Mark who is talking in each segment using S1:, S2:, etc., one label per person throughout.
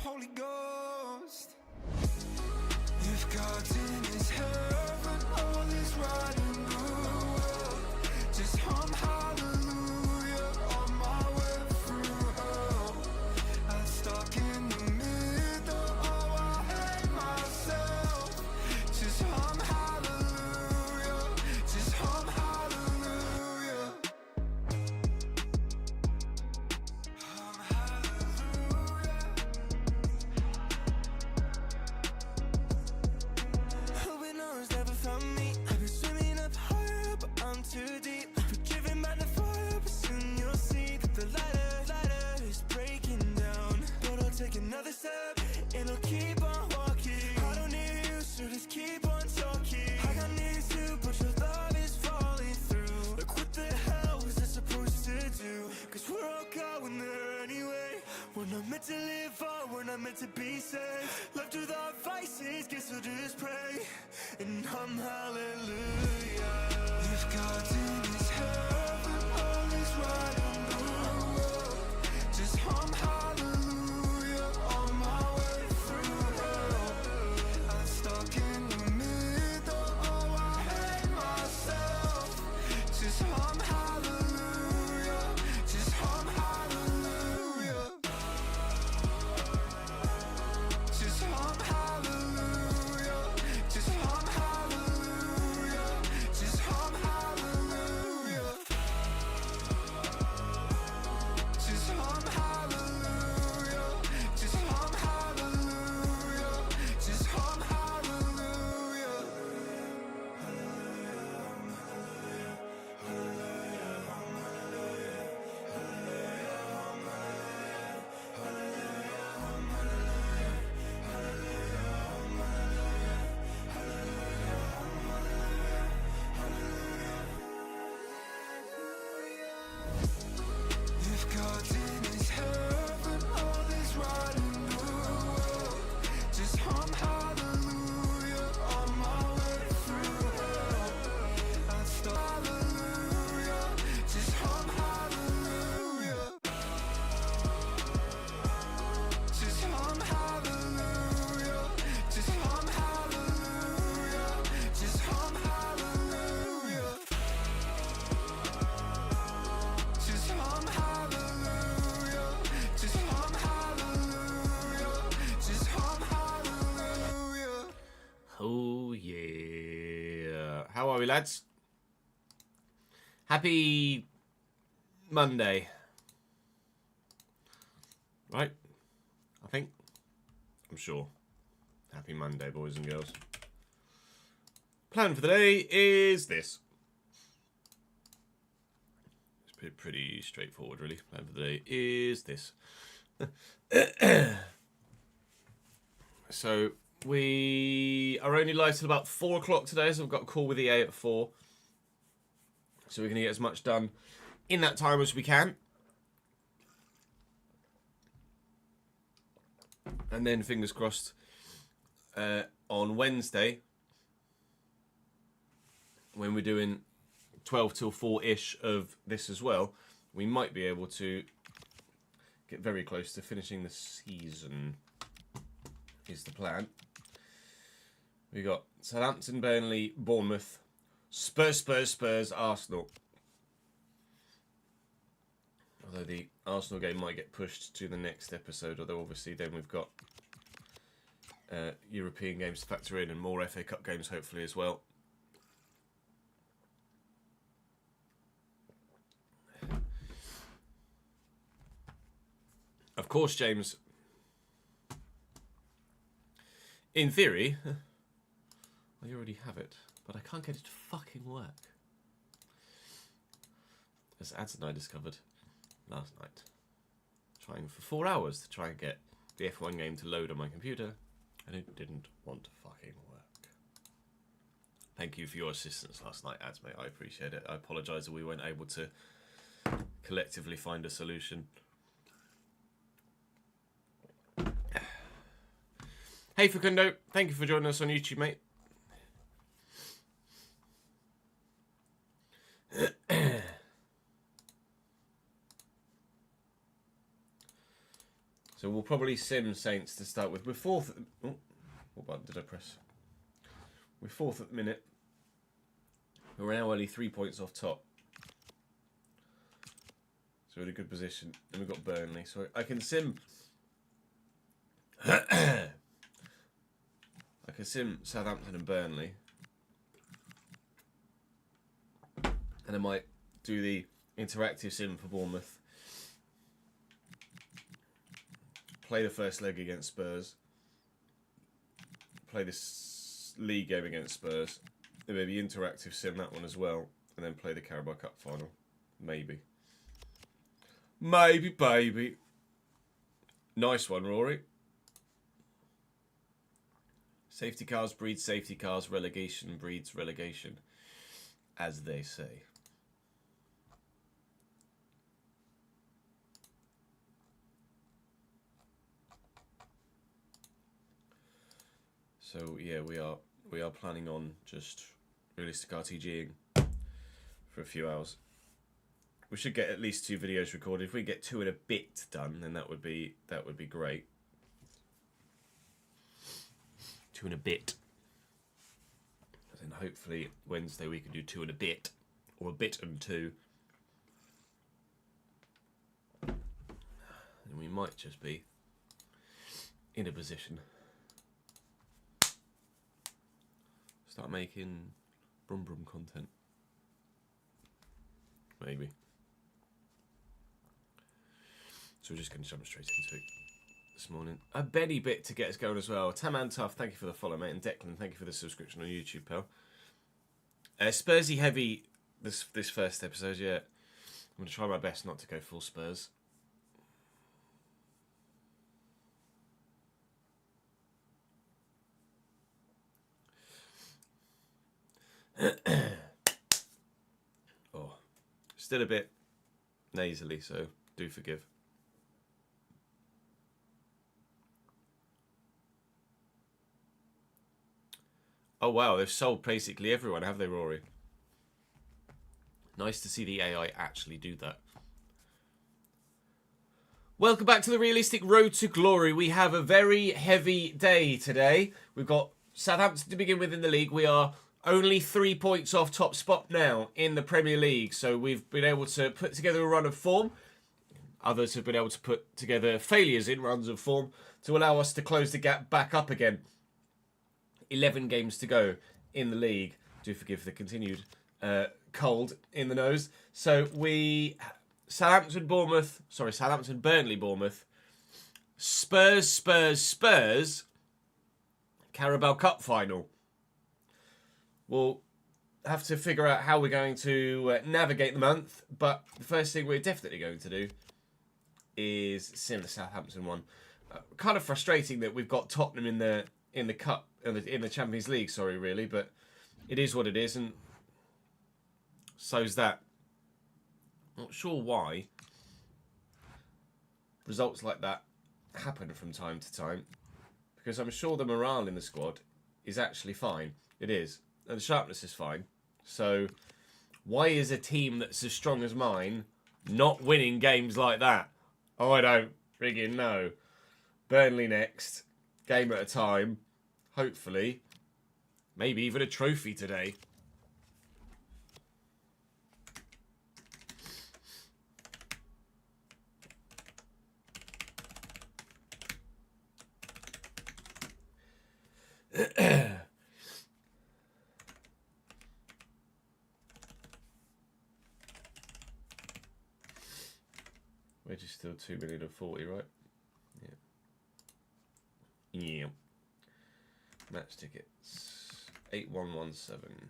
S1: Holy Ghost. If God's in his heaven, all is right in the world. Just hum hallelujah on my way through hell. I'm stuck in the middle, oh I hate myself. Just hum hallelujah, just hum hallelujah. Hum hallelujah. Who knows never found me. I've been swimming up higher, but I'm too deep. We're driven by the fire, but soon you'll see that the lighter is breaking down. But I'll take another step, and I'll keep on walking. I don't need you, so just keep on talking. I got needs to, but your love is falling through. Like what the hell was I supposed to do? Cause we're all going there anyway. We're not meant to live on, we're not meant to be saved. Left with our vices, guess we'll just pray and hum hallelujah. If God's in his heaven, all is right in the world. Just hum hallelujah on my way through hell. I'm stuck in the middle, oh I hate myself. Just hum hallelujah, just hum hallelujah. Just hum hallelujah, just hum hallelujah, just hum hallelujah. Just hum hallelujah, just hum hallelujah, just hum hallelujah. If God's in his heaven, all is right in the world. Just hum hallelujah on my way through hell. I'm stuck hallelujah, just hum hallelujah. Just hum hallelujah, just hum hallelujah, just hum hallelujah. Just hum hallelujah, just hum hallelujah, just hum hallelujah.
S2: Oh yeah. How are we, lads? Happy Monday. Right? I think. I'm sure. Happy Monday, boys and girls. Plan for the day is this. It's pretty straightforward, really. Plan for the day is this. So we are only live till about 4 o'clock today, so I've got a call with EA at 4. So we're going to get as much done in that time as we can. And then, fingers crossed, on Wednesday, when we're doing 12 till 4-ish of this as well, we might be able to get very close to finishing the season, is the plan. We got Southampton, Burnley, Bournemouth, Spurs, Arsenal. Although the Arsenal game might get pushed to the next episode, although obviously then we've got European games to factor in and more FA Cup games hopefully as well. Of course, James, in theory, I already have it, but I can't get it to fucking work. As Ads and I discovered last night, trying for 4 hours to try and get the F1 game to load on my computer, and it didn't want to fucking work. Thank you for your assistance last night, Ads, mate. I appreciate it. I apologise that we weren't able to collectively find a solution. Hey Facundo, thank you for joining us on YouTube, mate. So So we'll probably sim Saints to start with. We're fourth. Oh, what button did I press? We're fourth at the minute. We're now only 3 points off top. So we're in a good position. And we've got Burnley. So I can sim. I can sim Southampton and Burnley. And I might do the interactive sim for Bournemouth. Play the first leg against Spurs. Play this league game against Spurs. Then maybe interactive sim that one as well. And then play the Carabao Cup final. Maybe. Maybe, baby. Nice one, Rory. Safety cars breed safety cars. Relegation breeds relegation. As they say. So yeah, we are planning on just realistic RTGing for a few hours. We should get at least 2 videos recorded. If we get 2 and a bit done, then that would be great. 2 and a bit. And then hopefully Wednesday we can do 2 and a bit, or a bit and 2. And we might just be in a position. Start making brum brum content. Maybe. So we're just going to jump straight into it this morning. A Benny bit to get us going as well. Taman Tough, thank you for the follow, mate. And Declan, thank you for the subscription on YouTube, pal. Spursy heavy this first episode, yeah. I'm going to try my best not to go full Spurs. Oh, still a bit nasally, so do forgive. Oh wow, they've sold basically everyone, have they, Rory? Nice to see the AI actually do that. Welcome back to the Realistic Road to Glory. We have a very heavy day today. We've got Southampton to begin with in the league. We are only 3 points off top spot now in the Premier League. So we've been able to put together a run of form. Others have been able to put together failures in runs of form to allow us to close the gap back up again. 11 games to go in the league. Do forgive the continued cold in the nose. So Southampton, Burnley, Bournemouth. Spurs. Carabao Cup final. We'll have to figure out how we're going to navigate the month. But the first thing we're definitely going to do is sim the Southampton one. Kind of frustrating that we've got Tottenham in the cup, in the Champions League, sorry, really, but it is what it is, and so's that. Not sure why results like that happen from time to time, because I'm sure the morale in the squad is actually fine. It is, and the sharpness is fine. So why is a team that's as strong as mine not winning games like that? Oh, I don't friggin' know. Burnley next, game at a time. Hopefully, maybe even a trophy today. Wages still 2,040,000, right? Yeah. Yeah. Match tickets 8117.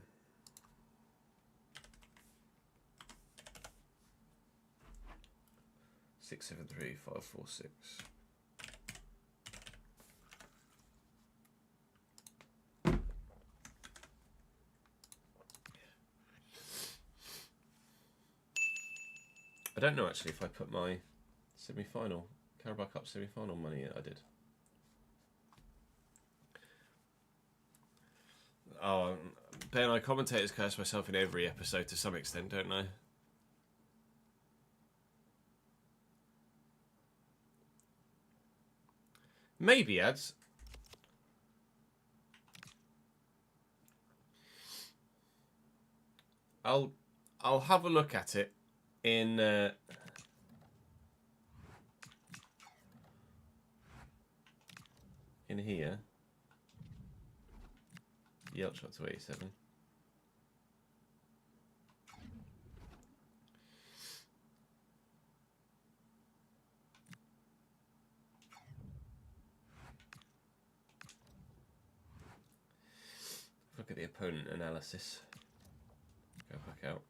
S2: Six 7 3 5 4 6. I don't know actually if I put my semi-final Carabao Cup semi-final money in. I did. Oh, Ben, I commentators curse myself in every episode to some extent, don't I? Maybe ads. I'll have a look at it in here. Yelp shot to 87. Look at the opponent analysis. Go back out.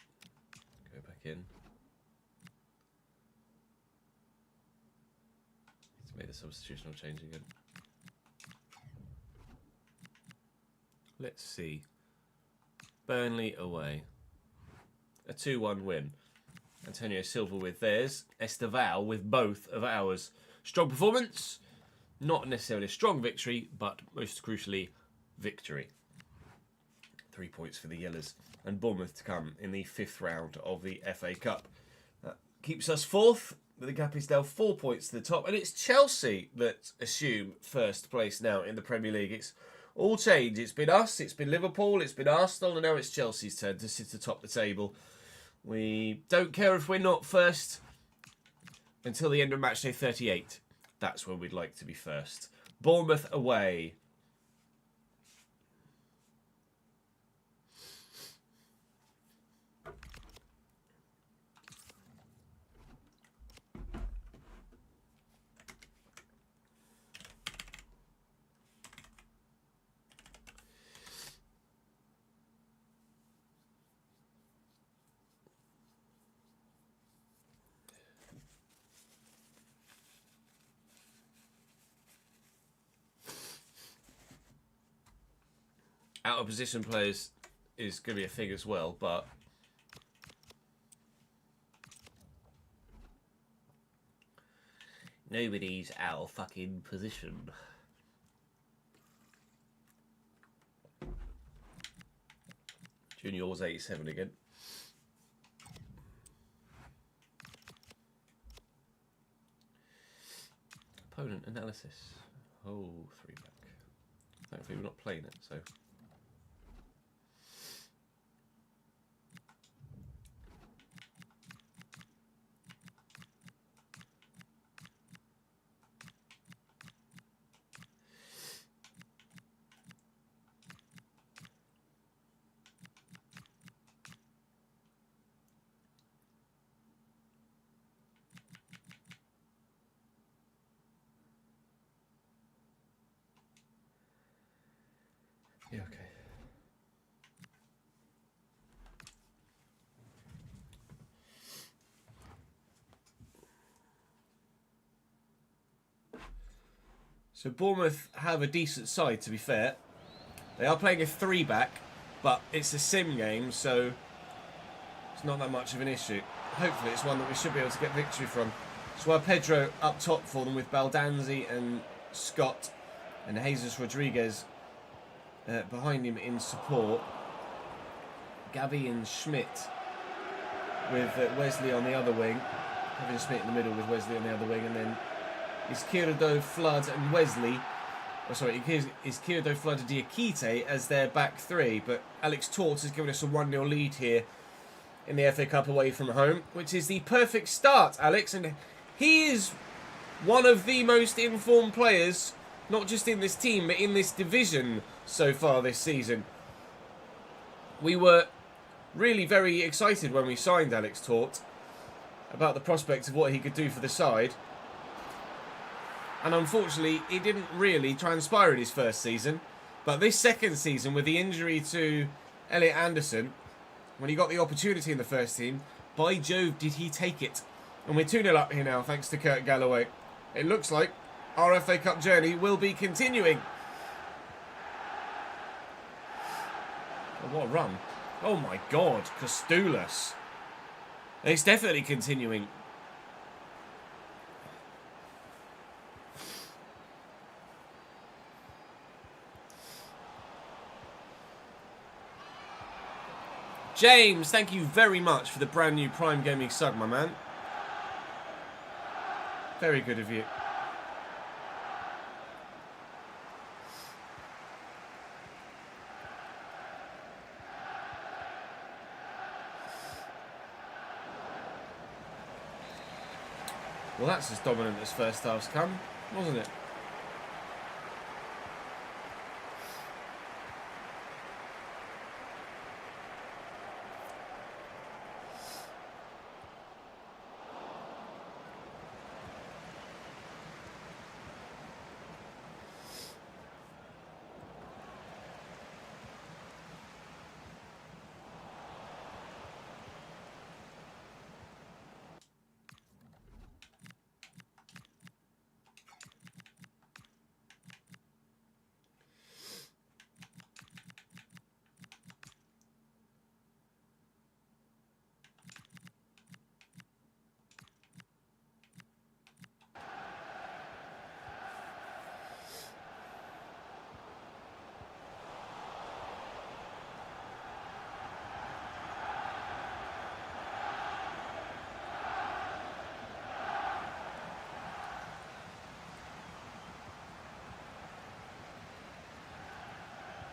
S2: Go back in. Let's make the substitutional change again. Let's see. Burnley away. A 2-1 win. Antonio Silva with theirs. Esteval with both of ours. Strong performance. Not necessarily a strong victory, but most crucially, victory. 3 points for the Yellers. And Bournemouth to come in the 5th round of the FA Cup. That keeps us 4th, but the gap is now 4 points to the top. And it's Chelsea that assume first place now in the Premier League. It's all changed. It's been us, it's been Liverpool, it's been Arsenal, and now it's Chelsea's turn to sit atop the table. We don't care if we're not first until the end of match day 38. That's when we'd like to be first. Bournemouth away. Out of position players is going to be a thing as well, but nobody's out of fucking position. Junior was 87 again. Opponent analysis. Oh, 3 back. Thankfully we're not playing it, so. Yeah, okay. So Bournemouth have a decent side, to be fair. They are playing a 3-back, but it's a sim game, so it's not that much of an issue. Hopefully it's one that we should be able to get victory from. So Pedro up top for them with Baldanzi and Scott and Jesus Rodriguez behind him in support. Gavi and Schmidt with Wesley on the other wing. Having Schmidt in the middle with Wesley on the other wing, and then Izquierdo, Flood and Wesley. Oh, sorry, Izquierdo, Flood and Diakite as their back three. But Alex Torts has given us a 1-0 lead here in the FA Cup away from home, which is the perfect start, Alex. And he is one of the most informed players, not just in this team, but in this division so far this season. We were really very excited when we signed Alex Tort about the prospect of what he could do for the side. And unfortunately, it didn't really transpire in his first season. But this second season, with the injury to Elliot Anderson, when he got the opportunity in the first team, by Jove, did he take it. And we're 2-0 up here now, thanks to Kurt Galloway. It looks like our FA Cup journey will be continuing. Oh, what a run. Oh my God, Kostoulas. It's definitely continuing. James, thank you very much for the brand new Prime Gaming sub, my man. Very good of you. Well, that's as dominant as first half's come, wasn't it?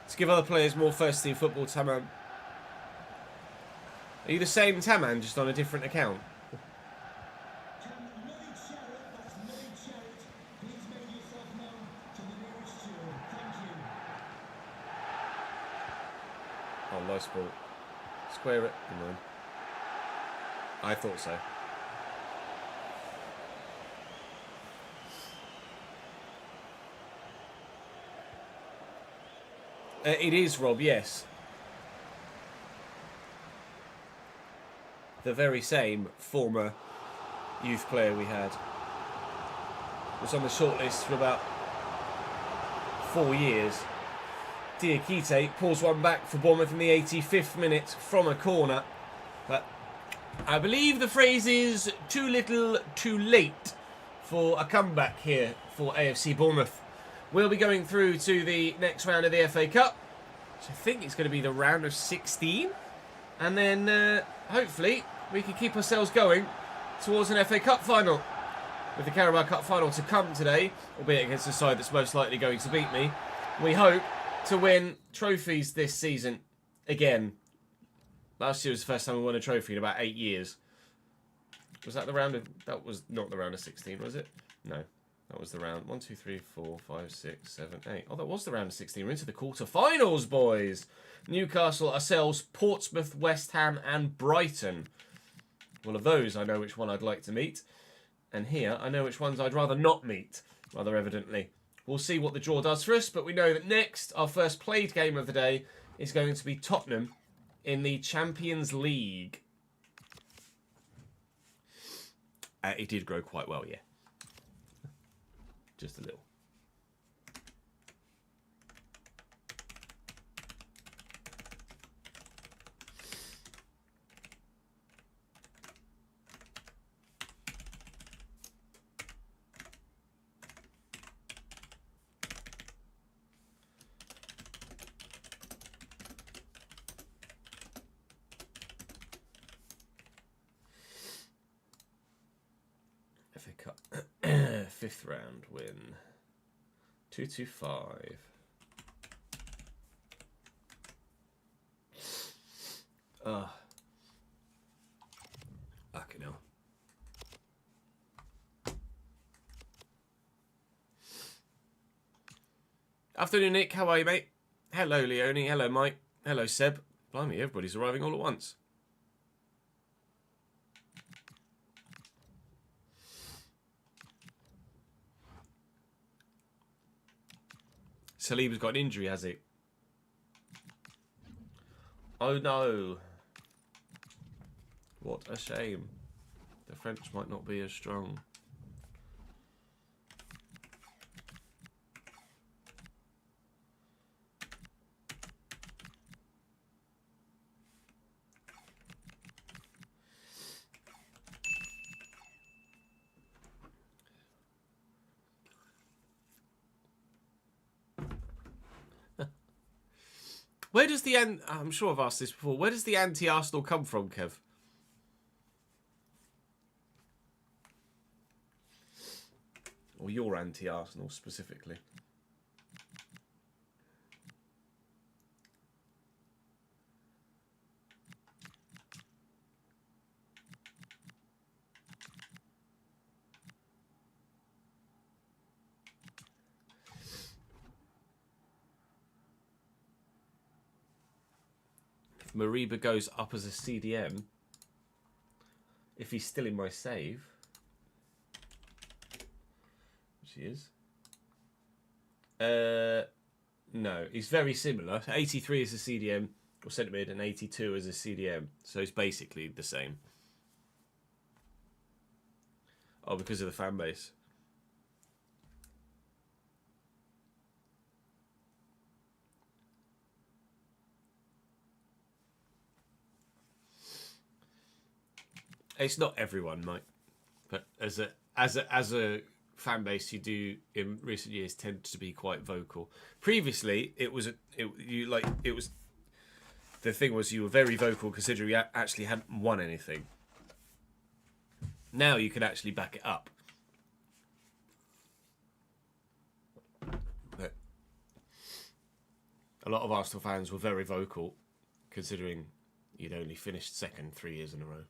S2: To give other players more first-team football, Taman. Are you the same Taman, just on a different account? Oh, nice ball. Square it. Come on. I thought so. It is, Rob, yes. The very same former youth player we had was on the shortlist for about 4 years. Diakite pulls one back for Bournemouth in the 85th minute from a corner. But I believe the phrase is too little, too late for a comeback here for AFC Bournemouth. We'll be going through to the next round of the FA Cup, which I think it's going to be the round of 16. And then, hopefully, we can keep ourselves going towards an FA Cup final. With the Carabao Cup final to come today, albeit against a side that's most likely going to beat me, we hope to win trophies this season again. Last year was the first time we won a trophy in about 8 years. Was that the round of... That was not the round of 16, was it? No. That was the round 1, 2, 3, 4, 5, 6, 7, 8. Oh, that was the round of 16. We're into the quarter-finals, boys. Newcastle, ourselves, Portsmouth, West Ham, and Brighton. Well, of those, I know which one I'd like to meet. And here, I know which ones I'd rather not meet, rather evidently. We'll see what the draw does for us, but we know that next, our first played game of the day is going to be Tottenham in the Champions League. It did grow quite well, yeah. Just a little. FA Cup. 5th round win. 2-5. Fucking hell. Afternoon, Nick. How are you, mate? Hello, Leone. Hello, Mike. Hello, Seb. Blimey, everybody's arriving all at once. Saliba's got an injury, has he? Oh no. What a shame. The French might not be as strong. Where does the... I'm sure I've asked this before. Where does the anti-Arsenal come from, Kev? Or your anti-Arsenal, specifically. Mariba goes up as a CDM. If he's still in my save. Which he is. No, he's very similar. 83 is a CDM or centre mid and 82 is a CDM. So it's basically the same. Oh, because of the fan base. It's not everyone, Mike, but as a fan base, you do in recent years tend to be quite vocal. Previously, the thing was you were very vocal considering you actually hadn't won anything. Now you can actually back it up. But a lot of Arsenal fans were very vocal considering you'd only finished second 3 years in a row.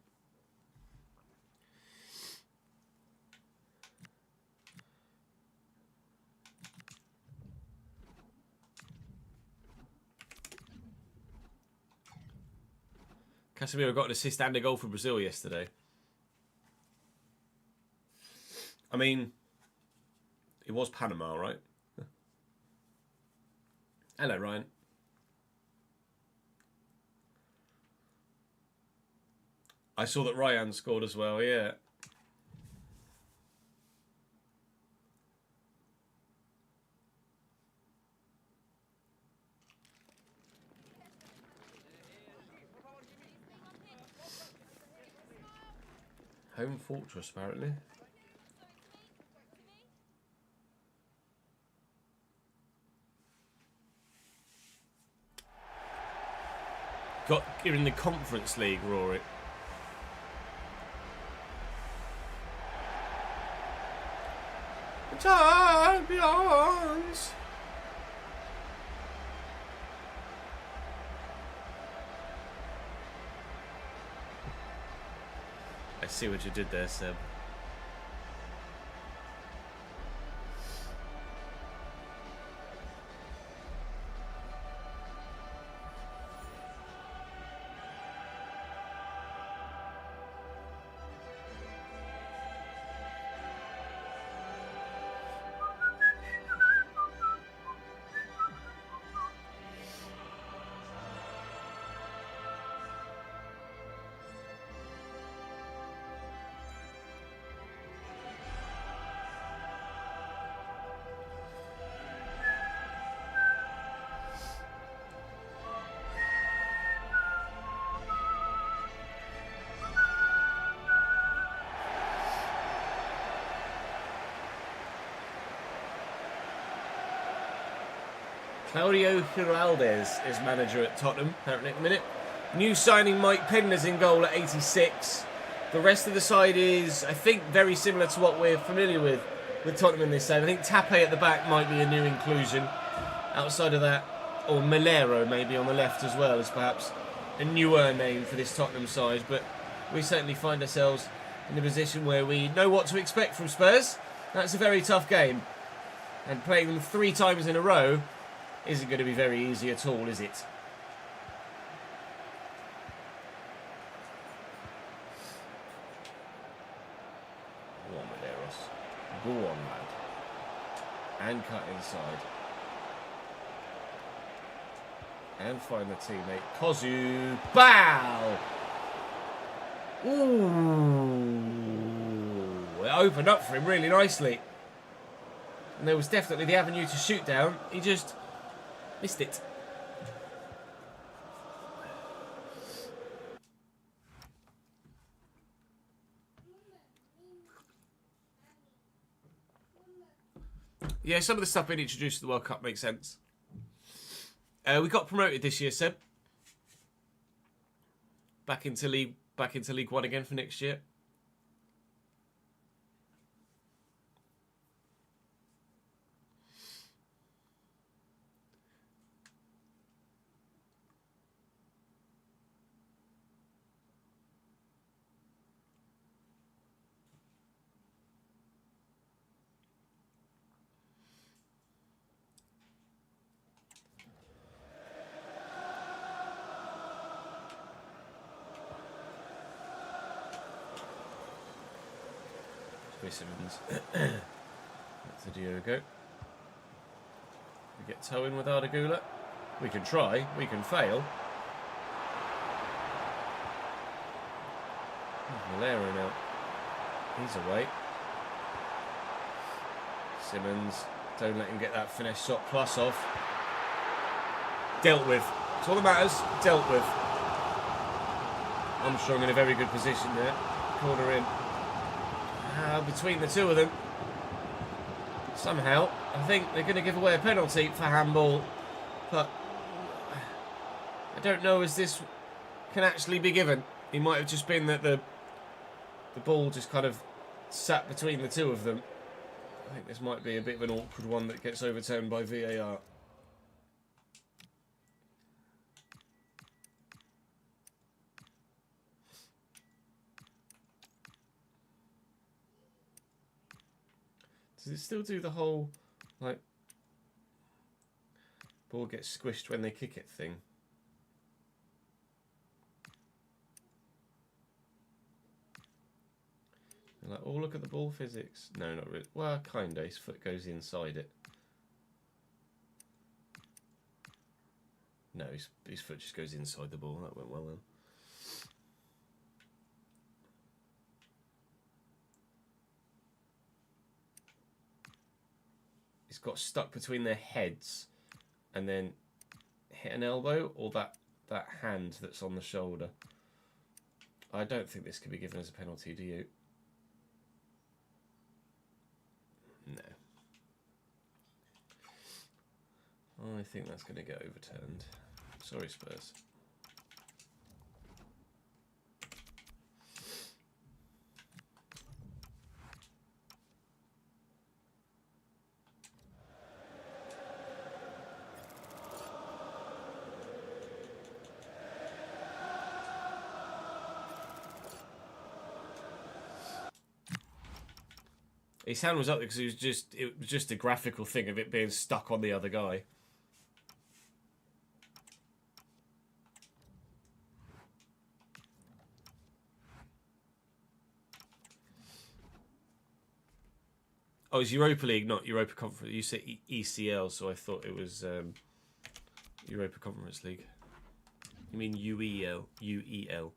S2: Casemiro got an assist and a goal for Brazil yesterday. I mean, it was Panama, right? Hello, Ryan. I saw that Ryan scored as well, yeah. Home fortress, apparently. You're in the Conference League, Rory. The champions. I see what you did there, Seb. Claudio Giraldez is manager at Tottenham, apparently at the minute. New signing Mike Penner's in goal at 86. The rest of the side is, I think, very similar to what we're familiar with Tottenham in this side. I think Tape at the back might be a new inclusion. Outside of that, or Melero maybe on the left as well, is perhaps a newer name for this Tottenham side. But we certainly find ourselves in a position where we know what to expect from Spurs. That's a very tough game. And playing them 3 times in a row isn't going to be very easy at all, is it? Go on, Medeiros. Go on, lad. And cut inside. And find the teammate. Kozu. Bow! Ooh. It opened up for him really nicely. And there was definitely the avenue to shoot down. He just missed it. Yeah, some of the stuff being introduced to the World Cup makes sense. We got promoted this year, Seb. Back into League 1 again for next year. Simmons. That's the Diogo. We get toe in with Ardagula. We can try, we can fail. Malera now. He's away. Simmons, don't let him get that finesse shot plus off. Dealt with. That's all that matters. Dealt with. Armstrong in a very good position there. Corner in. Between the two of them. Somehow, I think they're going to give away a penalty for handball. But I don't know as this can actually be given. It might have just been that the ball just kind of sat between the two of them. I think this might be a bit of an awkward one that gets overturned by VAR. Does it still do the whole, like, ball gets squished when they kick it thing? Like, oh, look at the ball physics. No, not really. Well, kind of. His foot goes inside it. No, his foot just goes inside the ball. That went well then. It's got stuck between their heads and then hit an elbow, or that hand that's on the shoulder. I don't think this could be given as a penalty, do you? No. I think that's going to get overturned. Sorry, Spurs. His hand was up because it was just a graphical thing of it being stuck on the other guy. Oh, it's Europa League, not Europa Conference. You said ECL, so I thought it was Europa Conference League. You mean UEL? UEL.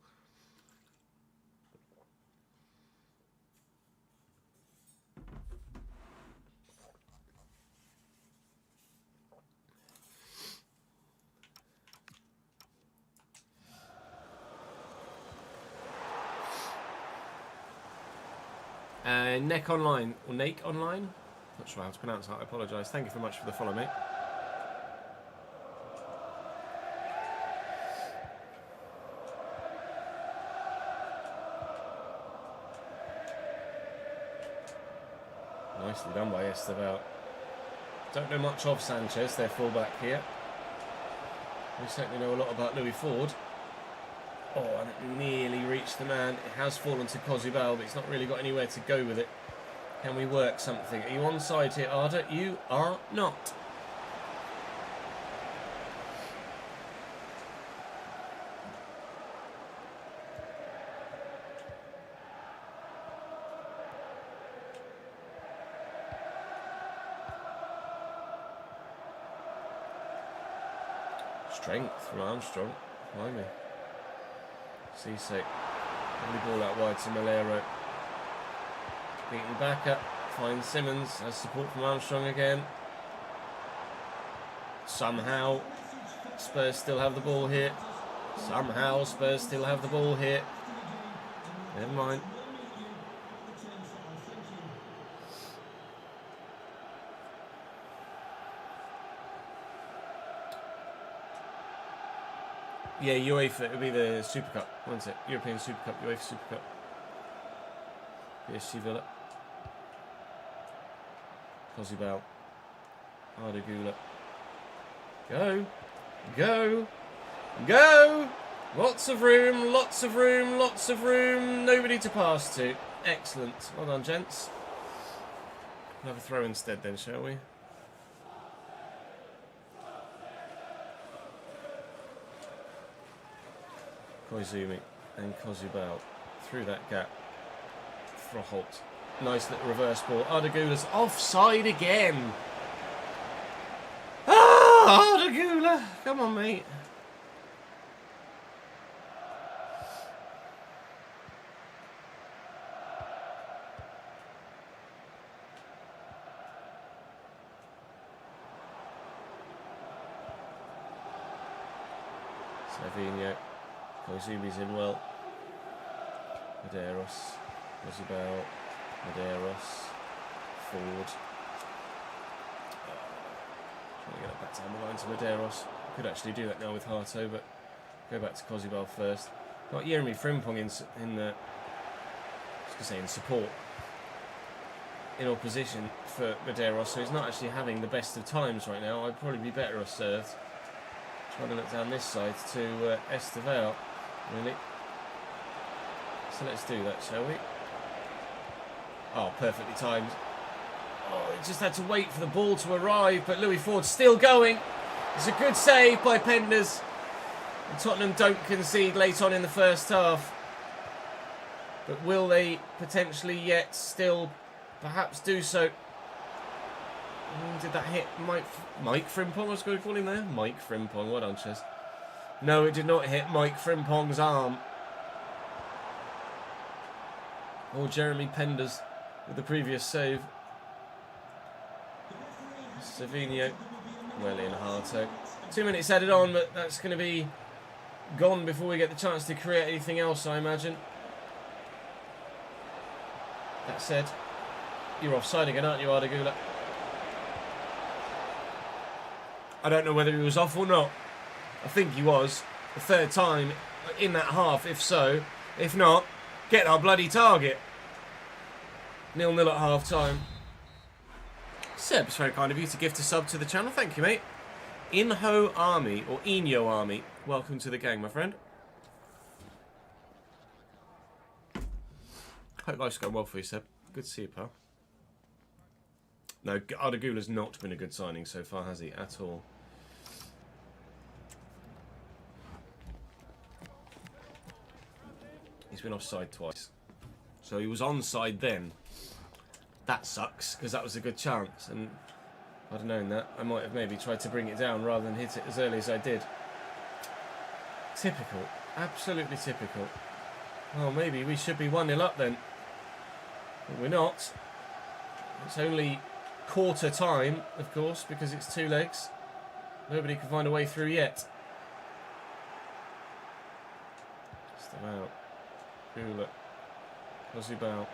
S2: Neck Online, or Nake Online? Not sure how to pronounce that, I apologise. Thank you very much for the follow, mate. Nicely done by Esteval. Don't know much of Sanchez, their fullback here. We certainly know a lot about Louis Ford. Oh, and it nearly reached the man. It has fallen to Kozubal, but it's not really got anywhere to go with it. Can we work something? Are you onside here, Arda? You are not. Strength from Armstrong. Blimey. Cisse. Only ball out wide to Malero. Beaten back up. Finds Simmons. Has support from Armstrong again. Somehow Spurs still have the ball here. Somehow Spurs still have the ball here. Never mind. Yeah, UEFA, it'll be the Super Cup, won't it? European Super Cup, UEFA Super Cup. PSG Villa. Kozubal. Ardagula. Go! Go! Go! Lots of room, lots of room, lots of room. Nobody to pass to. Excellent. Well done, gents. We'll have a throw instead then, shall we? Koizumi and Kozubal through that gap. Froholt Nice little reverse ball. Ardagula's offside again. Ah, Ardagula. Come on, mate. Savinho. Koizumi's in well. Medeiros. Rosibel. Medeiros. Forward. Trying to get it back down the line to Medeiros. Could actually do that now with Harto, but go back to Kozibel first. Got Jeremy Frimpong in the, in support, in opposition for Medeiros, so he's not actually having the best of times right now. I'd probably be better off served. Trying to look down this side to Estevao, really. So let's do that, shall we? Oh, perfectly timed. Oh, it just had to wait for the ball to arrive, but Louis Ford's still going. It's a good save by Penders. And Tottenham don't concede late on in the first half. But will they potentially yet still perhaps do so? Did that hit Mike Frimpong? I was going to call him there. Mike Frimpong, well done, Ches. No, it did not hit Mike Frimpong's arm. Or Jeremy Penders with the previous save. Savinho. Well in, Harto. 2 minutes added on, but that's going to be gone before we get the chance to create anything else, I imagine. That said, you're offside again, aren't you, Ardagula? I don't know whether he was off or not. I think he was. The third time in that half, if so. If not, get our bloody target. 0-0 at half time. Seb, it's very kind of you to gift a sub to the channel. Thank you, mate. Inho Army, or Inyo Army. Welcome to the gang, my friend. Hope life's going well for you, Seb. Good to see you, pal. No, Ardagula's not been a good signing so far, has he? At all. He's been offside twice. So he was onside then. That sucks, because that was a good chance. And if I'd have known that, I might have maybe tried to bring it down rather than hit it as early as I did. Typical. Absolutely typical. Well, maybe we should be 1-0 up then. But we're not. It's only quarter time, of course, because it's 2 legs. Nobody can find a way through yet. Estevao. Gula. Kozibel.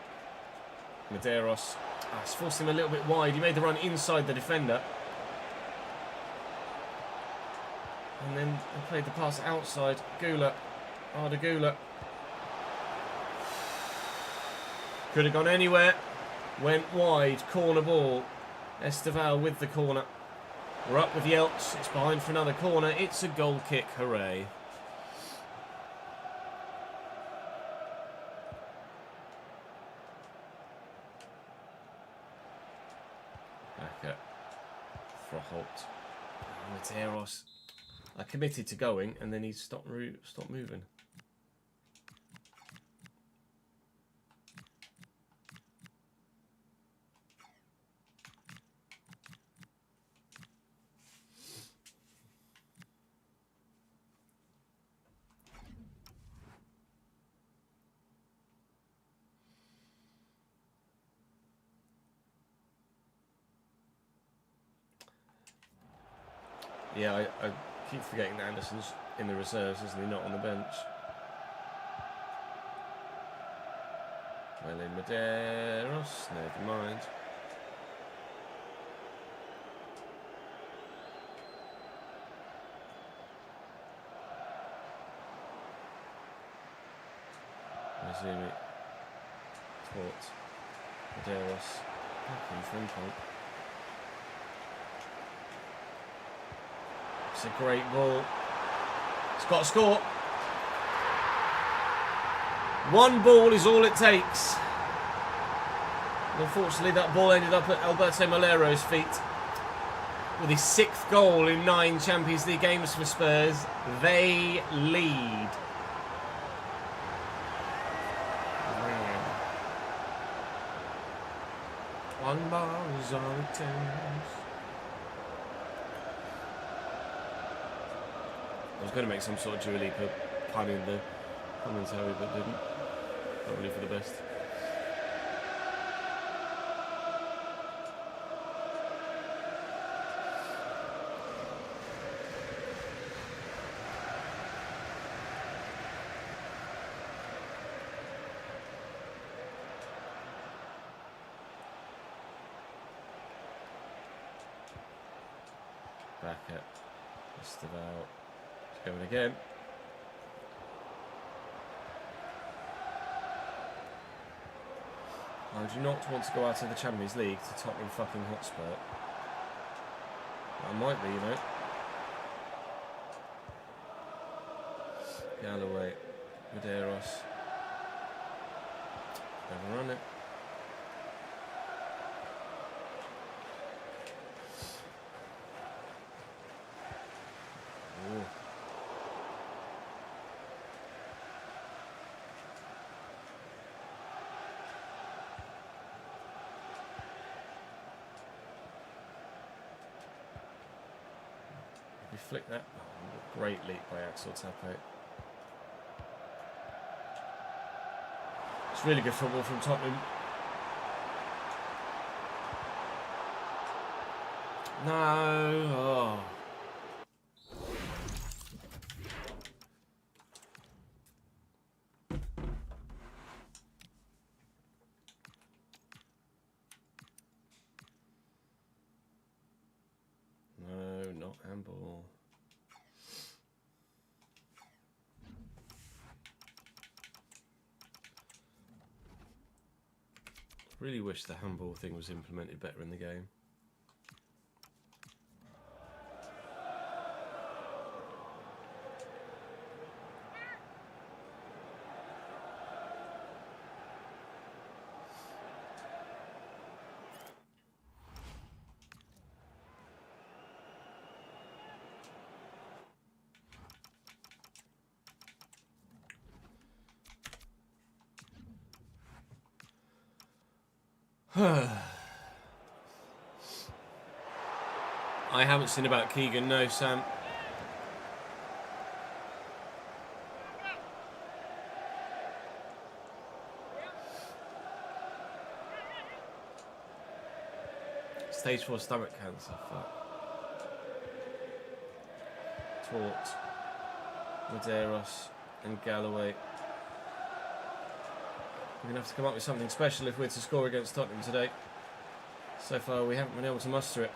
S2: Medeiros. Ah, it's forced him a little bit wide. He made the run inside the defender. And then he played the pass outside. Gula. Ardagula. Could have gone anywhere. Went wide. Corner ball. Estevao with the corner. We're up with Yelts. It's behind for another corner. It's a goal kick. Hooray. Back at Froholt. Medeiros. I committed to going and then he stopped moving. Yeah, I keep forgetting that Anderson's in the reserves, isn't he? Not on the bench. Well in Medeiros, never mind. Izumi. Taught. Medeiros. Back in Frimpong. It's a great ball. It's got to score. One ball is all it takes. Unfortunately, that ball ended up at Alberto Malero's feet. With his 6th goal in 9 Champions League games for Spurs, they lead. One bar is all it takes. I was going to make some sort of Dua Lipa pun in the commentary, but didn't. Probably for the best. Back at just about. It's going again. I do not want to go out of the Champions League to Tottenham fucking Hotspur. I might be, you know. Galloway, Medeiros. Overrun it. Ooh. We flick that. Oh, great leap by Axel Tappe. It's really good football from Tottenham. No. Oh. No, not handball. Really wish the handball thing was implemented better in the game. I haven't seen about Keegan, no, Sam. Stage 4 stomach cancer, fuck. Tort, Medeiros and Galloway. We're going to have to come up with something special if we're to score against Tottenham today. So far we haven't been able to muster it.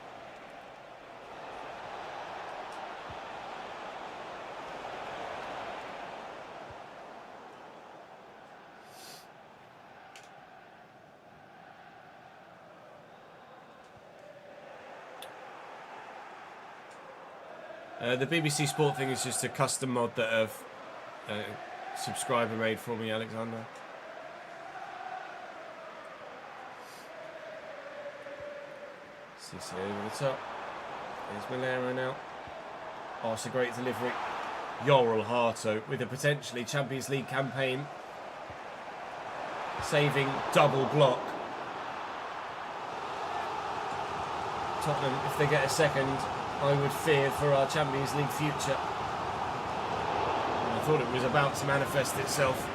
S2: The BBC Sport thing is just a custom mod that a subscriber made for me, Alexander. CC over the top. Here's Malero now. Oh, it's a great delivery. Yoral Harto with a potentially Champions League campaign. Saving double block. Tottenham, if they get a second, I would fear for our Champions League future. I thought it was about to manifest itself.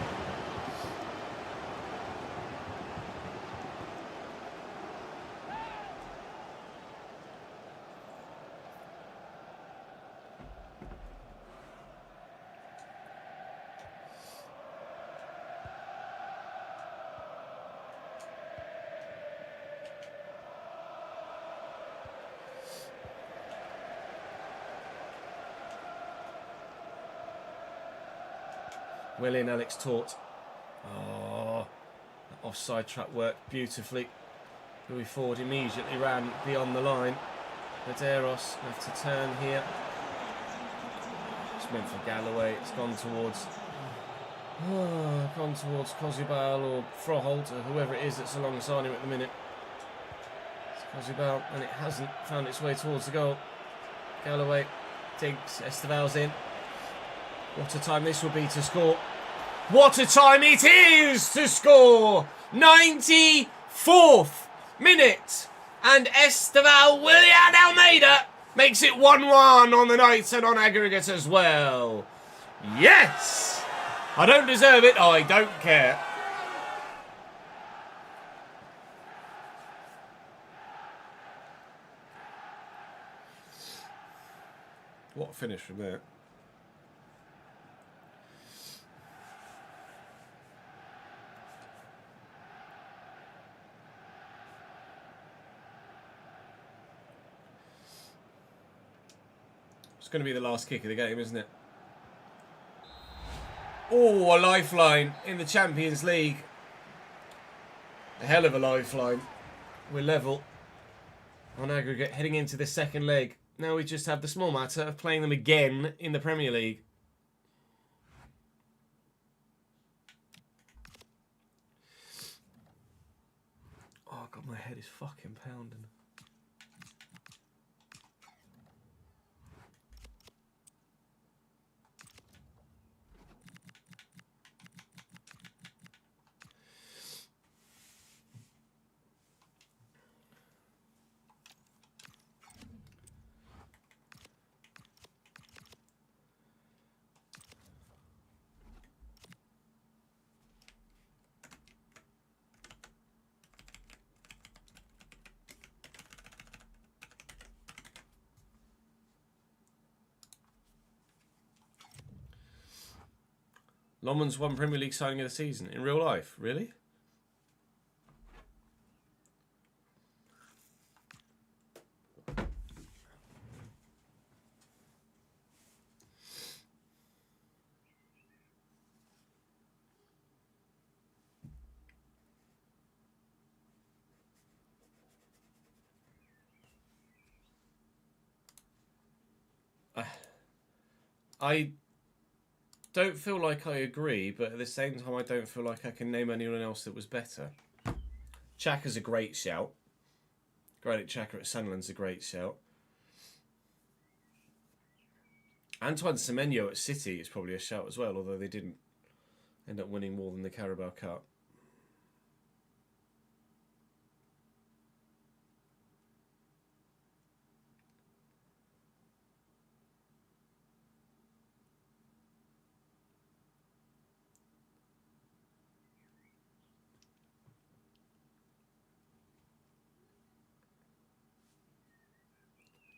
S2: Well in, Alex Tort. Oh, that offside trap worked beautifully. Louis Ford immediately ran beyond the line. Medeiros have to turn here. It's meant for Galloway. It's gone towards Kozubal or Froholt or whoever it is that's alongside him at the minute. It's Kozubal, and it hasn't found its way towards the goal. Galloway digs. Esteval's in. What a time this will be to score. What a time it is to score! 94th minute. And Esteval Willian Almeida makes it 1-1 on the night and on aggregate as well. Yes! I don't deserve it. I don't care. What a finish from there. It's going to be the last kick of the game, isn't it? Oh, a lifeline in the Champions League. A hell of a lifeline. We're level on aggregate heading into the second leg. Now we just have the small matter of playing them again in the Premier League. Oh God, my head is fucking pounding. Lomond's won Premier League signing of the season in real life. Really? I don't feel like I agree, but at the same time, I don't feel like I can name anyone else that was better. Xhaka's a great shout. Granit Xhaka at Sunderland's a great shout. Antoine Semenyo at City is probably a shout as well, although they didn't end up winning more than the Carabao Cup.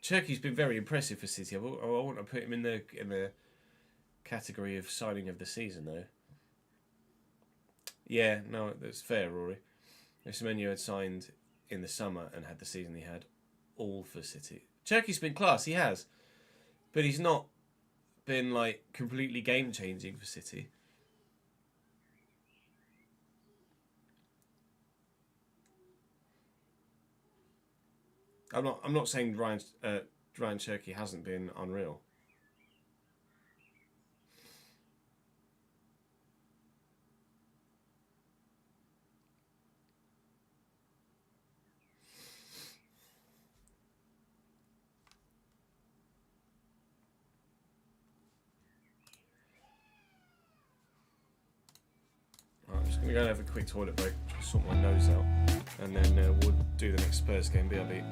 S2: Cherki's been very impressive for City. I want to put him in the category of signing of the season, though. Yeah, no, that's fair, Rory. If Semenyo had signed in the summer and had the season he had, all for City. Cherki's been class, he has. But he's not been, like, completely game-changing for City. I'm not saying Ryan Cherki hasn't been unreal. I'm just going to go and have a quick toilet break, just sort my nose out, and then we'll do the next Spurs game, BRB.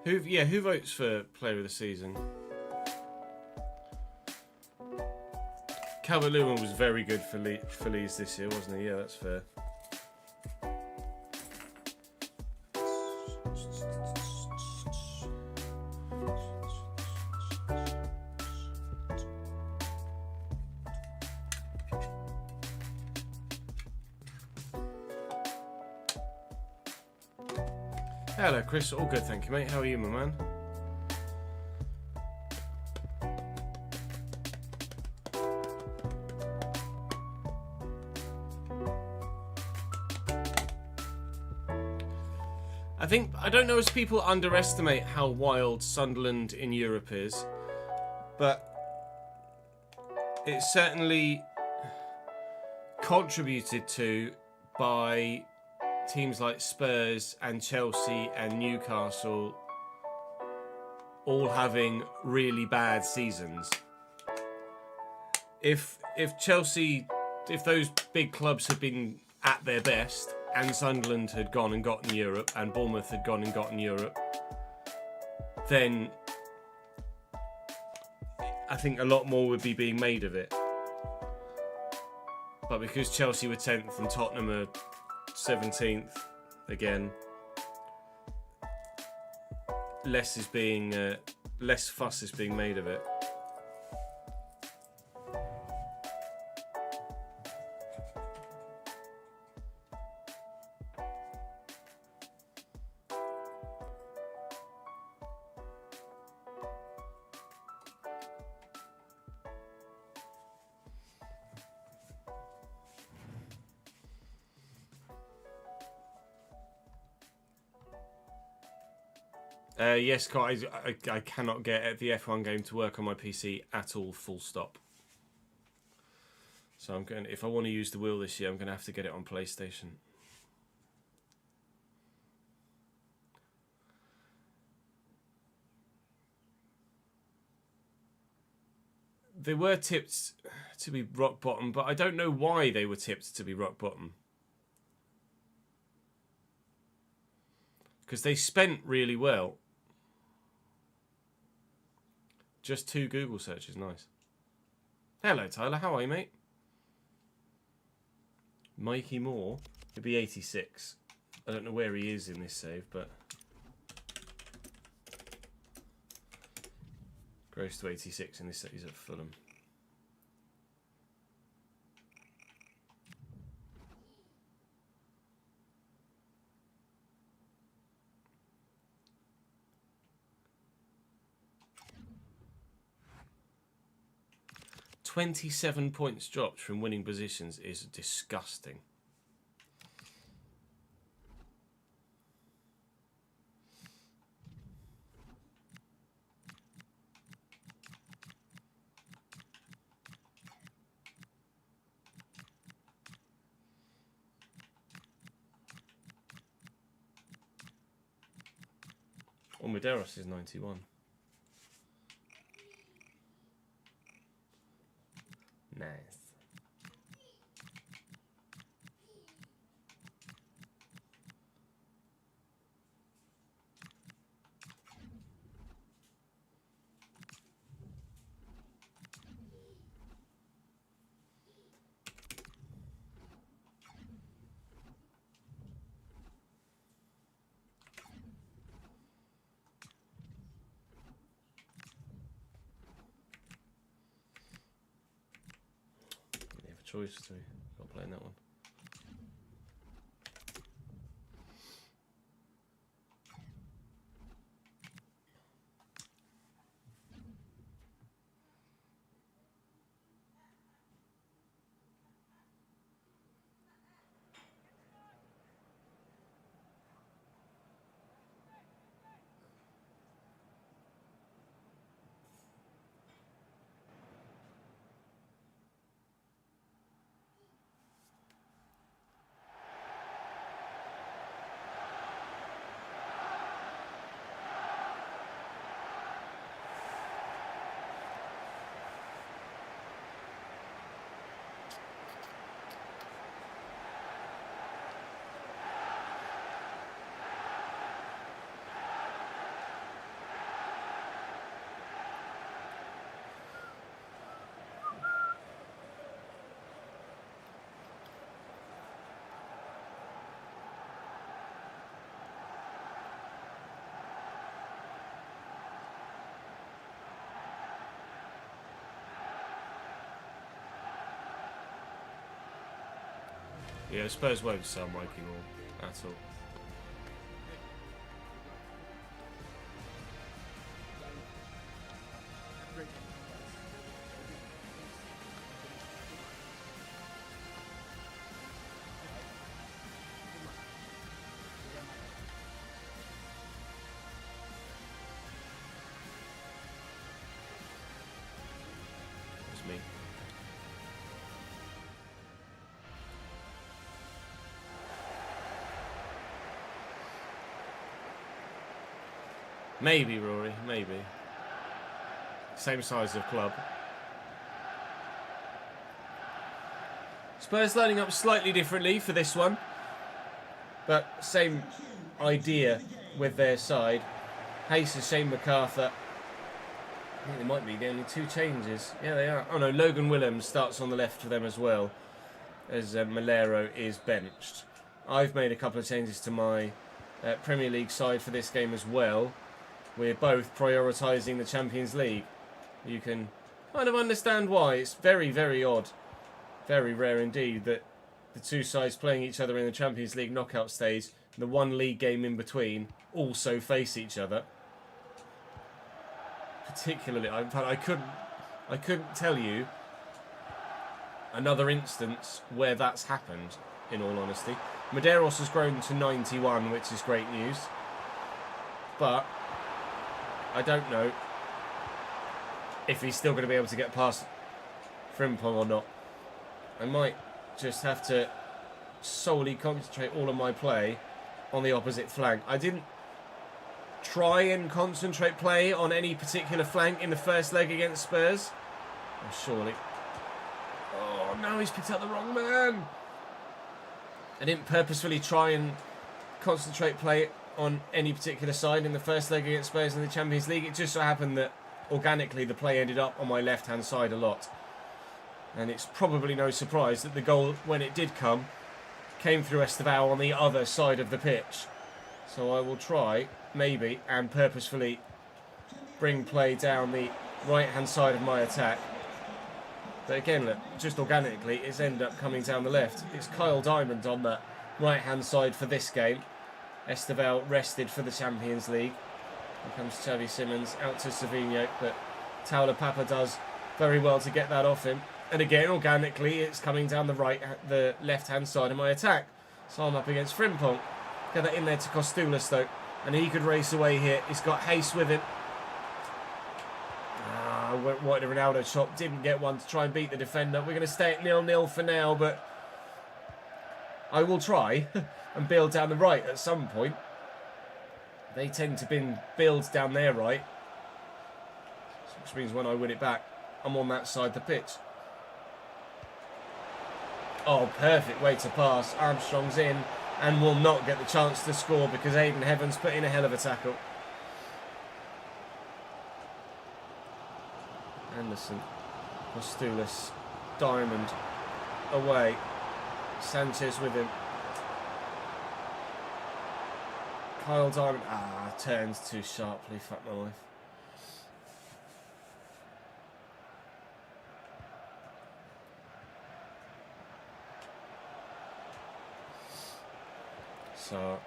S2: Who votes for Player of the Season? Calvert-Lewin was very good for Leeds this year, wasn't he? Yeah, that's fair. Hello, Chris. All good, thank you, mate. How are you, my man? I don't know if people underestimate how wild Sunderland in Europe is, but it's certainly contributed to by teams like Spurs and Chelsea and Newcastle all having really bad seasons. If those big clubs had been at their best, and Sunderland had gone and gotten Europe, and Bournemouth had gone and gotten Europe, then I think a lot more would be being made of it. But because Chelsea were 10th and Tottenham are 17th again, less fuss is being made of it. Yes, I cannot get the F1 game to work on my PC at all, full stop. So if I want to use the wheel this year, I'm going to have to get it on PlayStation. They were tipped to be rock bottom, but I don't know why they were tipped to be rock bottom. Because they spent really well. Just 2 Google searches, nice. Hello, Tyler. How are you, mate? Mikey Moore. He'll be 86. I don't know where he is in this save, but... gross to 86 in this set. He's at Fulham. "27 points dropped from winning positions is disgusting." Medeiros is 91. Nice. Choice to not playing that one. Yeah, Spurs won't sell Mikey Moore at all. It's me. Maybe, Rory, maybe. Same size of club. Spurs lining up slightly differently for this one. But same idea with their side. Hayes, Shane MacArthur. I think they might be the only two changes. Yeah, they are. Oh no, Logan Willems starts on the left for them as well, as Malero is benched. I've made a couple of changes to my Premier League side for this game as well. We're both prioritising the Champions League. You can kind of understand why. It's very, very odd. Very rare indeed that the two sides playing each other in the Champions League knockout stage, the one league game in between, also face each other. Particularly, I couldn't tell you another instance where that's happened, in all honesty. Medeiros has grown to 91, which is great news. But I don't know if he's still going to be able to get past Frimpong or not. I might just have to solely concentrate all of my play on the opposite flank. I didn't try and concentrate play on any particular flank in the first leg against Spurs. Oh, surely. Oh, now he's picked up the wrong man. I didn't purposefully try and concentrate play on any particular side in the first leg against Spurs in the Champions League. It just so happened that organically the play ended up on my left-hand side a lot. And it's probably no surprise that the goal, when it did come, came through Estevao on the other side of the pitch. So I will try, maybe, and purposefully bring play down the right-hand side of my attack. But again, look, just organically, it's ended up coming down the left. It's Kyle Diamond on that right-hand side for this game. Estevao rested for the Champions League. Here comes Xavi Simons out to Savinho, but Taula Papa does very well to get that off him. And again, organically, it's coming down the left-hand side of my attack. So I'm up against Frimpong. Get that in there to Kostulas, though. And he could race away here. He's got Hayes with him. Went wide to Ronaldo shot. Didn't get one to try and beat the defender. We're going to stay at 0-0 for now, but I will try and build down the right at some point. They tend to build down their right. Which means when I win it back, I'm on that side of the pitch. Oh, perfect way to pass. Armstrong's in and will not get the chance to score because Aidan Heavens put in a hell of a tackle. Anderson, Kostulas, Diamond, away. Sanchez with him. Kyle Diamond, turns too sharply, fuck my life. So,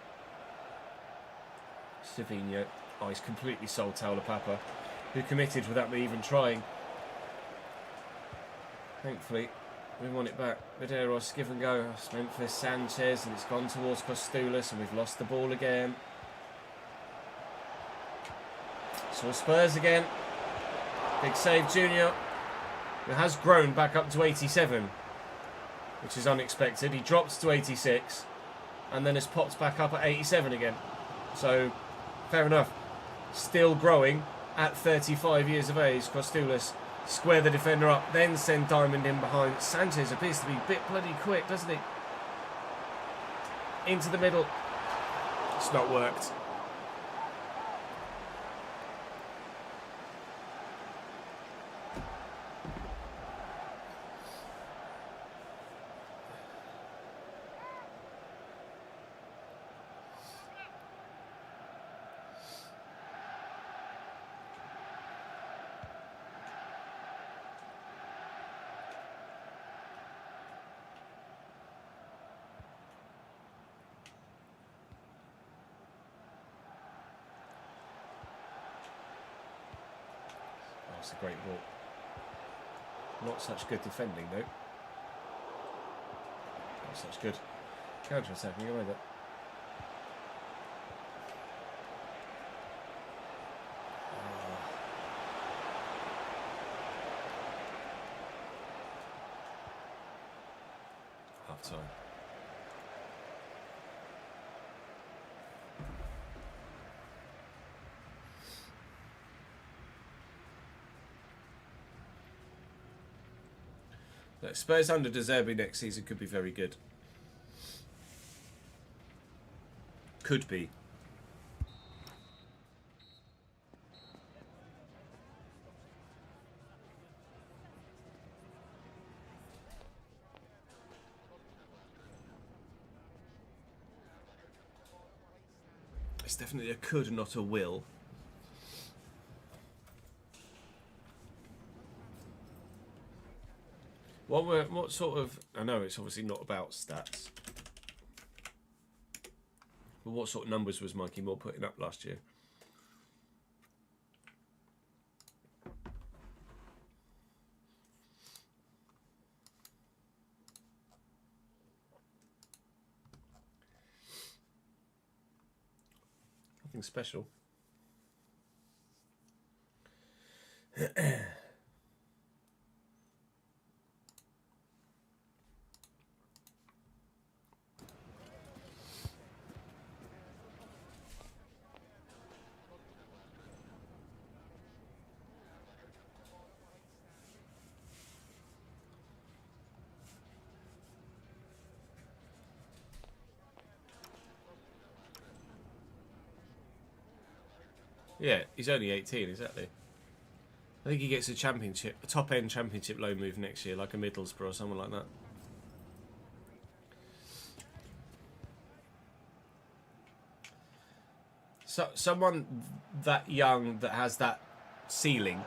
S2: Savinho, he's completely sold Taula Papa, who committed without me even trying. Thankfully, we want it back. Medeiros, give and go. Memphis, Sanchez, and it's gone towards Kostulas, and we've lost the ball again. So Spurs again. Big save, Junior. It has grown back up to 87, which is unexpected. He dropped to 86, and then has popped back up at 87 again. So, fair enough. Still growing at 35 years of age. Kostulas square the defender up, then send Diamond in behind. Sanchez appears to be a bit bloody quick, doesn't he? Into the middle. It's not worked. That's a great ball. Not such good defending though. Not such good counter-attacking either. Half time. Spurs under De Zerbi next season could be very good. Could be. It's definitely a could, not a will. What sort of... I know it's obviously not about stats. But what sort of numbers was Mikey Moore putting up last year? Nothing special. Yeah, he's only 18, exactly. I think he gets a top-end championship loan move next year, like a Middlesbrough or someone like that. So, someone that young, that has that ceiling,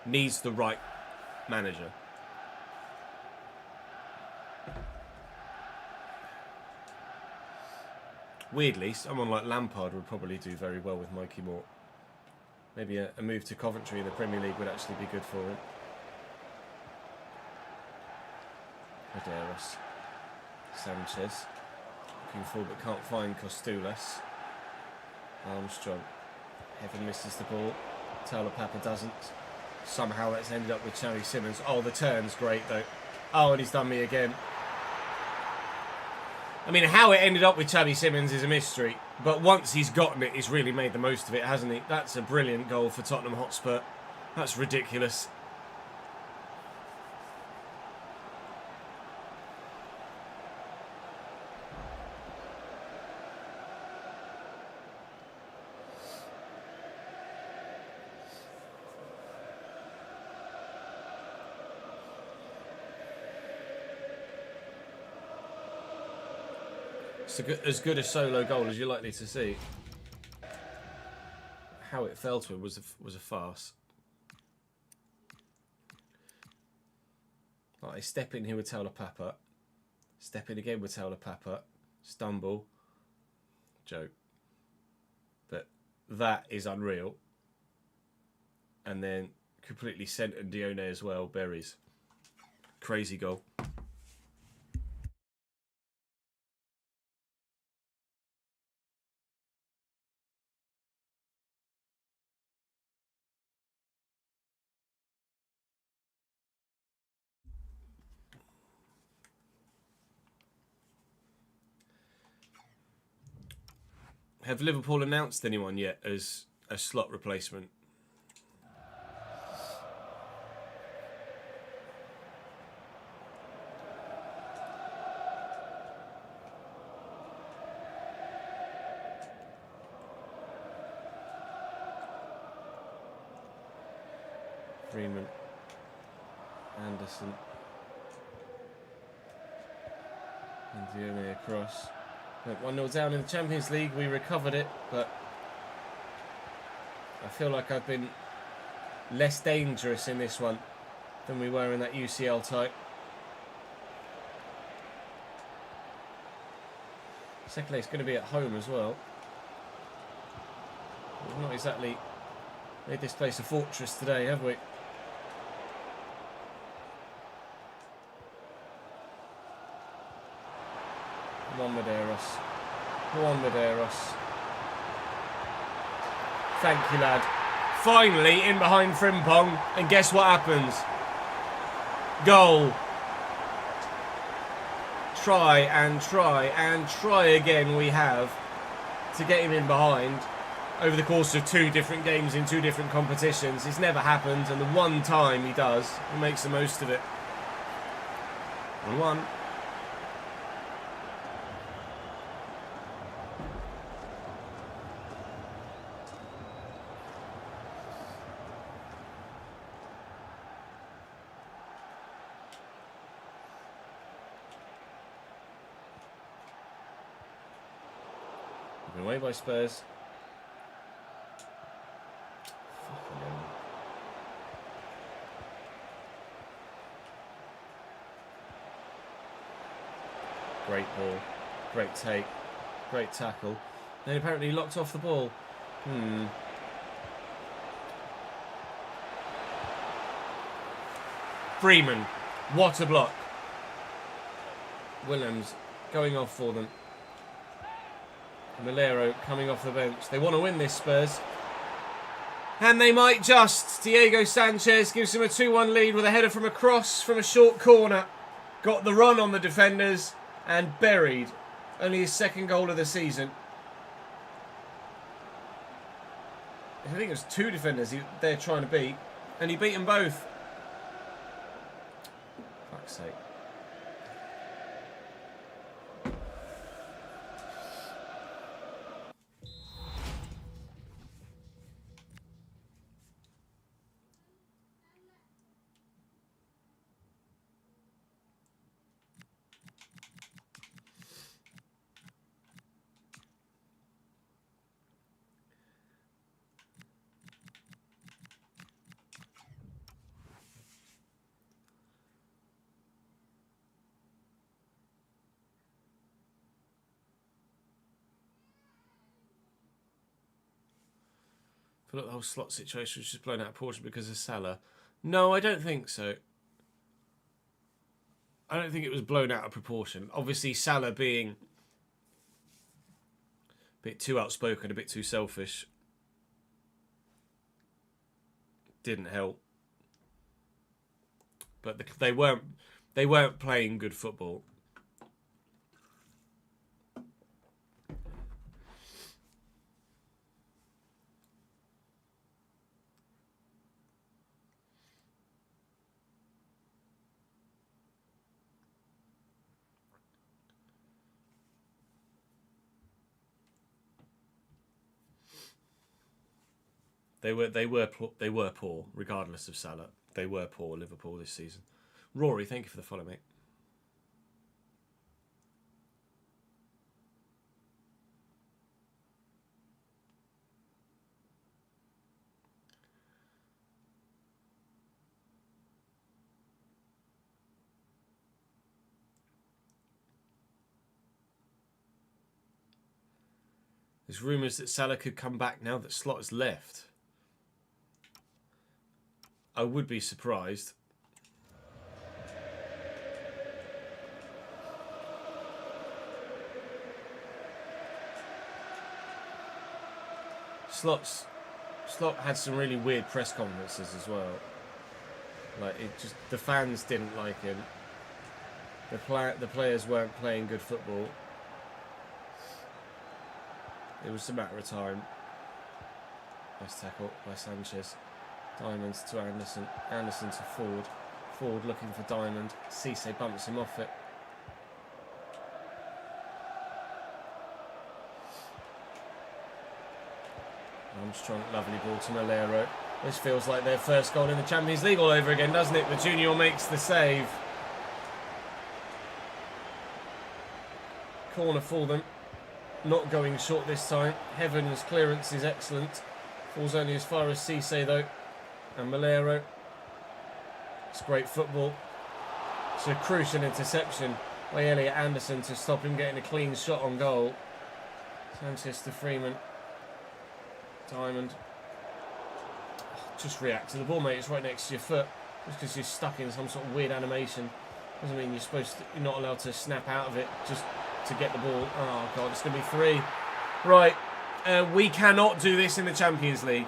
S2: needs the right manager. Weirdly, someone like Lampard would probably do very well with Mikey Moore. Maybe a move to Coventry in the Premier League would actually be good for him. Medeiros. Sanchez. Looking forward but can't find Costulas. Armstrong. Heaven misses the ball. Taylor Papa doesn't. Somehow that's ended up with Xavi Simons. Oh, the turn's great though. Oh, and he's done me again. I mean, how it ended up with Xavi Simons is a mystery. But once he's gotten it, he's really made the most of it, hasn't he? That's a brilliant goal for Tottenham Hotspur. That's ridiculous. It's as good a solo goal as you're likely to see. How it fell to him was a farce. Right, step in here with Taylor Papa. Step in again with Taylor Papa. Stumble. Joke. But that is unreal. And then completely sent and Dione as well. Berries. Crazy goal. Have Liverpool announced anyone yet as a slot replacement? Freeman. Anderson. And Dione across. 1-0 down in the Champions League. We recovered it, but I feel like I've been less dangerous in this one than we were in that UCL tie. Secondly, it's going to be at home as well. We've not exactly Made this place a fortress today, have we? Come on, Medeiros. Come on, Medeiros. Thank you, lad. Finally, in behind Frimpong. And guess what happens? Goal. Try and try and try again we have to get him in behind over the course of 2 different games in 2 different competitions. It's never happened, and the one time he does, he makes the most of it. 1-1. Away by Spurs. Fucking hell. Great ball. Great take. Great tackle. Then apparently locked off the ball. Freeman. What a block. Williams going off for them. Malero coming off the bench. They want to win this, Spurs. And they might just. Diego Sanchez gives them a 2-1 lead with a header from a cross from a short corner. Got the run on the defenders and buried. Only his 2nd goal of the season. I think it was 2 defenders they're trying to beat. And he beat them both. Fuck's sake. I feel like the whole slot situation was just blown out of proportion because of Salah. No, I don't think so. I don't think it was blown out of proportion. Obviously, Salah being a bit too outspoken, a bit too selfish, didn't help. But they weren't playing good football. They were poor, regardless of Salah. They were poor, Liverpool, this season. Rory, thank you for the follow, mate. There's rumours that Salah could come back now that Slot has left. I would be surprised. Slot had some really weird press conferences as well. Like the fans didn't like him. The players weren't playing good football. It was a matter of time. Nice tackle by Sanchez. Diamond to Anderson. Anderson to Ford. Ford looking for Diamond. Cisse bumps him off it. Armstrong, lovely ball to Malero. This feels like their first goal in the Champions League all over again, doesn't it? The junior makes the save. Corner for them. Not going short this time. Heaven's clearance is excellent. Falls only as far as Cisse though. And Malero. It's great football. It's a crucial interception by Elliot Anderson to stop him getting a clean shot on goal. Sanchez to Freeman. Diamond. just react to the ball, mate. It's right next to your foot. Just because you're stuck in some sort of weird animation doesn't mean you're not allowed to snap out of it just to get the ball. Oh, God, it's going to be 3. Right, we cannot do this in the Champions League.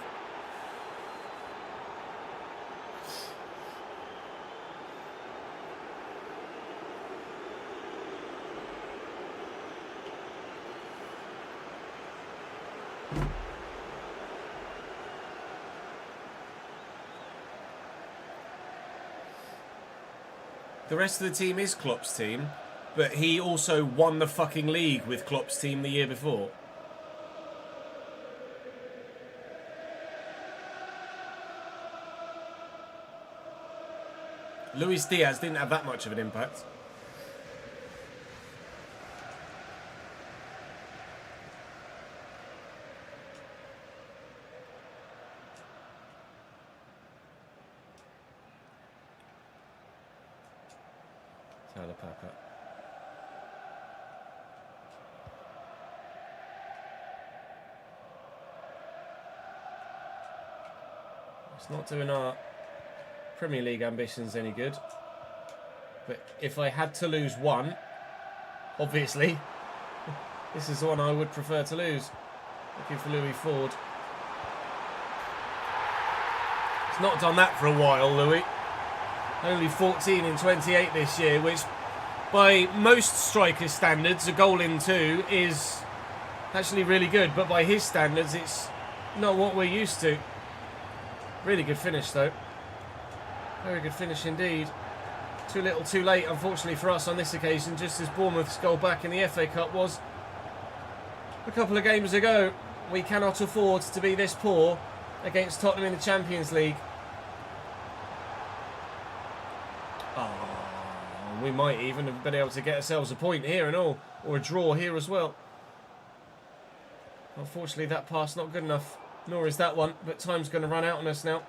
S2: The rest of the team is Klopp's team, but he also won the fucking league with Klopp's team the year before. Luis Diaz didn't have that much of an impact. It's not doing our Premier League ambitions any good. But if I had to lose one, obviously, this is the one I would prefer to lose. Looking for Louis Ford. He's not done that for a while, Louis. Only 14 in 28 this year, which by most strikers' standards, a goal in 2 is actually really good. But by his standards, it's not what we're used to. Really good finish, though. Very good finish indeed. Too little, too late, unfortunately for us on this occasion, just as Bournemouth's goal back in the FA Cup was a couple of games ago. We cannot afford to be this poor against Tottenham in the Champions League. Oh, we might even have been able to get ourselves a point here and all, or a draw here as well. Unfortunately, that pass not good enough. Nor is that one, but time's going to run out on us now.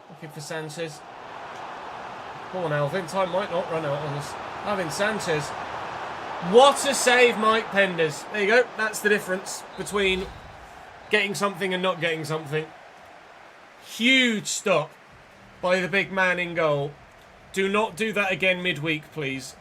S2: Looking for Sanchez. Come on, Alvin. Time might not run out on us. Alvin Sanchez. What a save, Mike Penders. There you go. That's the difference between getting something and not getting something. Huge stop by the big man in goal. Do not do that again midweek, please.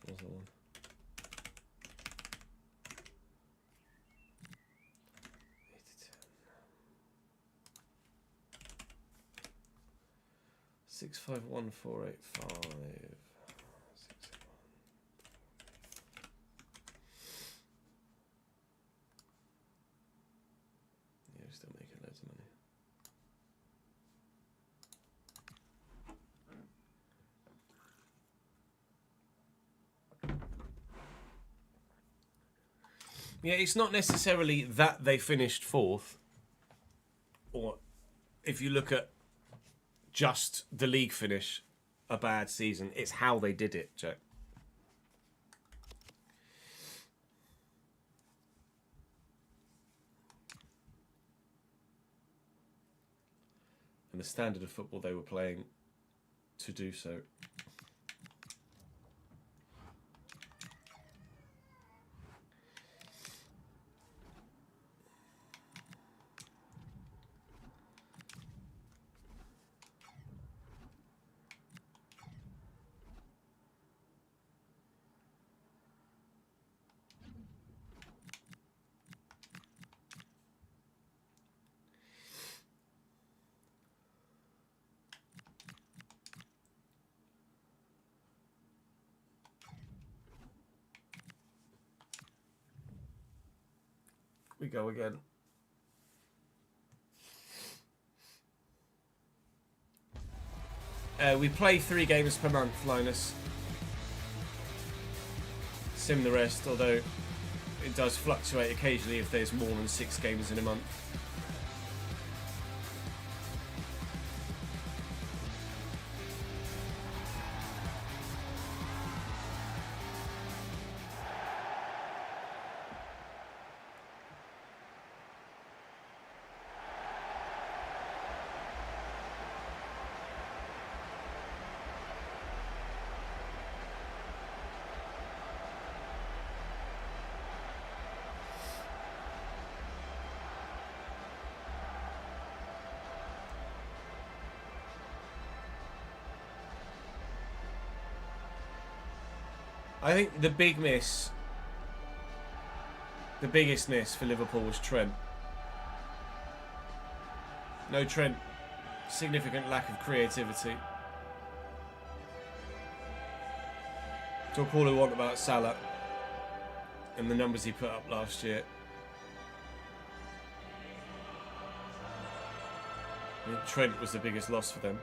S2: What's that one? Six 51485. Yeah, we're still making loads of money. Yeah, it's not necessarily that they finished 4th, or if you look at just the league finish, a bad season. It's how they did it, Jack. And the standard of football they were playing to do so. We go again. We play 3 games per month, Linus. Sim the rest, although it does fluctuate occasionally if there's more than 6 games in a month. I think the biggest miss for Liverpool was Trent. No Trent, significant lack of creativity. Talk all we want about Salah and the numbers he put up last year. I think Trent was the biggest loss for them.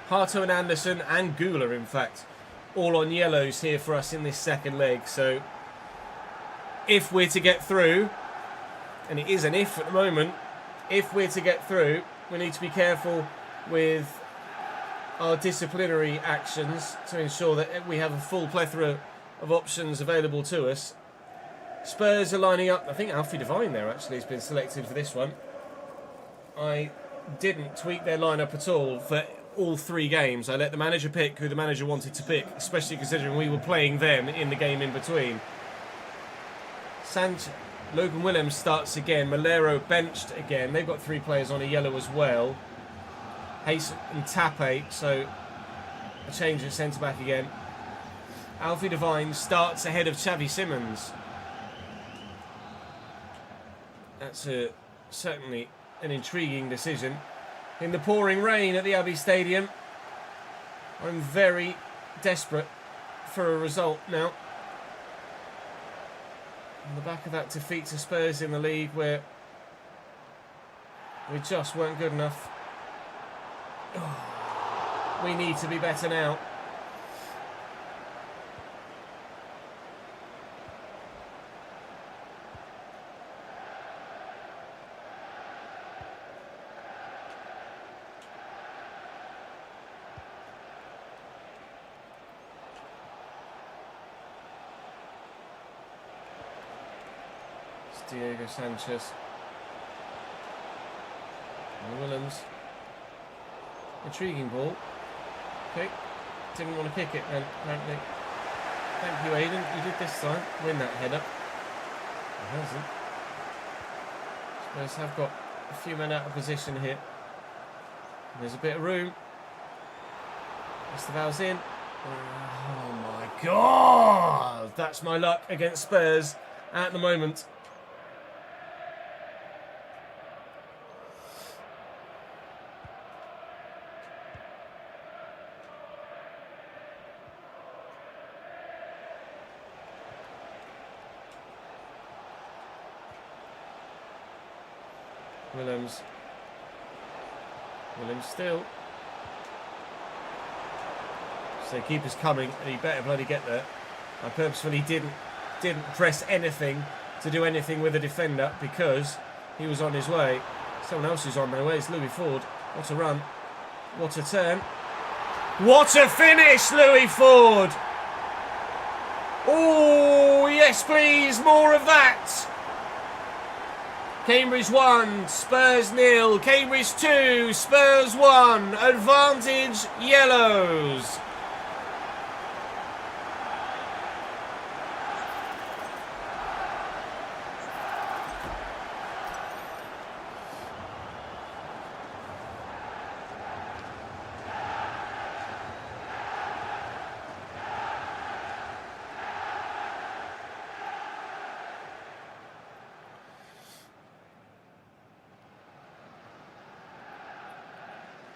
S2: Harto and Anderson and Gula, in fact, all on yellows here for us in this second leg. So if we're to get through, and it is an if at the moment, if we're to get through, we need to be careful with our disciplinary actions to ensure that we have a full plethora of options available to us. Spurs are lining up. I think Alfie Devine there actually has been selected for this one. I didn't tweak their lineup at all for all 3 games. I let the manager pick who the manager wanted to pick, especially considering we were playing them in the game in between. Logan Williams starts again. Malero benched again. They've got 3 players on a yellow as well. Hayes and Tape, so a change at centre-back again. Alfie Devine starts ahead of Xavi Simons. That's certainly an intriguing decision. In the pouring rain at the Abbey Stadium, I'm very desperate for a result now. On the back of that defeat to Spurs in the league, where we just weren't good enough. Oh, we need to be better now. Diego Sanchez and Williams. Intriguing ball. Okay, didn't want to kick it then, apparently. Thank you, Aiden. You did this time. Win that header. He hasn't. Spurs have got a few men out of position here. There's a bit of room. Esteval's in. Oh my God! That's my luck against Spurs at the moment. Williams still. So keeper's coming, and he better bloody get there. I purposefully didn't press anything to do anything with the defender because he was on his way. Someone else is on their way. It's Louis Ford. What a run! What a turn! What a finish, Louis Ford! Oh yes, please, more of that. Cambridge 1, Spurs 0, Cambridge 2, Spurs 1, advantage yellows.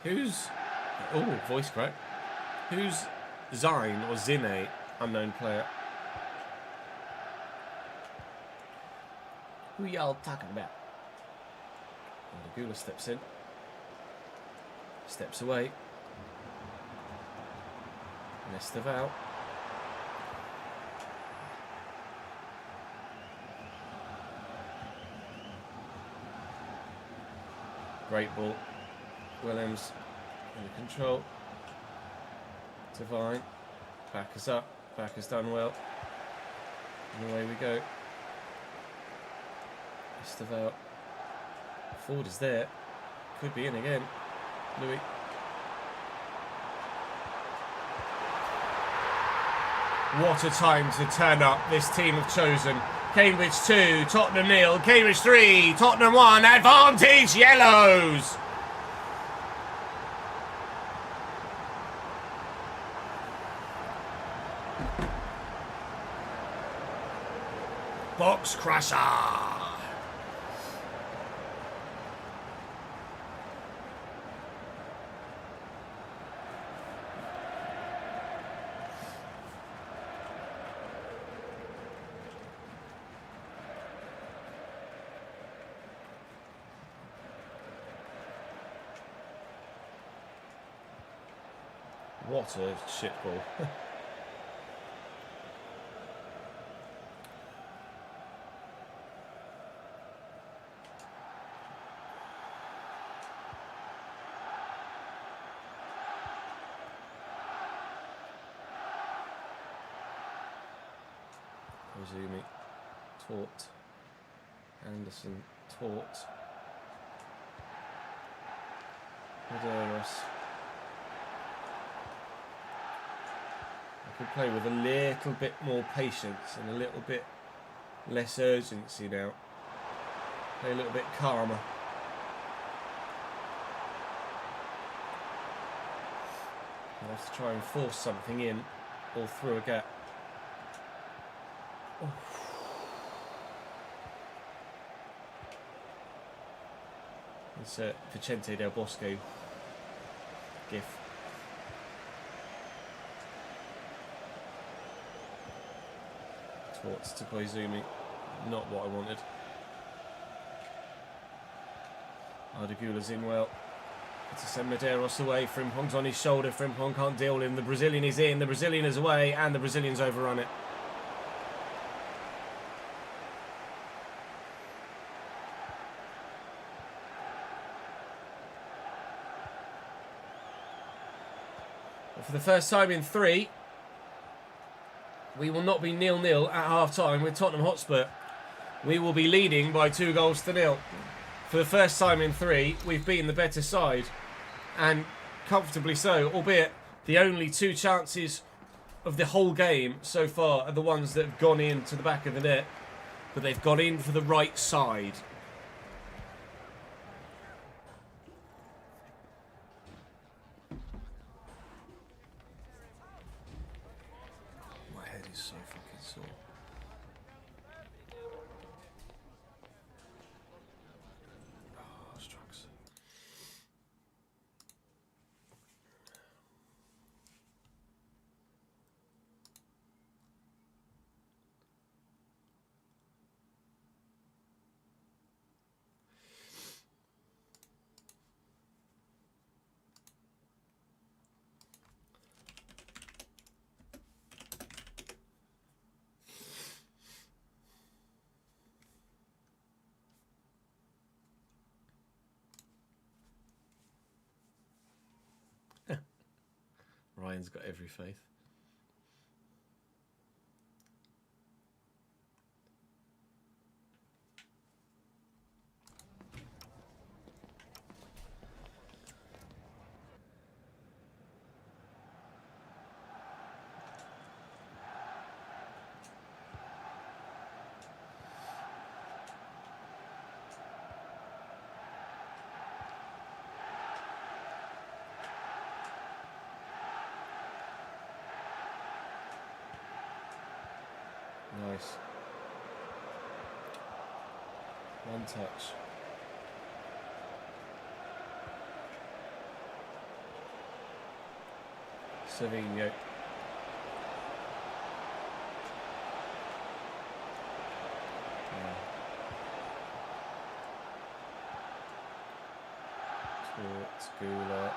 S2: Who's... Oh, voice crack. Who's Zine or Zine? Unknown player. Who y'all talking about? Gula steps in. Steps away. Esteval. Great ball. Williams under control. Divine. Back us up. Back has done well. And away we go. Esteval. Ford is there. Could be in again. Louis. What a time to turn up this team have chosen. Cambridge 2, Tottenham 0, Cambridge 3, Tottenham 1, advantage Yellows! Box crusher! What a shit ball. Ozumi, taught. Anderson, taught. Medeiros. I could play with a little bit more patience and a little bit less urgency now. Play a little bit calmer. I'll have to try and force something in or through a gap. Oh. It's Vicente Del Bosco gif. Towards to Koizumi. Not what I wanted. Ardagula's in well. To send Medeiros away. Frimpong's on his shoulder. Frimpong can't deal with him. The Brazilian is in. The Brazilian is away. And the Brazilians overrun it. But for the first time in 3, we will not be 0-0 at half-time with Tottenham Hotspur. We will be leading by 2-0. For the first time in 3, we've beaten the better side. And comfortably so, albeit the only 2 chances of the whole game so far are the ones that have gone into the back of the net. But they've gone in for the right side. My head is so fucking sore. Oh, Strux. Ryan's got every faith. Nice. One touch. Savinho. Gula.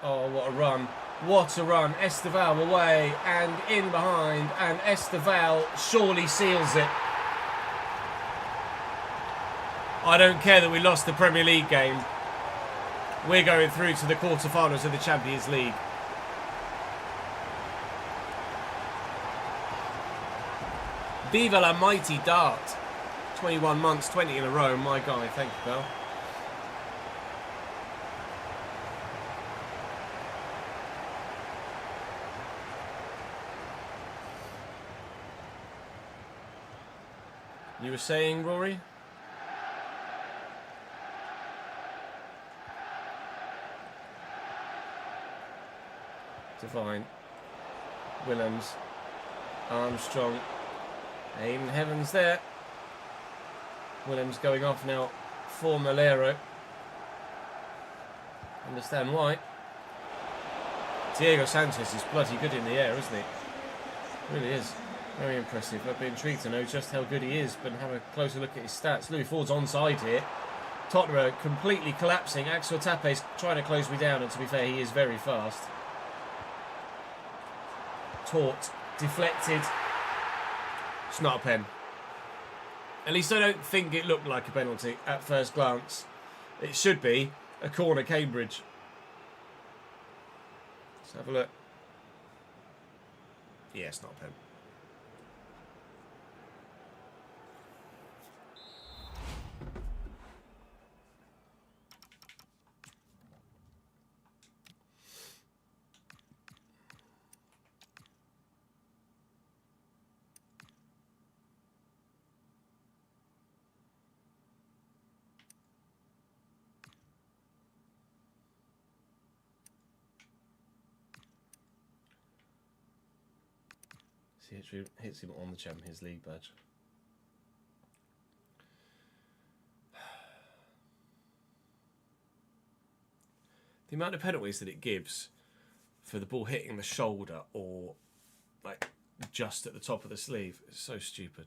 S2: Oh, what a run. What a run. Esteval away and in behind, and Esteval surely seals it. I don't care that we lost the Premier League game. We're going through to the quarterfinals of the Champions League. Viva la mighty dart. 21 months, 20 in a row. My guy, thank you, pal. You were saying, Rory? Divine. Willems. Armstrong. Aim heavens there. Willems going off now for Malero. Understand why. Diego Sanchez is bloody good in the air, isn't he? Really is. Very impressive. I'd be intrigued to know just how good he is, but have a closer look at his stats. Louis Ford's onside here. Tottenham completely collapsing. Axel Tape's trying to close me down, and to be fair, he is very fast. Taught. Deflected. It's not a pen. At least I don't think it looked like a penalty at first glance. It should be a corner, Cambridge. Let's have a look. Yeah, it's not a pen. He hits him on the Champions League badge. The amount of penalties that it gives for the ball hitting the shoulder or like just at the top of the sleeve is so stupid.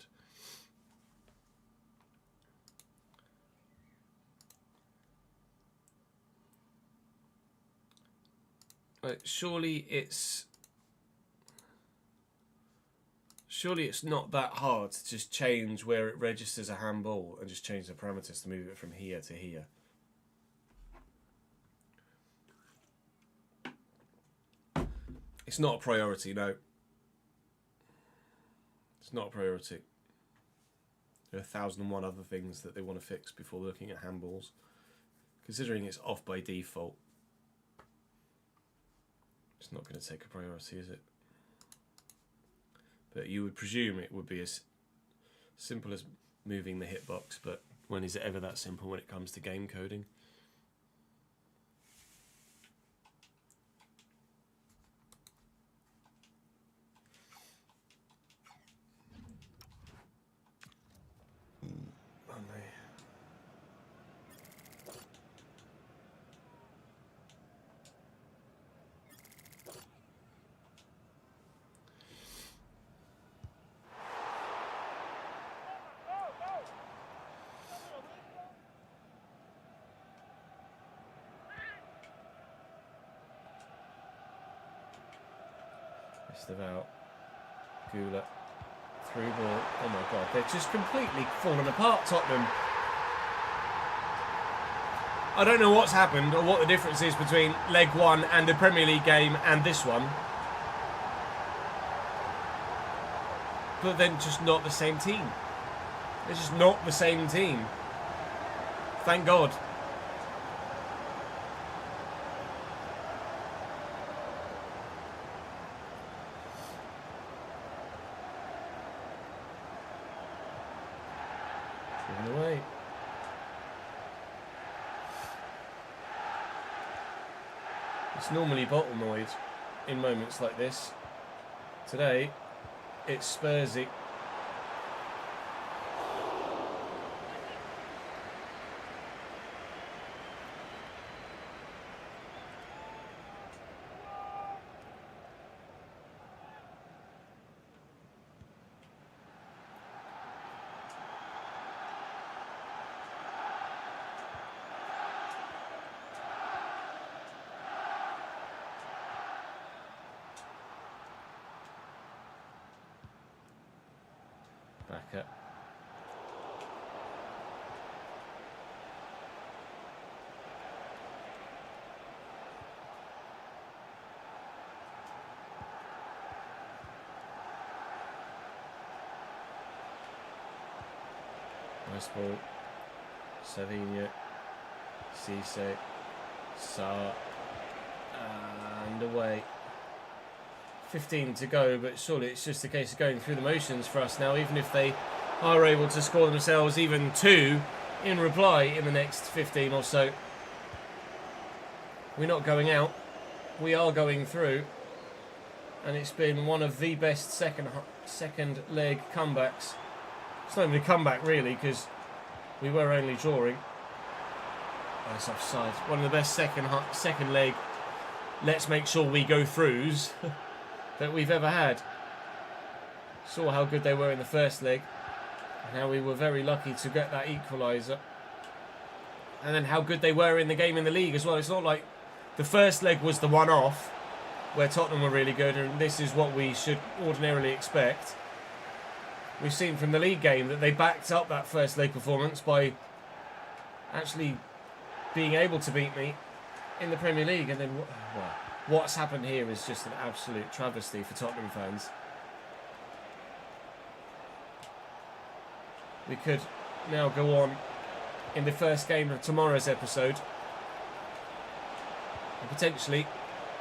S2: Like, surely it's not that hard to just change where it registers a handball and just change the parameters to move it from here to here. It's not a priority, no. It's not a priority. There are 1,001 other things that they want to fix before looking at handballs. Considering it's off by default, it's not going to take a priority, is it? But you would presume it would be as simple as moving the hitbox, but when is it ever that simple when it comes to game coding? Out. Gula through ball. Oh my god, they're just completely falling apart, Tottenham. I don't know what's happened or what the difference is between leg one and the Premier League game and this one, but then just not the same team. They're just not the same team. Thank God. Away. It's normally Bottleanoid in moments like this. Today, it's Spursy. Saka. Nice ball. Savinho. Cisse. Sarr. And away. 15 to go, but surely it's just a case of going through the motions for us now, even if they are able to score themselves even 2 in reply in the next 15 or so. We're not going out. We are going through. And it's been one of the best second leg comebacks. It's not even a comeback really, because we were only drawing. Oh, it's offside. One of the best second leg, let's make sure we go throughs that we've ever had. Saw how good they were in the first leg, and how we were very lucky to get that equaliser. And then how good they were in the game in the league as well. It's not like the first leg was the one-off, where Tottenham were really good, and this is what we should ordinarily expect. We've seen from the league game that they backed up that first leg performance by actually being able to beat me in the Premier League. And then what's happened here is just an absolute travesty for Tottenham fans. We could now go on in the first game of tomorrow's episode and potentially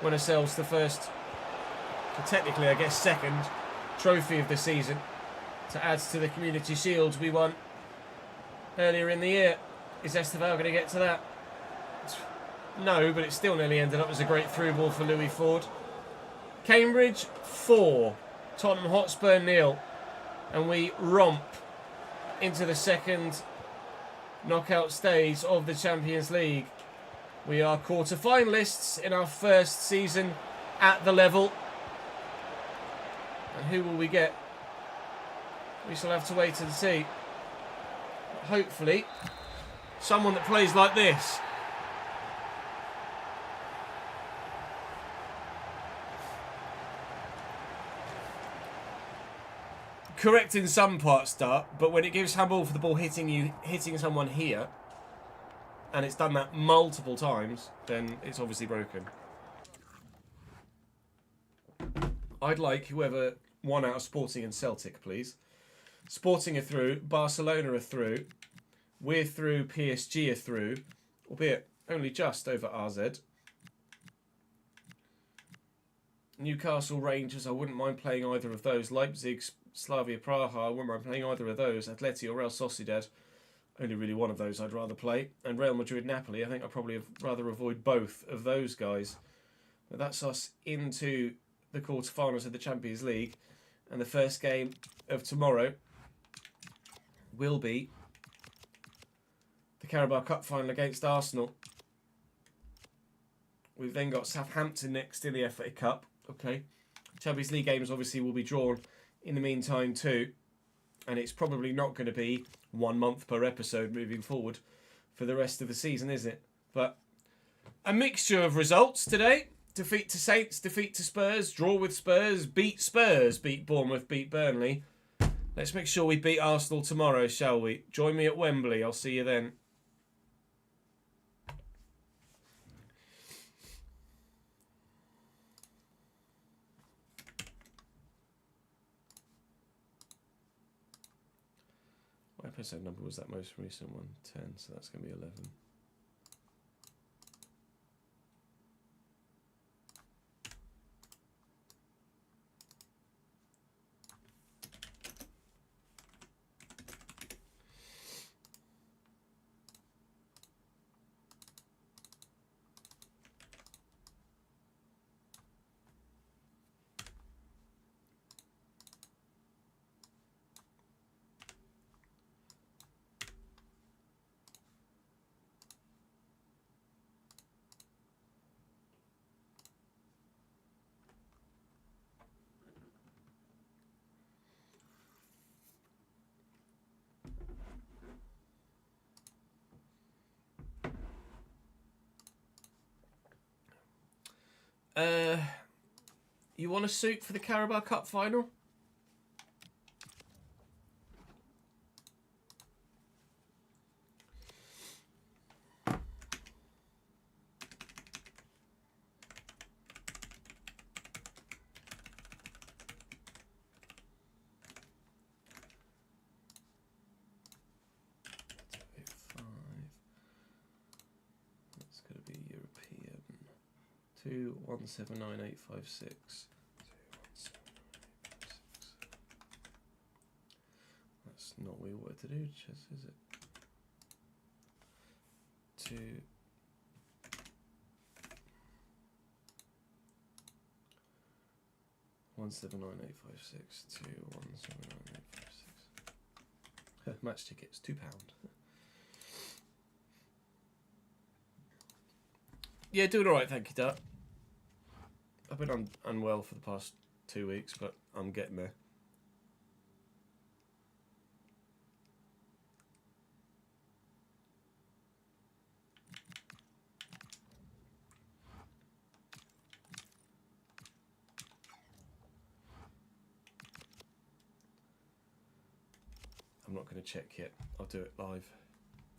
S2: win ourselves the first, technically I guess second, trophy of the season to add to the Community Shield we won earlier in the year. Is Esteval going to get to that? No, but it still nearly ended up as a great through ball for Louis Ford. Cambridge 4, Tottenham Hotspur 0, and we romp into the second knockout stage of the Champions League. We are quarter-finalists in our first season at the level. And who will we get? We shall have to wait and see. But hopefully, someone that plays like this. Correct in some parts, Start, but when it gives handball for the ball hitting someone here, and it's done that multiple times, then it's obviously broken. I'd like whoever won out of Sporting and Celtic, please. Sporting are through, Barcelona are through, we're through, PSG are through, albeit only just over RZ. Newcastle, Rangers, I wouldn't mind playing either of those. Leipzig, Slavia Praha, I wouldn't mind playing either of those. Atleti or Real Sociedad, only really one of those I'd rather play. And Real Madrid, Napoli, I think I'd probably rather avoid both of those guys. But that's us into the quarterfinals of the Champions League. And the first game of tomorrow will be the Carabao Cup final against Arsenal. We've then got Southampton next in the FA Cup. Okay. Champions League games obviously will be drawn in the meantime too. And it's probably not going to be 1 month per episode moving forward for the rest of the season, is it? But a mixture of results today. Defeat to Saints, defeat to Spurs, draw with Spurs, beat Bournemouth, beat Burnley. Let's make sure we beat Arsenal tomorrow, shall we? Join me at Wembley. I'll see you then. What episode number was that most recent one? 10, so that's going to be 11. You want a suit for the Carabao Cup final? 2179856. That's not what we wanted to do, Chess, is it? 2179856. 2179856. Match tickets, £2. Yeah, doing alright, thank you, Dad. I've been unwell for the past 2 weeks, but I'm getting there. I'm not going to check yet. I'll do it live.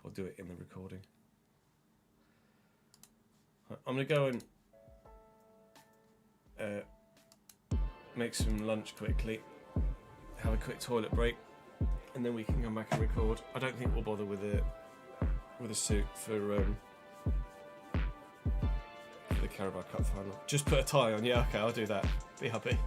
S2: I'll do it in the recording. I'm going to go and make some lunch quickly, have a quick toilet break, and then we can come back and record. I don't think we'll bother with a suit for the Carabao Cup final. Just put a tie on. Yeah, okay, I'll do that. Be happy.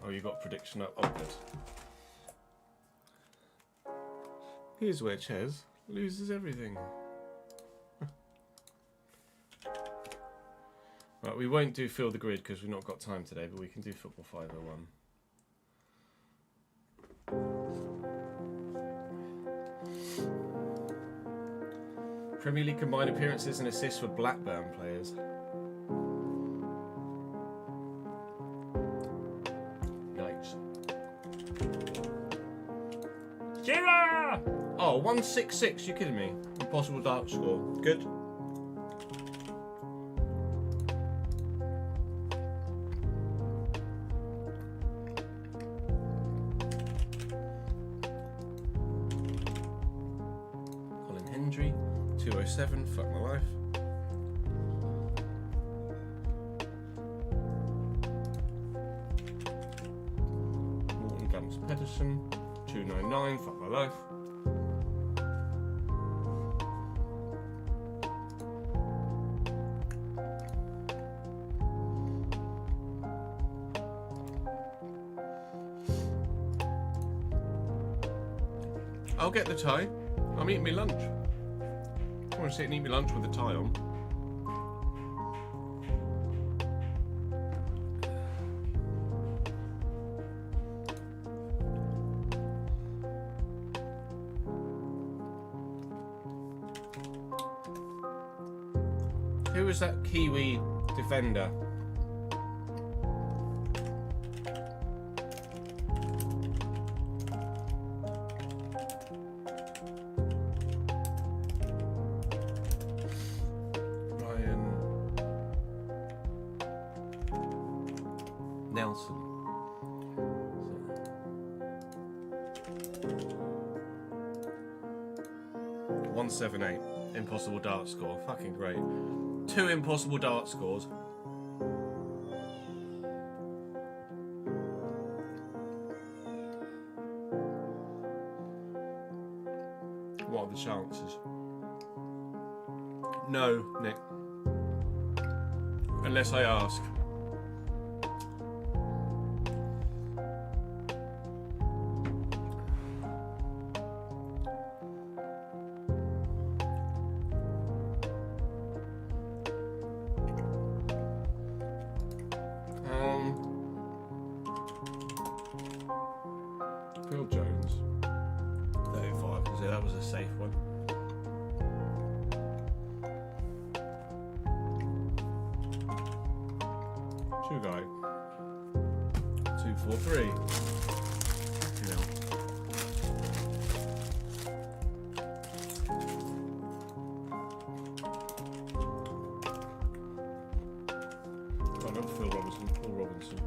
S2: Oh, you got prediction up. Oh, good. Here's where Ches loses everything. Right, we won't do Fill the Grid because we've not got time today, but we can do Football 501. Premier League combined appearances and assists for Blackburn players. Yikes. Zero! Oh, 166, you kidding me? Impossible dark score. Good. Colin Hendry, 207, fuck my life. Morton Gumps Pedersen, 299, fuck my life. I'll get the tie. I'm eating my lunch. I want to sit and eat my lunch with the tie on. Who was that Kiwi defender? Nelson. 178. Impossible dart score. Fucking great. 2 impossible dart scores. What are the chances? No, Nick. Unless I ask. Phil Jones, 35, because that was a safe one. Two guy, 243. Oh, not Phil Robinson, Paul Robinson.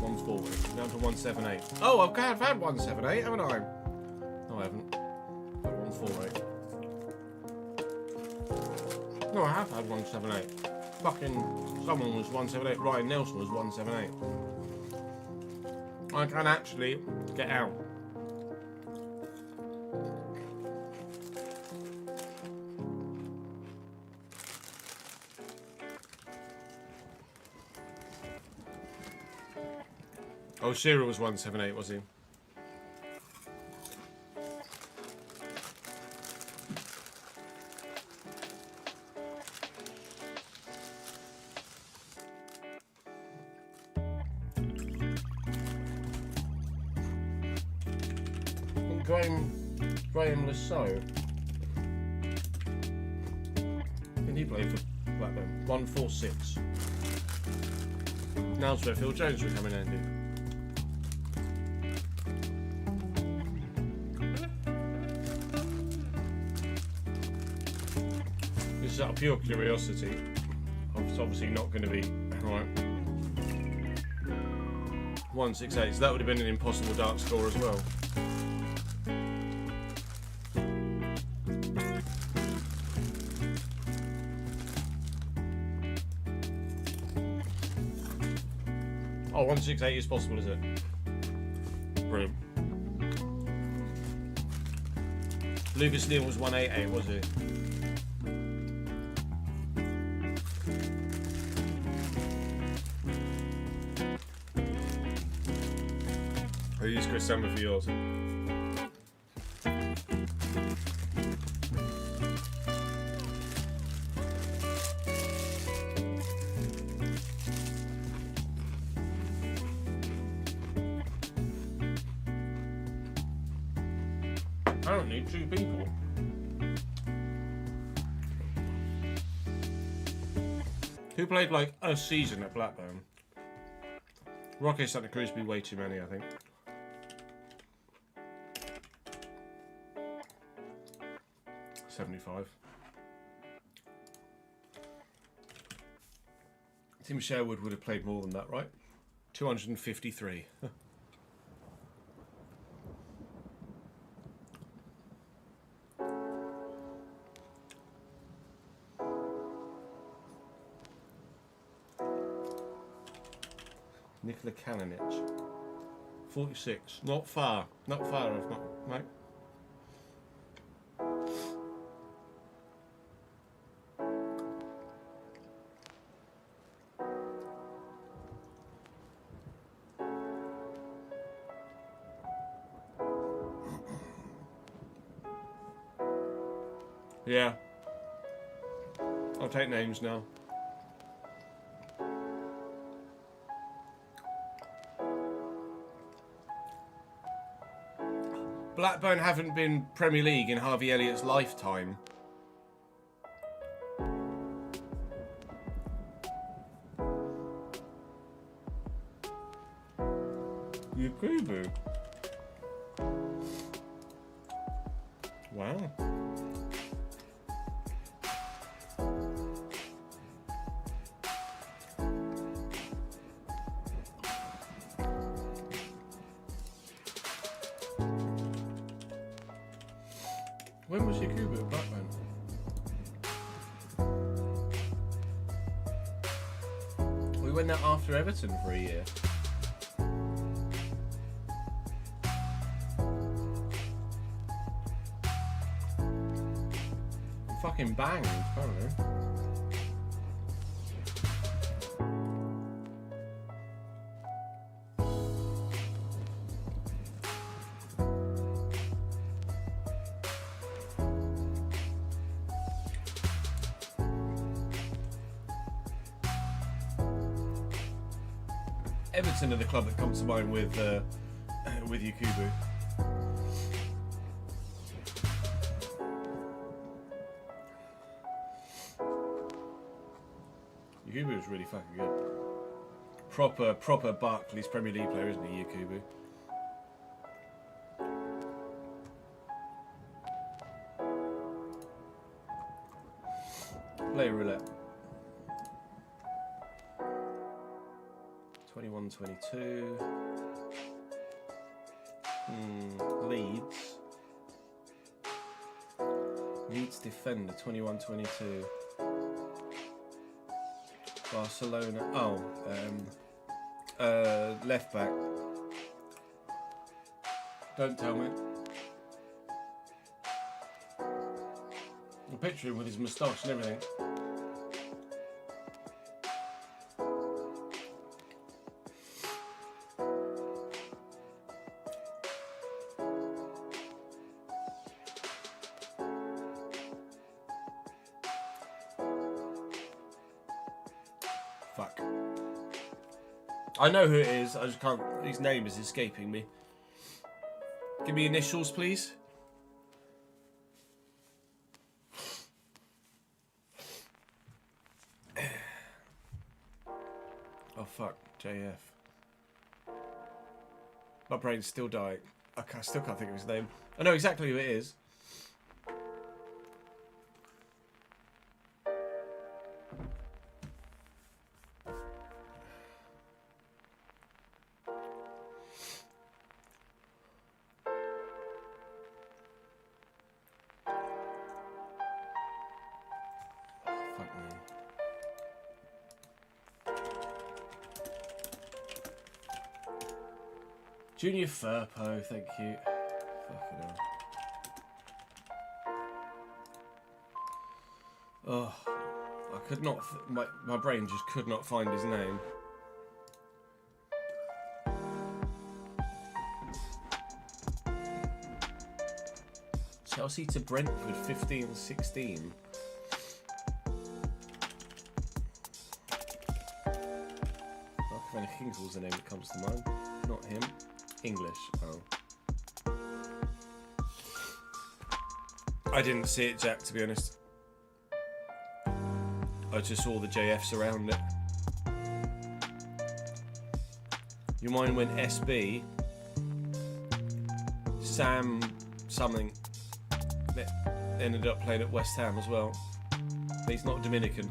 S2: 140, down to 178. Oh, I've had 178, haven't I? No, I haven't. Got 148. No, I have had 178. Fucking someone was 178. Ryan Nelson was 178. I can actually get out. Oh, Shearer was 178, was he? And Graham Lasso. Did he play for Blackburn? 146. Now's where Phil Jones will come in handy. Out of pure curiosity, it's obviously not going to be right. 168, so that would have been an impossible dark score as well. Oh, 168 is possible, is it? Brilliant. Lucas Neal was 188, was he? December for yours. I don't need 2 people. Who played like a season at Blackburn? Rocky Santa Cruz be way too many, I think. $75. Tim Sherwood would have played more than that, right? 253. Nikola Kaninic. 46. Not far. Not far off, mate. Yeah. I'll take names now. Blackburn haven't been Premier League in Harvey Elliott's lifetime. Yakubu. Wow. When was Yakubu at Blackburn? We went there after Everton for a year. Fucking banged, apparently. Everton are the club that comes to mind with Yakubu. Yakubu is really fucking good. Proper Barclays Premier League player, isn't he, Yakubu? Play roulette. 21-22. Leeds defender, 21-22. Barcelona. Left back. Don't tell me. I picture him with his moustache and everything. Fuck. I know who it is, I just can't. His name is escaping me. Give me initials, please. Oh fuck, JF. My brain's still dying. I still can't think of his name. I know exactly who it is. Junior Firpo, thank you. Fucking hell. Oh, I could not. My brain just could not find his name. Chelsea to Brentford, 15-16. Mark Hingsell's the name that comes to mind. Not him. English. Oh. I didn't see it, Jack, to be honest. I just saw the JFs around it. You mind when SB, Sam something, ended up playing at West Ham as well. But he's not Dominican.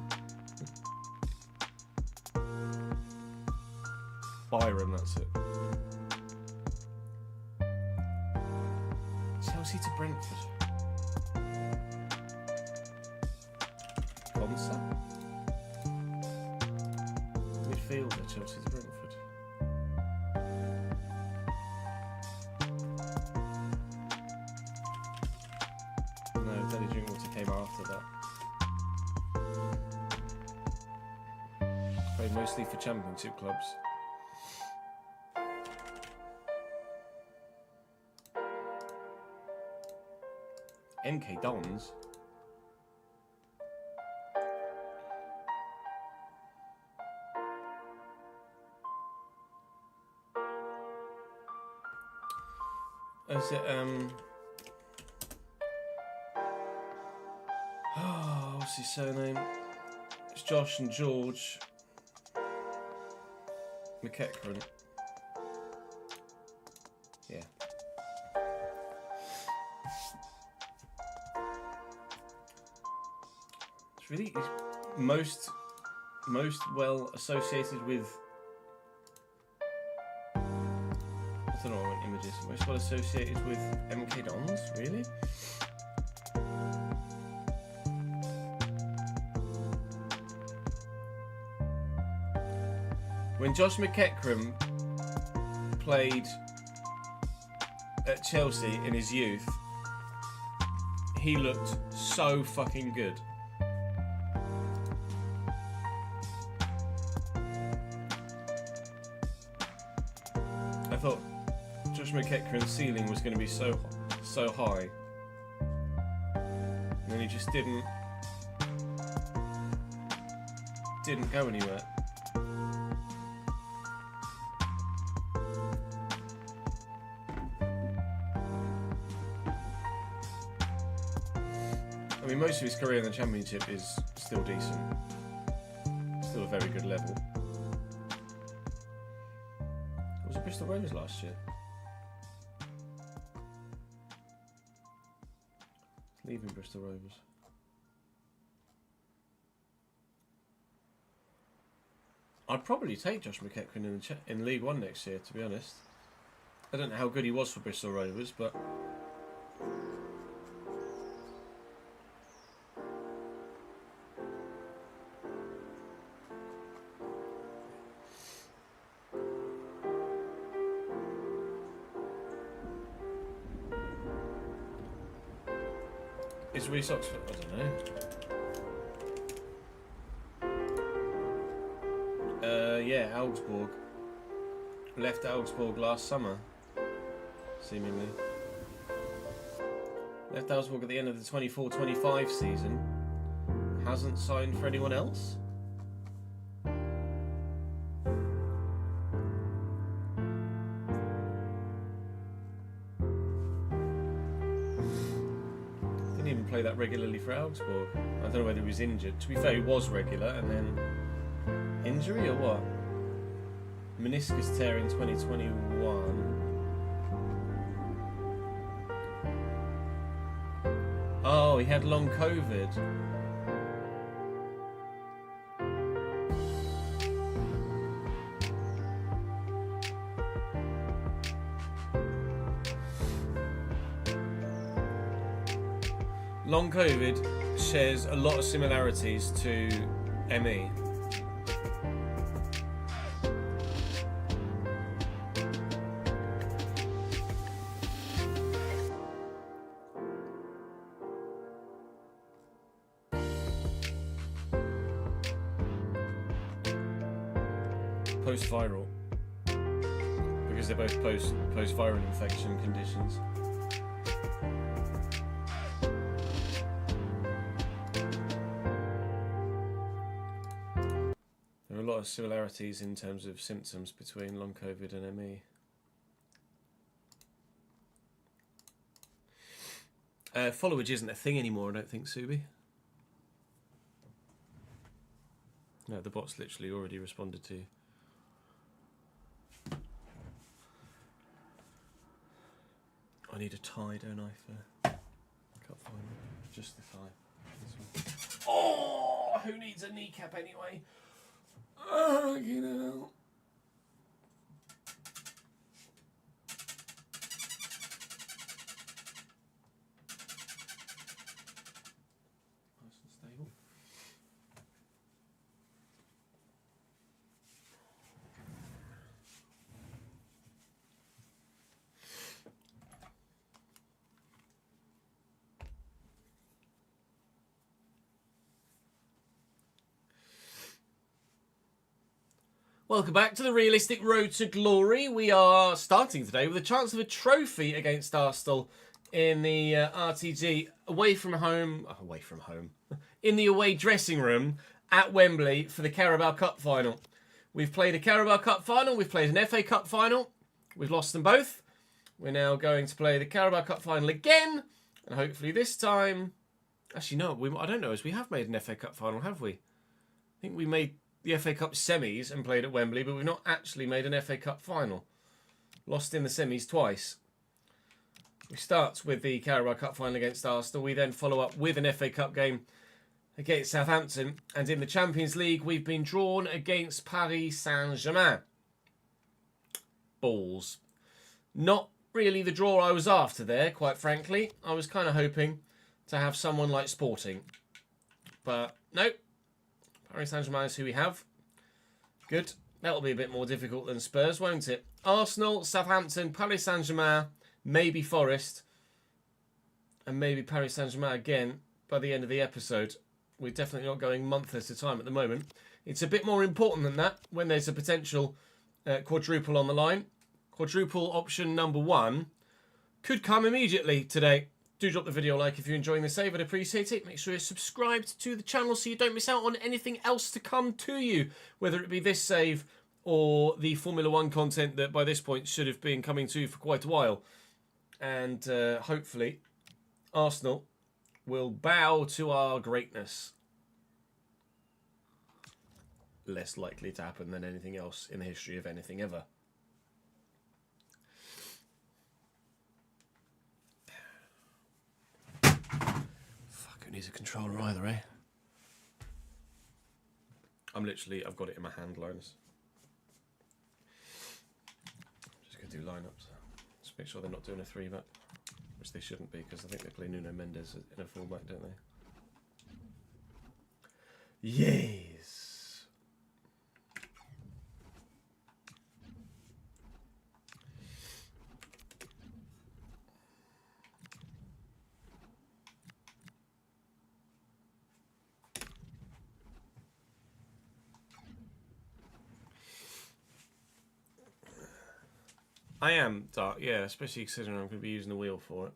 S2: Byron, that's it. Chelsea to Brentford. Consa? Midfielder, Chelsea to Brentford. No, Danny Drinkwater came after that. Played mostly for Championship clubs. MK Dons. Is it oh, what's his surname? It's Josh and George McEachran. Yeah. It's really most well associated with, I don't know what images. Most well associated with MK Dons, really? When Josh McEachran played at Chelsea in his youth, he looked so fucking good. I thought Josh McEachran's ceiling was going to be so high, and then he just didn't go anywhere. I mean, most of his career in the Championship is still decent, still a very good level. Was it Bristol Rovers last year? Leaving Bristol Rovers. I'd probably take Josh McEachran in League One next year, to be honest. I don't know how good he was for Bristol Rovers, but is Reece Oxford? I don't know. Yeah, Augsburg. Left Augsburg last summer, seemingly. Left Augsburg at the end of the 24-25 season. Hasn't signed for anyone else? Didn't even play that regularly for Augsburg. I don't know whether he was injured. To be fair, he was regular, and then injury or what? Meniscus tear in 2021. Oh, he had long COVID. Long COVID shares a lot of similarities to ME. Post-viral, because they're both post-viral infection conditions. lot of similarities in terms of symptoms between long COVID and ME. Followage isn't a thing anymore, I don't think, Subi. No, the bot's literally already responded to you. I need a tie, don't I, for cup final? Just the thigh. Oh, who needs a kneecap anyway? Oh, you know. Nice and stable. Welcome back to the Realistic Road to Glory. We are starting today with a chance of a trophy against Arsenal in the RTG away from home, in the away dressing room at Wembley for the Carabao Cup final. We've played a Carabao Cup final, we've played an FA Cup final, we've lost them both. We're now going to play the Carabao Cup final again, and hopefully this time, actually no, I don't know, as we have made an FA Cup final, have we? I think we made the FA Cup semis and played at Wembley, but we've not actually made an FA Cup final. Lost in the semis twice. We start with the Carabao Cup final against Arsenal. We then follow up with an FA Cup game against Southampton. And in the Champions League, we've been drawn against Paris Saint-Germain. Balls. Not really the draw I was after there, quite frankly. I was kind of hoping to have someone like Sporting. But nope. Paris Saint-Germain is who we have. Good. That'll be a bit more difficult than Spurs, won't it? Arsenal, Southampton, Paris Saint-Germain, maybe Forest, and maybe Paris Saint-Germain again by the end of the episode. We're definitely not going month at a time at the moment. It's a bit more important than that when there's a potential quadruple on the line. Quadruple option number 1 could come immediately today. Do drop the video a like if you're enjoying the save. I'd appreciate it. Make sure you're subscribed to the channel so you don't miss out on anything else to come to you, whether it be this save or the Formula 1 content that by this point should have been coming to you for quite a while. And hopefully Arsenal will bow to our greatness. Less likely to happen than anything else in the history of anything ever. Who needs a controller either, eh? I've got it in my hand, Linus. Just going to do lineups. Just make sure they're not doing a 3-back, which they shouldn't be, because I think they play Nuno Mendes in a full-back, don't they? Yes! I am dark, yeah, especially considering I'm going to be using the wheel for it.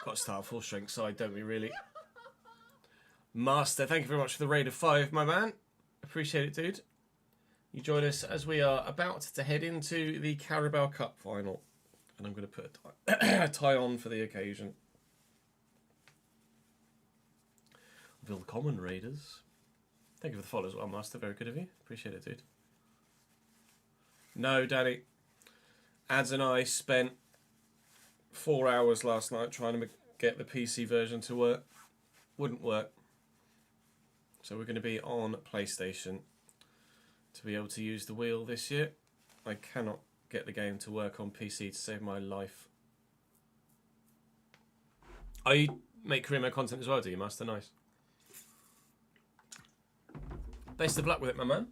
S2: Got to start a full strength side, don't we, really? Master, thank you very much for the raid of 5, my man. Appreciate it, dude. You join us as we are about to head into the Carabao Cup final. And I'm going to put a tie on for the occasion. Willkommen, Raiders. Thank you for the follow as well, Master. Very good of you. Appreciate it, dude. No, Danny. Ads and I spent 4 hours last night trying to get the PC version to work. Wouldn't work. So we're going to be on PlayStation to be able to use the wheel this year. I cannot get the game to work on PC to save my life. Oh, you make career mode content as well, do you, Master? Nice. Best of luck with it, my man.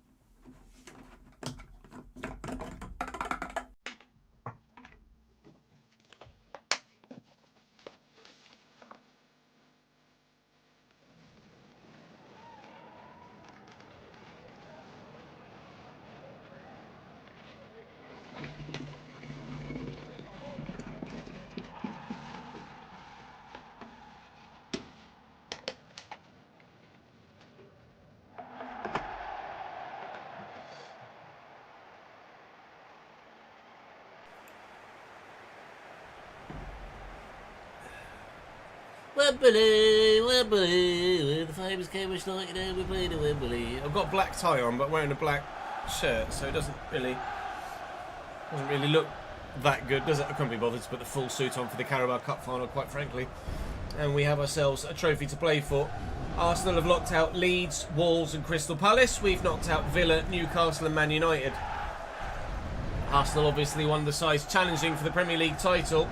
S2: Wembley, Wembley, the famous Cambridge United, we played at Wembley. I've got a black tie on, but wearing a black shirt, so it doesn't really look that good, does it? I couldn't be bothered to put the full suit on for the Carabao Cup final, quite frankly. And we have ourselves a trophy to play for. Arsenal have locked out Leeds, Wolves and Crystal Palace. We've knocked out Villa, Newcastle and Man United. Arsenal obviously one of the sides challenging for the Premier League title.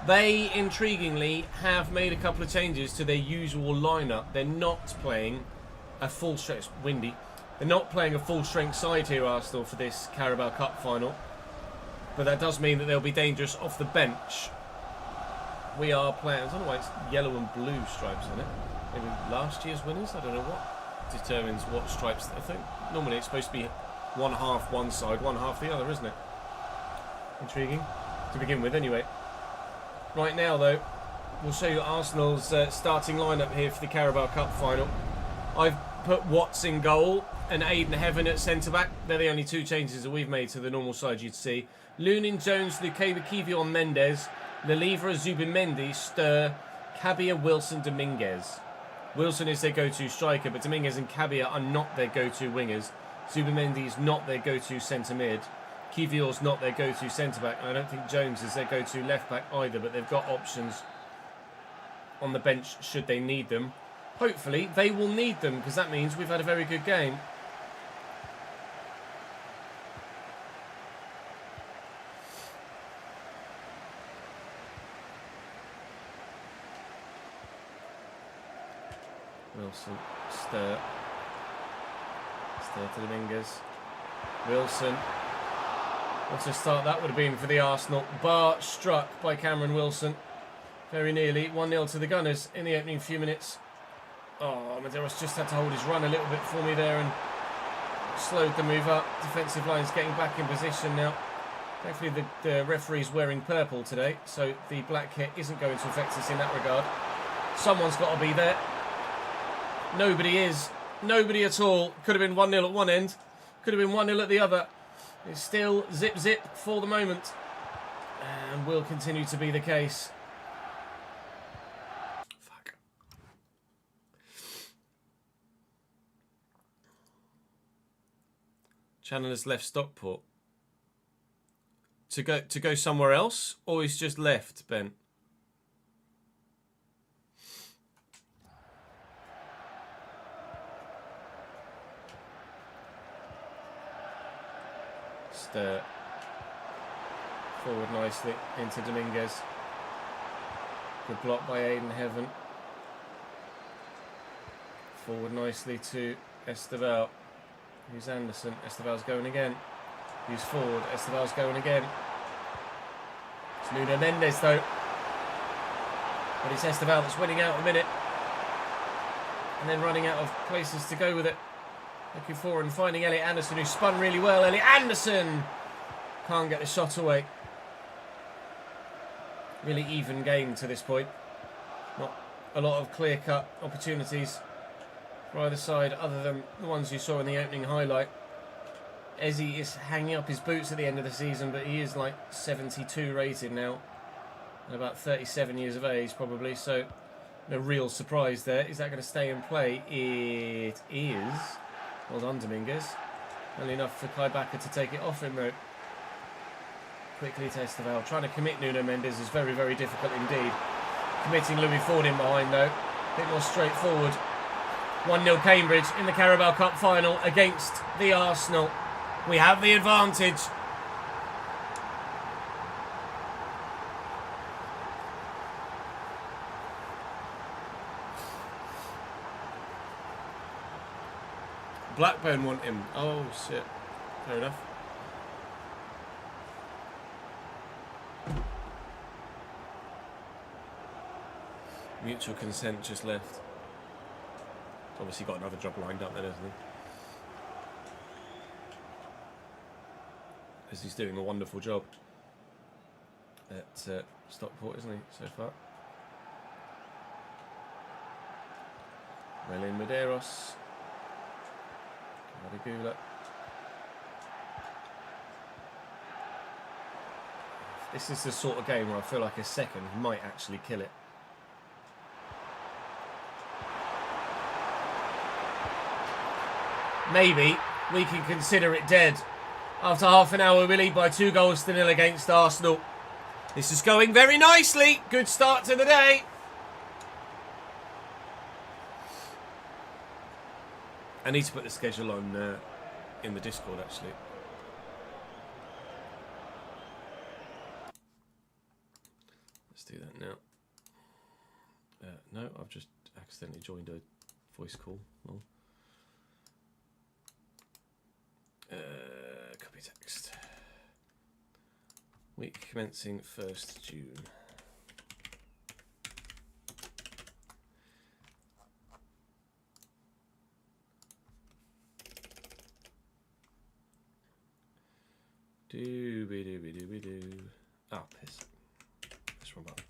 S2: They, intriguingly, have made a couple of changes to their usual lineup. They're not playing a full strength. It's windy. They're not playing a full strength side here, Arsenal, for this Carabao Cup final. But that does mean that they'll be dangerous off the bench. We are playing. I don't know why it's yellow and blue stripes on it. Maybe last year's winners. I don't know what determines what stripes. I think normally it's supposed to be one half one side, one half the other, isn't it? Intriguing to begin with, anyway. Right now, though, we'll show you Arsenal's starting lineup here for the Carabao Cup final. I've put Watts in goal and Aiden Heaven at centre-back. They're the only two changes that we've made to the normal side you'd see. Lunin, Jones, Lukeba, Kivior, Mendes, Lelivra, Zubimendi, Stur, Cabia, Wilson, Dominguez. Wilson is their go-to striker, but Dominguez and Cabia are not their go-to wingers. Zubimendi is not their go-to centre-mid. Kivior's not their go-to centre-back. I don't think Jones is their go-to left-back either, but they've got options on the bench should they need them. Hopefully, they will need them, because that means we've had a very good game. Wilson, Stur to Dominguez. Wilson. What a start that would have been for the Arsenal. Bar struck by Cameron Wilson. Very nearly. 1-0 to the Gunners in the opening few minutes. Oh, Medeiros just had to hold his run a little bit for me there and slowed the move up. Defensive line's getting back in position now. Thankfully the referee's wearing purple today, so the black kit isn't going to affect us in that regard. Someone's got to be there. Nobody is. Nobody at all. Could have been 1-0 at one end. Could have been 1-0 at the other. It's still zip for the moment. And will continue to be the case. Fuck. Channon has left Stockport. To go somewhere else? Or he's just left, Ben? Forward nicely into Dominguez. Good block by Aiden Heaven. Forward nicely to Esteval. Here's Anderson. Esteval's going again. He's forward. Esteval's going again. It's Nuno Mendes though. But it's Esteval that's winning out a minute. And then running out of places to go with it. Looking forward and finding Elliot Anderson, who spun really well. Elliot Anderson can't get the shot away. Really even game to this point. Not a lot of clear-cut opportunities for either side, other than the ones you saw in the opening highlight. Ezzy is hanging up his boots at the end of the season, but he is like 72 rated now. And about 37 years of age, probably. So, no real surprise there. Is that going to stay in play? It is. Well done, Dominguez. Only enough for Kai Bakker to take it off him, though. Quickly to Esteval. Trying to commit Nuno Mendes is very, very difficult indeed. Committing Louis Ford in behind, though. A bit more straightforward. 1-0 Cambridge in the Carabao Cup final against the Arsenal. We have the advantage. Blackburn want him. Oh, shit. Fair enough. Mutual consent just left. Obviously got another job lined up then, hasn't he? As he's doing a wonderful job at Stockport, isn't he, so far? Well in Medeiros. Gula. This is the sort of game where I feel like a second might actually kill it. maybe we can consider it dead. After half an hour, we lead by 2-0 against Arsenal. This is going very nicely. Good start to the day. I need to put the schedule on in the Discord, actually. Let's do that now. No, I've just accidentally joined a voice call. Well, copy text. Week commencing 1st June. Do. Oh, piss. That's wrong button.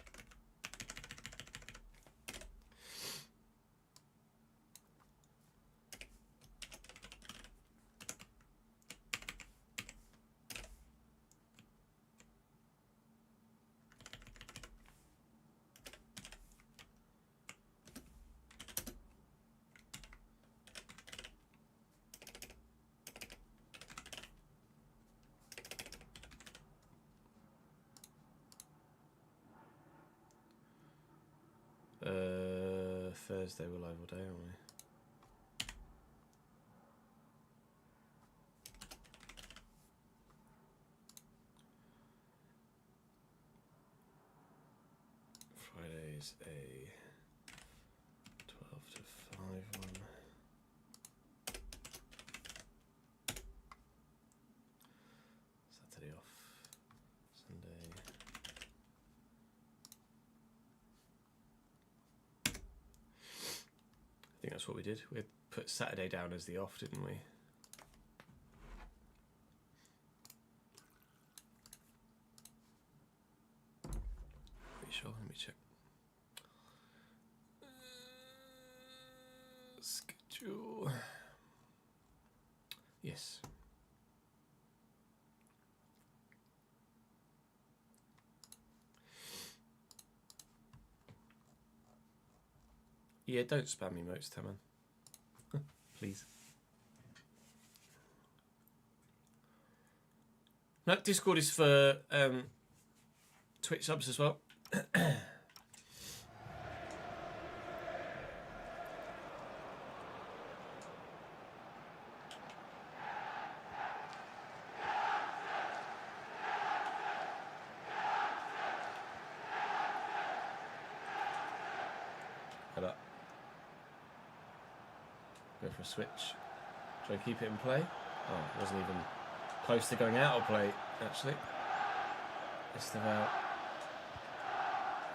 S2: Thursday we're live all day, aren't we? Friday's a 12 to 5 one. Saturday off. Sunday. I think that's what we did. We put Saturday down as the off, didn't we? Pretty sure. Let me check. Schedule. Yes. Yeah, don't spam emotes, Taman. Please. No, Discord is for Twitch subs as well. Head up. Go for a switch. Try to keep it in play. Oh, it wasn't even close to going out of play, actually. Just about.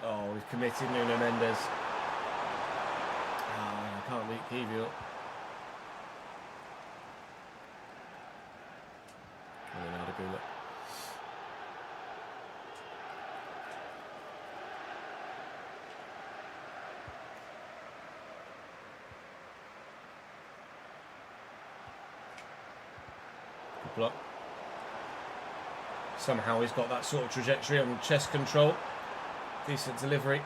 S2: Oh, we've committed Nuno Mendes. Oh, I can't beat Kivior. Come on, Adagula. Block. Somehow he's got that sort of trajectory on chest control. Decent delivery.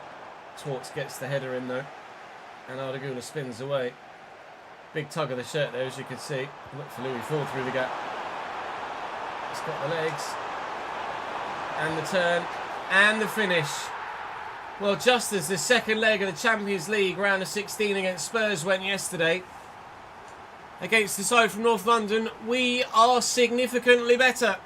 S2: Torts gets the header in though. And Ardagula spins away. Big tug of the shirt there, as you can see. Look for Louis fall through the gap. He's got the legs. And the turn. And the finish. Well, just as the second leg of the Champions League round of 16 against Spurs went yesterday, against the side from North London, we are significantly better.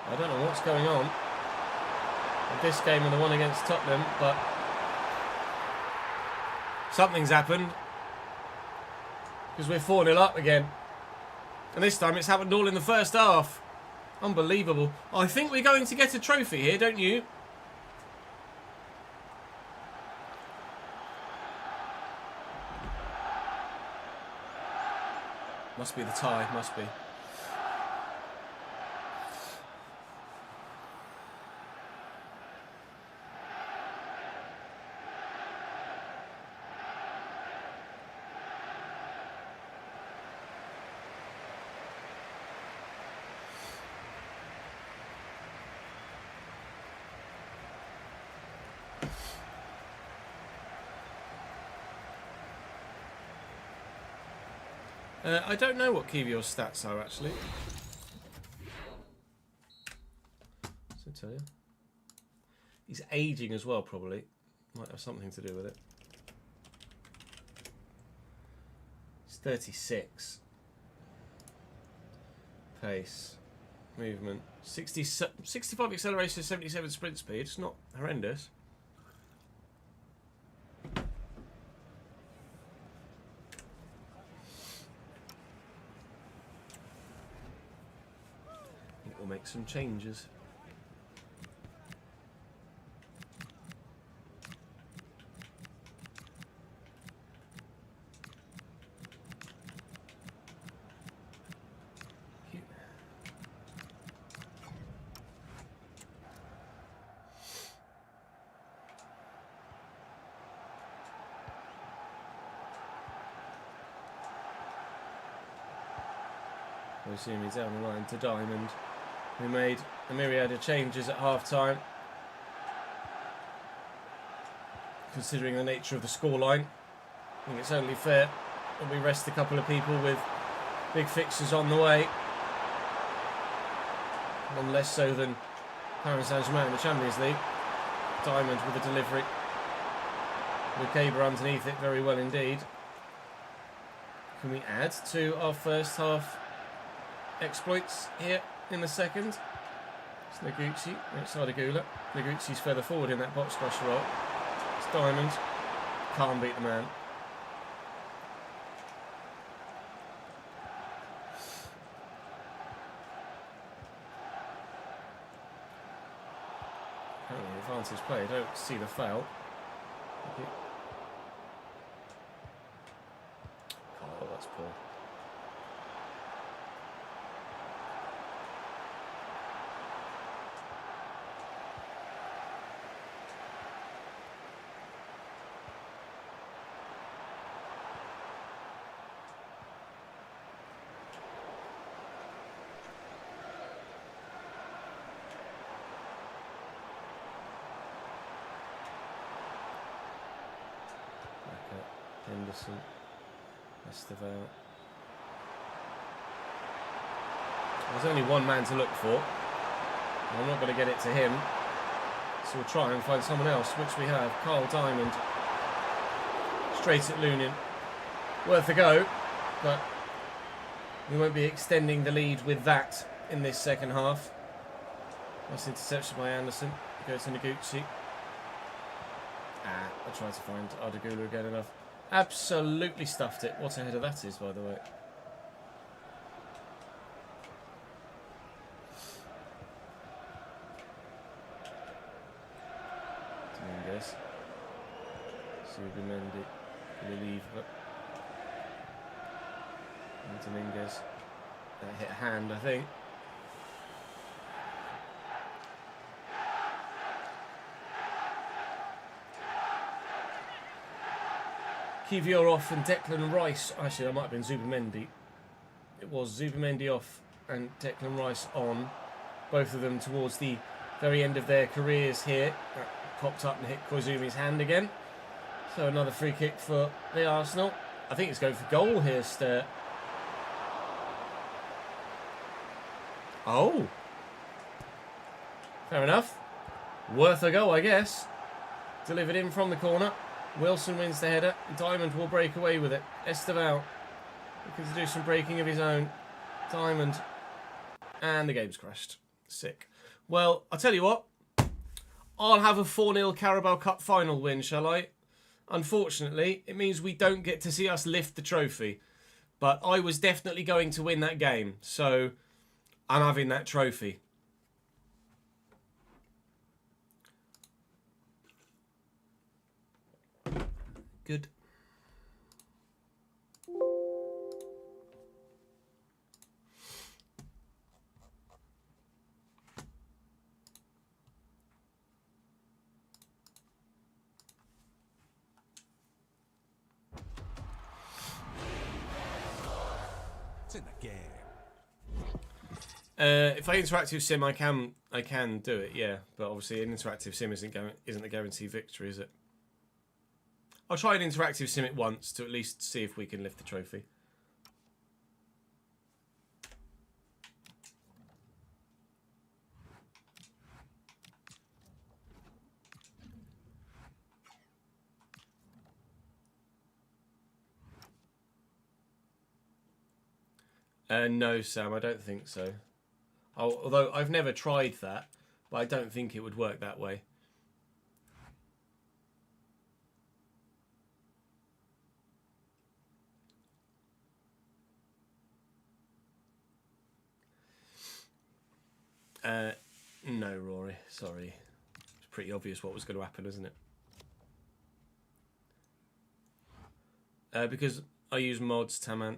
S2: I don't know what's going on with this game and the one against Tottenham, but something's happened because we're 4-0 up again. And this time it's happened all in the first half. Unbelievable. I think we're going to get a trophy here, don't you? Must be the tie, must be. I don't know what Kivio's stats are, actually. So tell you. He's aging as well, probably. Might have something to do with it. He's 36. Pace. Movement. 65 acceleration, 77 sprint speed. It's not horrendous. We'll make some changes. We'll see me down the line to Diamond. We made a myriad of changes at half-time. Considering the nature of the scoreline, I think it's only fair that we rest a couple of people with big fixtures on the way. None less so than Paris Saint-Germain in the Champions League. Diamond with a delivery. Lukeba underneath it very well indeed. Can we add to our first half exploits here in the second? It's Noguchi outside of Gula. Noguchi's further forward in that box crush roll. It's Diamond. Can't beat the man. Apparently advantage play. I don't see the foul. Oh, that's poor. Henderson, Esteval. There's only one man to look for. And I'm not going to get it to him. So we'll try and find someone else, which we have. Carl Diamond. Straight at Lunin. Worth a go, but we won't be extending the lead with that in this second half. Nice interception by Anderson. Go to Noguchi. I tried to find Ardagula again enough. Absolutely stuffed it. What a header that is, by the way. Dominguez. Subimendi. Relieve. And Dominguez. That hit hand, I think. Kivior off and Declan Rice. Actually, that might have been Zubimendi. It was Zubimendi off and Declan Rice on. Both of them towards the very end of their careers here. That popped up and hit Koizumi's hand again. So another free kick for the Arsenal. I think it's going for goal here, Sturt. Oh. Fair enough. Worth a go, I guess. Delivered in from the corner. Wilson wins the header. Diamond will break away with it. Esteval looking to do some breaking of his own. Diamond. And the game's crashed. Sick. Well, I'll tell you what. I'll have a 4-0 Carabao Cup final win, shall I? Unfortunately, it means we don't get to see us lift the trophy. But I was definitely going to win that game, so I'm having that trophy. Good.
S3: It's in the game.
S2: If I interactive sim, I can do it, yeah. But obviously, an interactive sim isn't a guaranteed victory, is it? I'll try an interactive sim it once to at least see if we can lift the trophy. No, Sam, I don't think so. Although I've never tried that, but I don't think it would work that way. No, Rory, sorry. It's pretty obvious what was going to happen, isn't it? Because I use mods, Taman.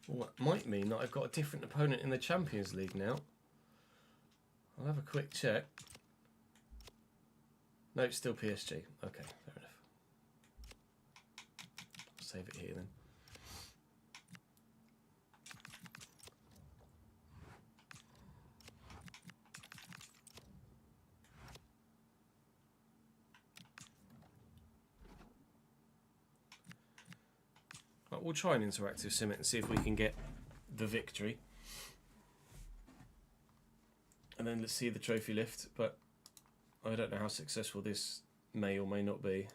S2: Well, that might mean that I've got a different opponent in the Champions League now. I'll have a quick check. No, it's still PSG. Okay, fair enough. I'll save it here then. Right, we'll try an interactive sim it and see if we can get the victory. And then let's see the trophy lift, but I don't know how successful this may or may not be.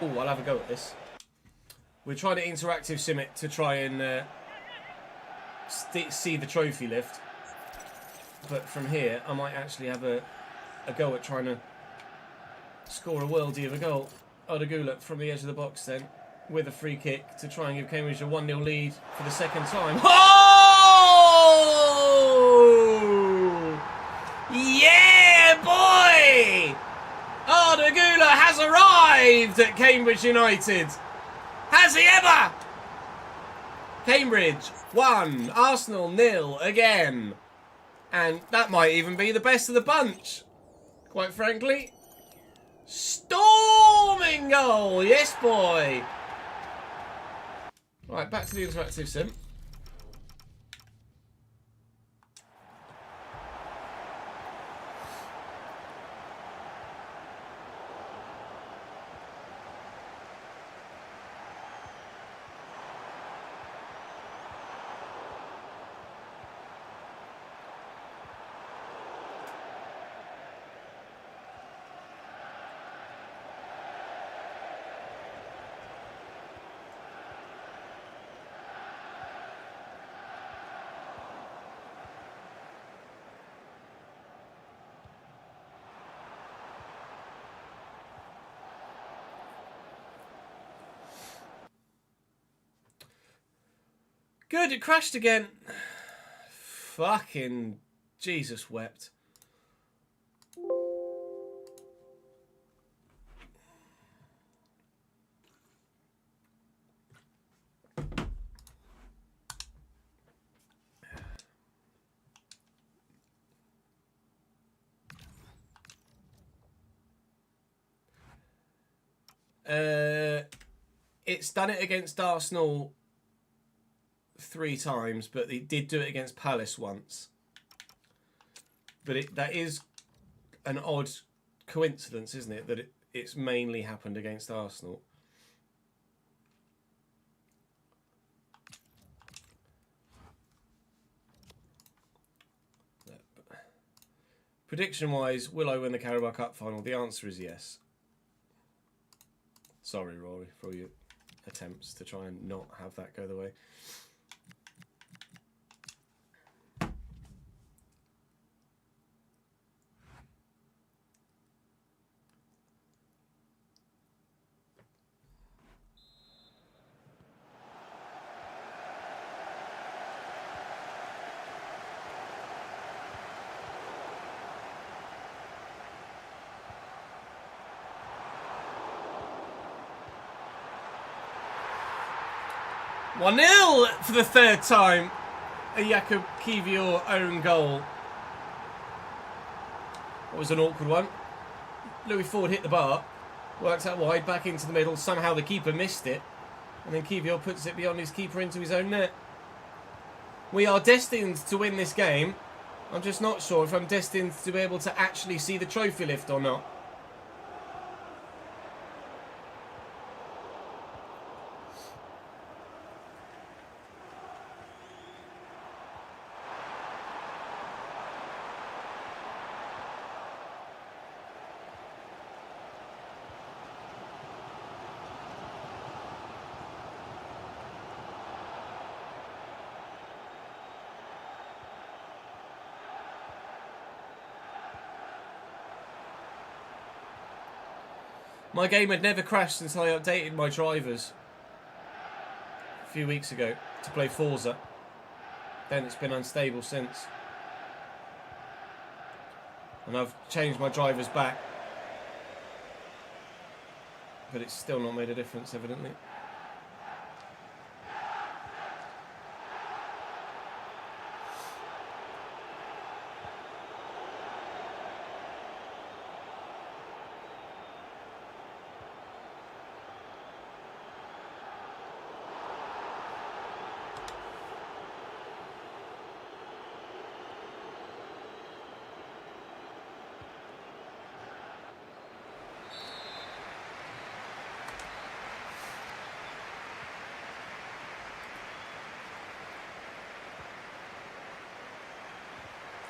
S2: Oh, I'll have a go at this. We're trying to interactive sim it to try and see the trophy lift. But from here, I might actually have a go at trying to score a worldie of a goal. Odagula from the edge of the box then, with a free kick to try and give Cambridge a 1-0 lead for the second time. Oh! Yeah, boy! Odagula has arrived at Cambridge United. Has he ever? Cambridge 1, Arsenal 0 again. And that might even be the best of the bunch, quite frankly. Storming goal, yes boy. Right, back to the interactive sim. Good, it crashed again. Fucking Jesus wept. It's done it against Arsenal 3 times, but it did do it against Palace once. But that is an odd coincidence, isn't it? That it's mainly happened against Arsenal. Prediction-wise, will I win the Carabao Cup final? The answer is yes. Sorry, Rory, for all your attempts to try and not have that go the way. 1-0 for the 3rd time. A Jakub Kiwior own goal. That was an awkward one. Louis Ford hit the bar, works out wide, back into the middle. Somehow the keeper missed it, and then Kiwior puts it beyond his keeper into his own net. We are destined to win this game. I'm just not sure if I'm destined to be able to actually see the trophy lift or not. My game had never crashed since I updated my drivers a few weeks ago to play Forza. Then it's been unstable since. And I've changed my drivers back. But it's still not made a difference, evidently.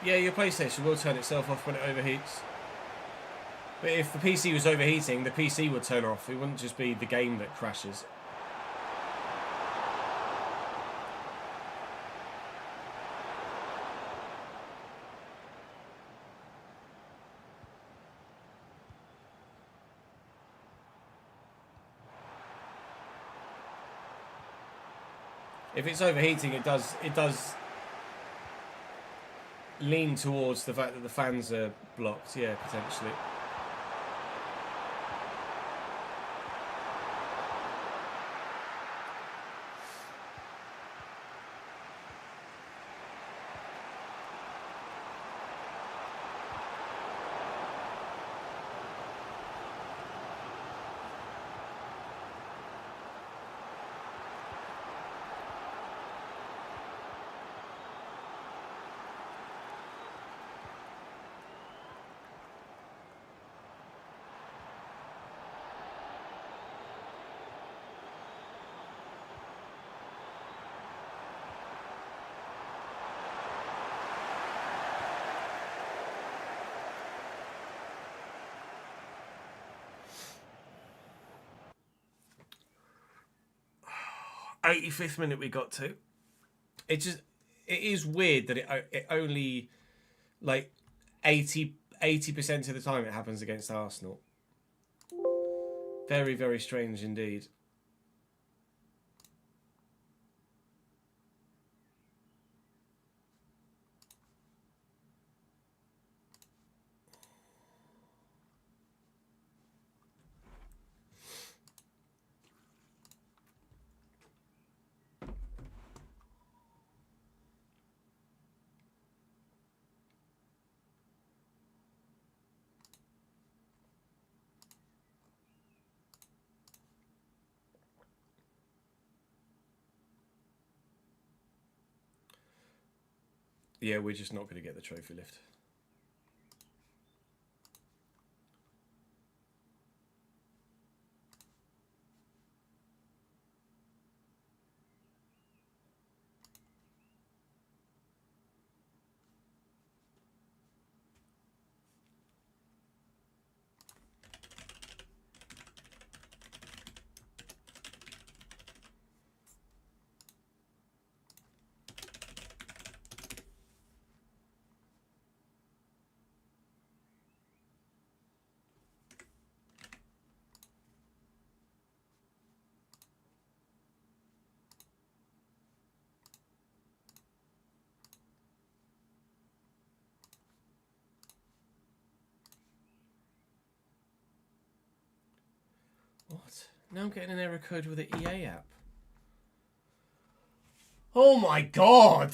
S2: Yeah, your PlayStation will turn itself off when it overheats. But if the PC was overheating, the PC would turn off. It wouldn't just be the game that crashes. If it's overheating, it does lean towards the fact that the fans are blocked, yeah, potentially. '85th minute we got to. It is weird that it only like 80% of the time it happens against Arsenal. Very, very strange indeed. Yeah, we're just not going to get the trophy lift. What? Now I'm getting an error code with the EA app. Oh my god!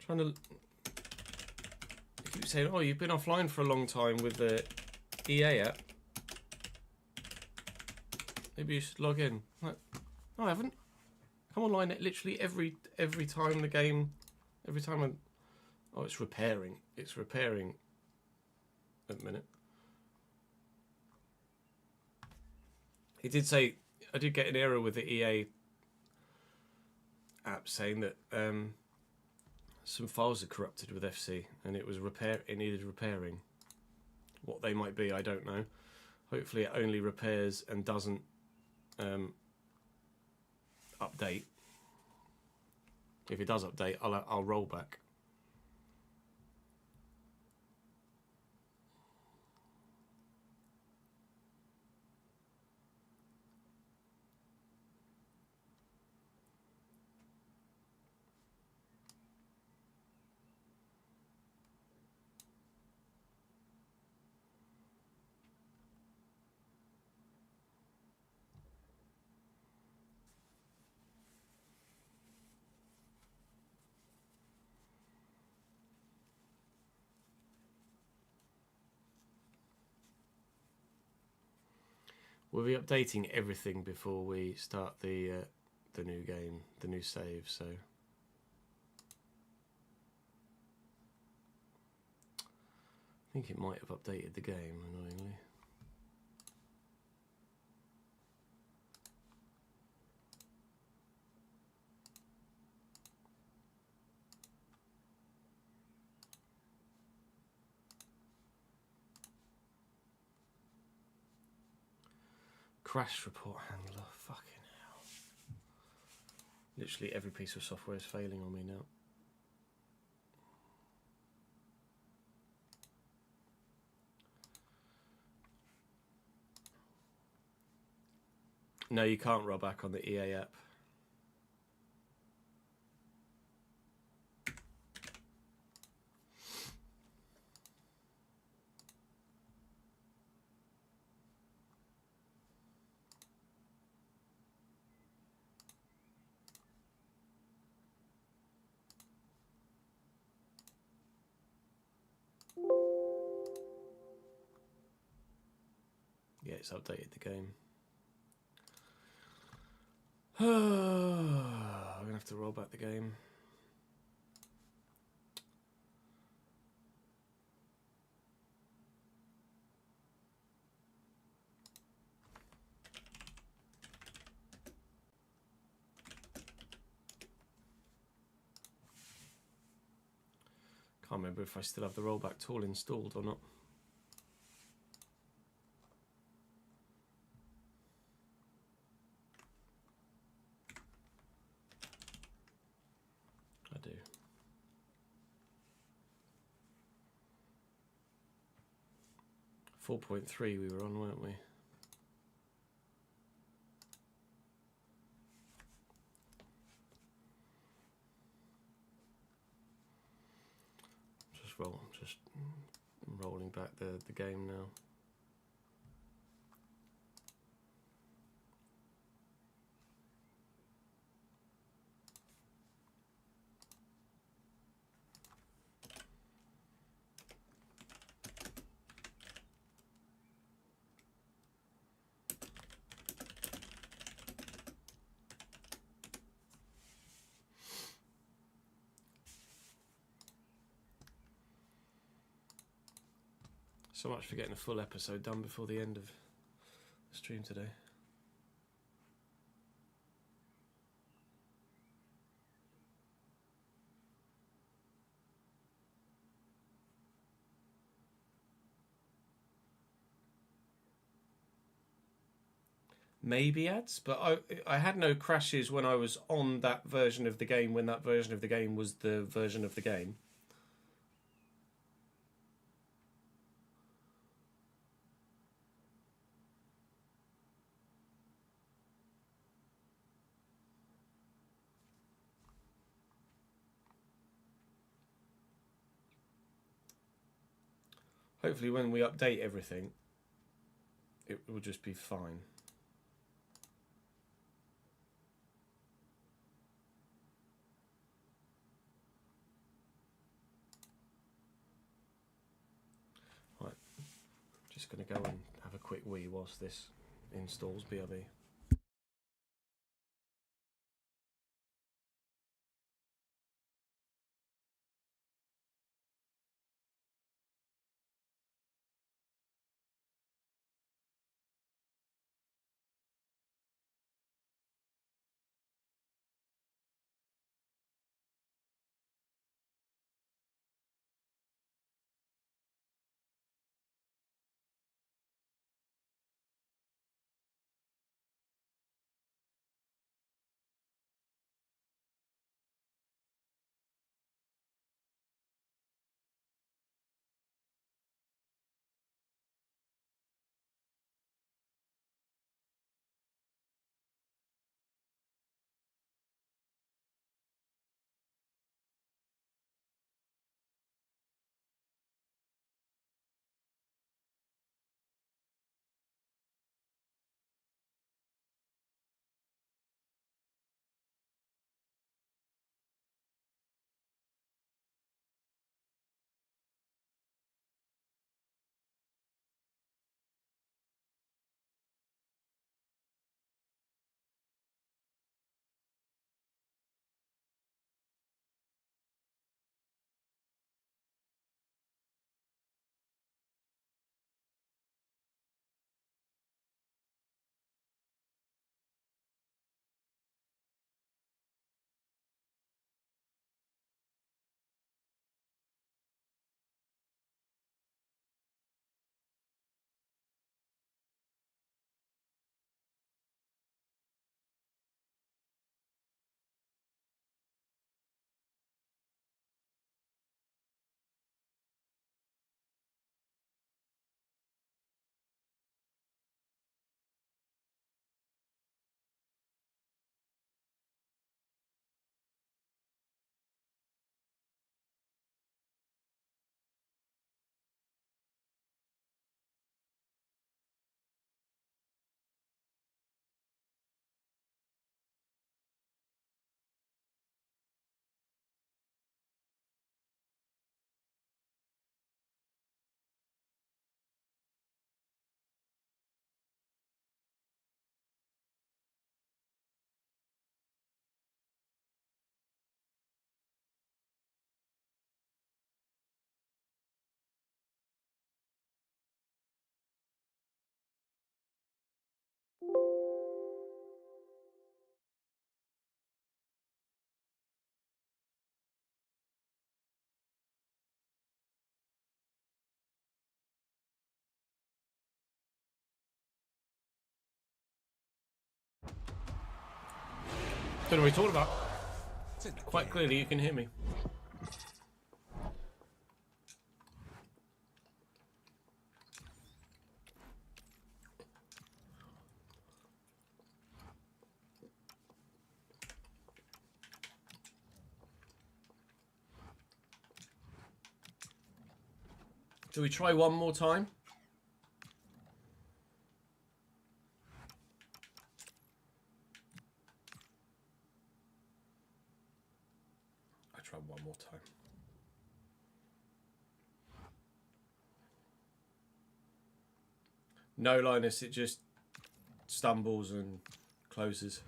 S2: Trying to... I keep saying, oh, you've been offline for a long time with the EA app. Maybe you should log in. Like, no, I haven't. Come online at literally every time the game, every time I... Oh, it's repairing. It's repairing. A minute. He did say, I did get an error with the EA app saying that some files are corrupted with FC and it was it needed repairing. What they might be, I don't know. Hopefully it only repairs and doesn't update. If it does update, I'll roll back. We'll be updating everything before we start the new game, the new save. So I think it might have updated the game, annoyingly. Crash report handler, fucking hell. Literally every piece of software is failing on me now. No, you can't roll back on the EA app. Yeah, it's updated the game. I'm gonna have to roll back the game. Can't remember if I still have the rollback tool installed or not. I do. .3 we were on, weren't we? Just rolling back the game now. So much for getting a full episode done before the end of the stream today. Maybe ads, but I had no crashes when I was on that version of the game, when that version of the game was the version of the game. Hopefully when we update everything, it will just be fine. Right, just going to go and have a quick wee whilst this installs BRB. Don't know what you're talking about.
S3: It's in the
S2: Quite
S3: game.
S2: clearly you can hear me. Do we try one more time? I try one more time. No, Linus, it just stumbles and closes.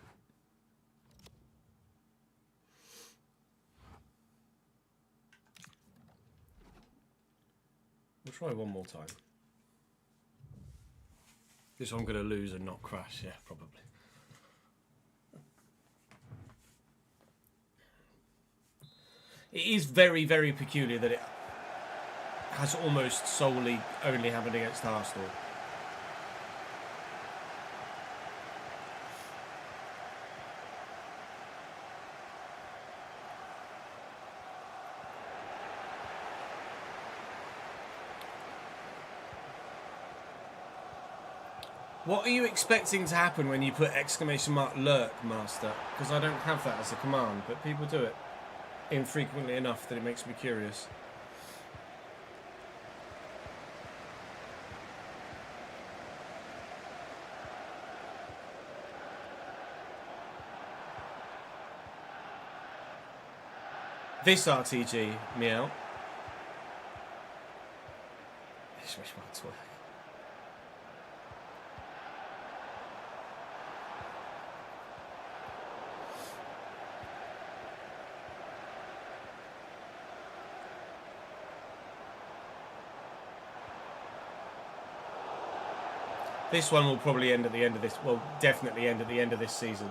S2: We'll try one more time. This one I'm going to lose and not crash, yeah, probably. It is very, very peculiar that it has almost solely only happened against Arsenal. What are you expecting to happen when you put !lurk, Master? Because I don't have that as a command, but people do it infrequently enough that it makes me curious. This RTG, meow. This wish might work. This one will probably end at the end of this. Well, definitely end at the end of this season.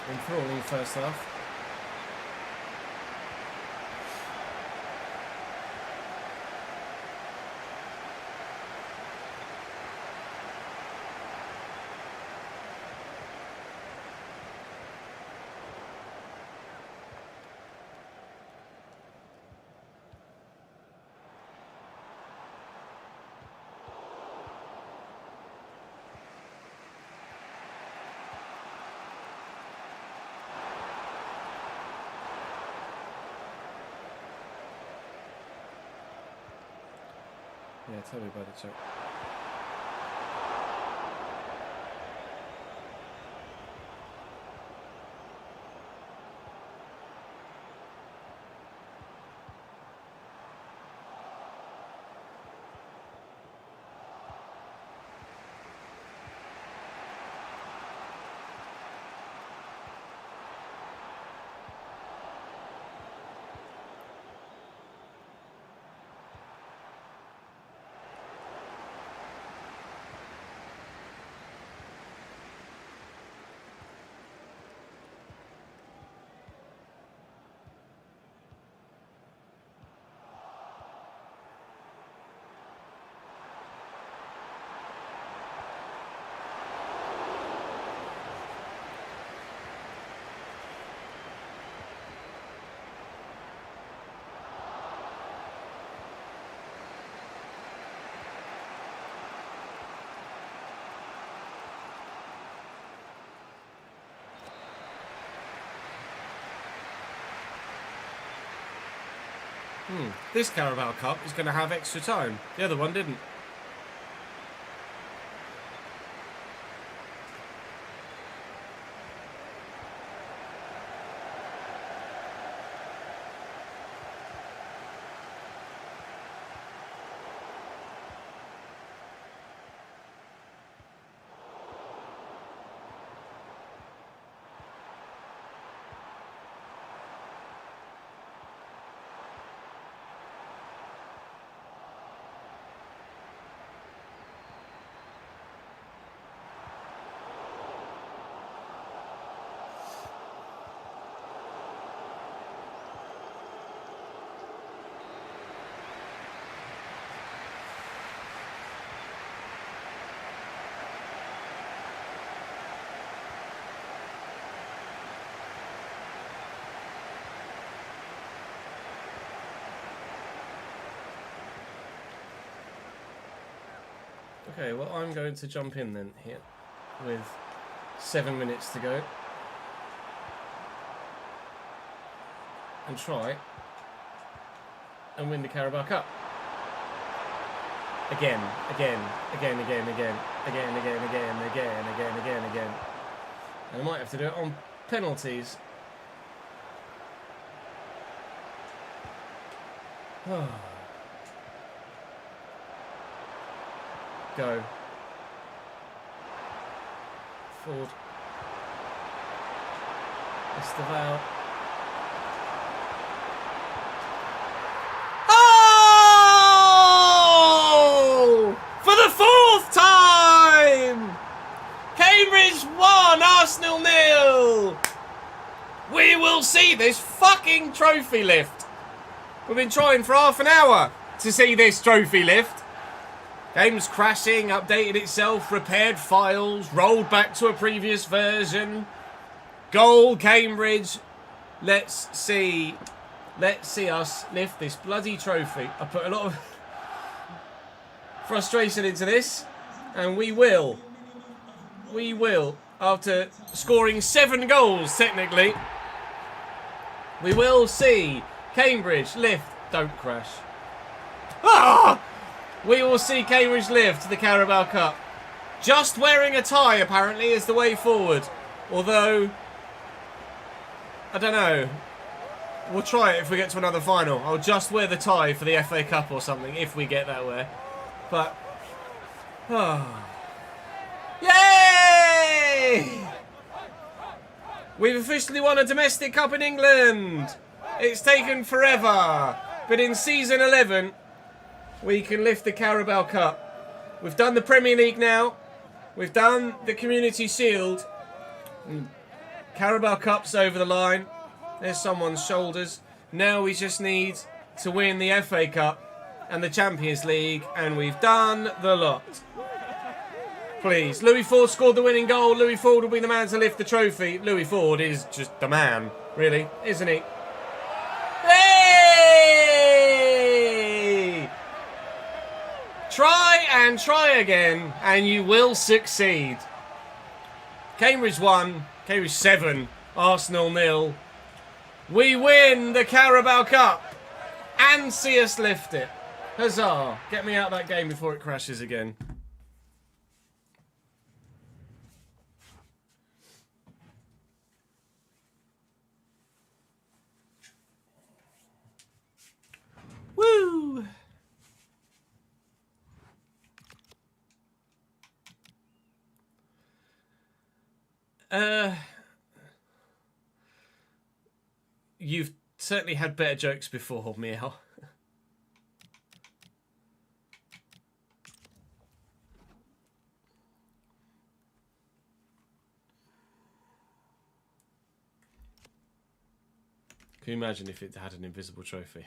S2: Enthralling first half. Yeah, tell me about it, Chuck. This Carabao Cup is going to have extra time. The other one didn't. Okay, well, I'm going to jump in then here with 7 minutes to go and try and win the Carabao Cup. Again. And I might have to do it on penalties. Go. Forward. Estevao. Oh! For the 4th time! Cambridge 1, Arsenal 0! We will see this fucking trophy lift. We've been trying for half an hour to see this trophy lift. Game's crashing, updated itself, repaired files, rolled back to a previous version. Goal, Cambridge. Let's see us lift this bloody trophy. I put a lot of frustration into this, and we will. We will, after scoring 7 goals, technically. We will see Cambridge lift. Don't crash. Ah! We will see Cambridge lift the Carabao Cup. Just wearing a tie, apparently, is the way forward. Although, I don't know. We'll try it if we get to another final. I'll just wear the tie for the FA Cup or something, if we get that way. But, Yay! We've officially won a domestic cup in England. It's taken forever. But in season 11, we can lift the Carabao Cup. We've done the Premier League now. We've done the Community Shield. Carabao Cup's over the line. There's someone's shoulders. Now we just need to win the FA Cup and the Champions League. And we've done the lot. Please. Louis Ford scored the winning goal. Louis Ford will be the man to lift the trophy. Louis Ford is just the man, really, isn't he? Hey! Try and try again, and you will succeed. Cambridge 1, Cambridge 7, Arsenal 0. We win the Carabao Cup and see us lift it. Huzzah. Get me out of that game before it crashes again. Woo! You've certainly had better jokes before, Meow. Can you imagine if it had an invisible trophy?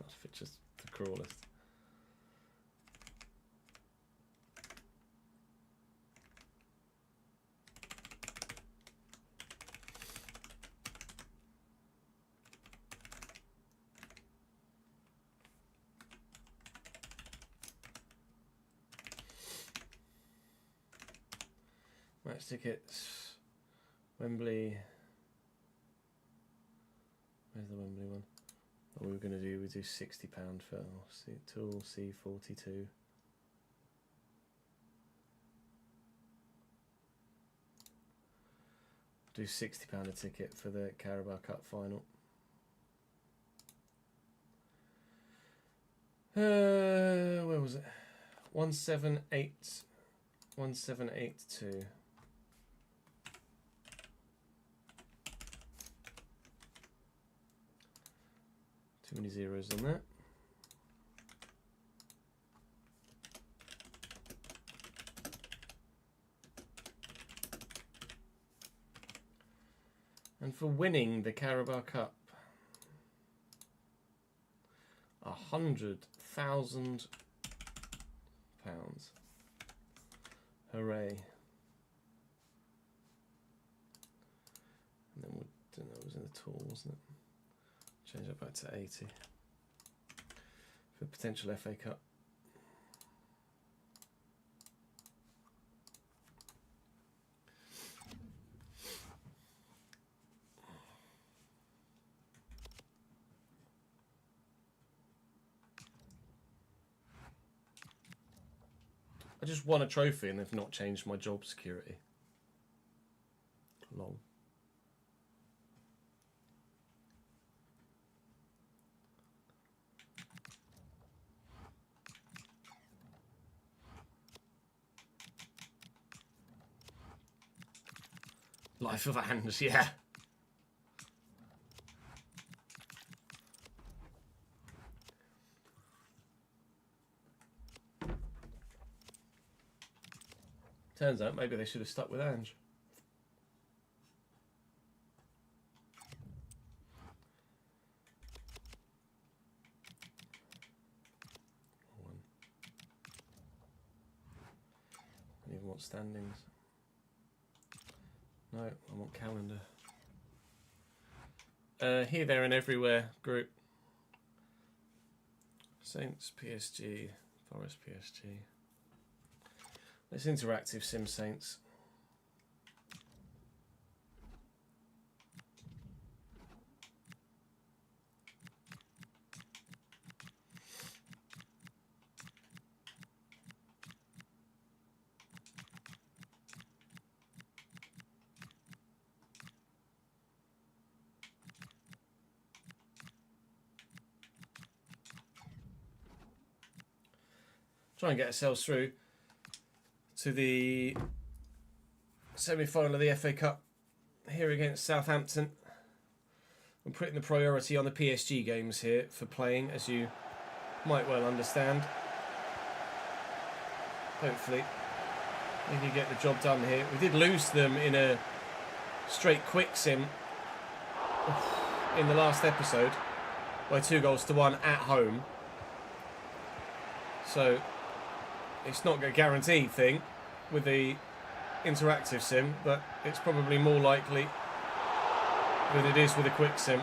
S2: If it's just the crawlers. Match tickets, Wembley. Where's the Wembley one? What we were going to do, we do £60 for Tool C42. Do £60 a ticket for the Carabao Cup final. Where was it? 1782. Too many zeros on that. And for winning the Carabao Cup, £100,000. Hooray. And then we'll do that was in the tool, wasn't it? Change that back to 80 for potential FA Cup. I just won a trophy and they've not changed my job security. Long. Life of Anne, yeah. Turns out maybe they should have stuck with Ange. I don't even want standings. No, I want calendar. Here, there and everywhere group. Saints, PSG, Forest, PSG. Let's interactive sim Saints. Try and get ourselves through to the semi-final of the FA Cup here against Southampton. I'm putting the priority on the PSG games here for playing, as you might well understand. Hopefully we can get the job done here. We did lose them in a straight quick sim in the last episode by 2-1 at home. So it's not a guaranteed thing with the interactive sim, but it's probably more likely than it is with a quick sim.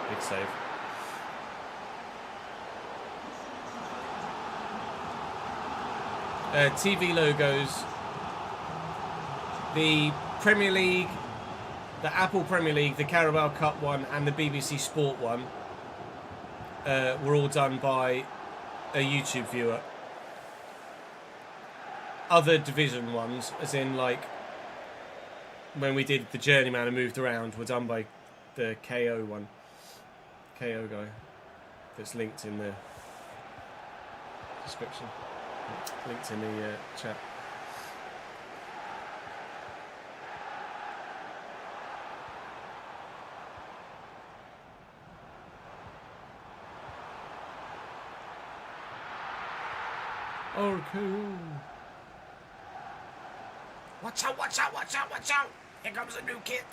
S2: Big save. TV logos. The Premier League, the Apple Premier League, the Carabao Cup one, and the BBC Sport one were all done by a YouTube viewer. Other division ones, as in like when we did the Journeyman and moved around, were done by the KO one. KO guy. That's linked in the description. Linked in the chat. Oh, cool. Watch out, watch out, watch out, watch out! Here comes a new kit.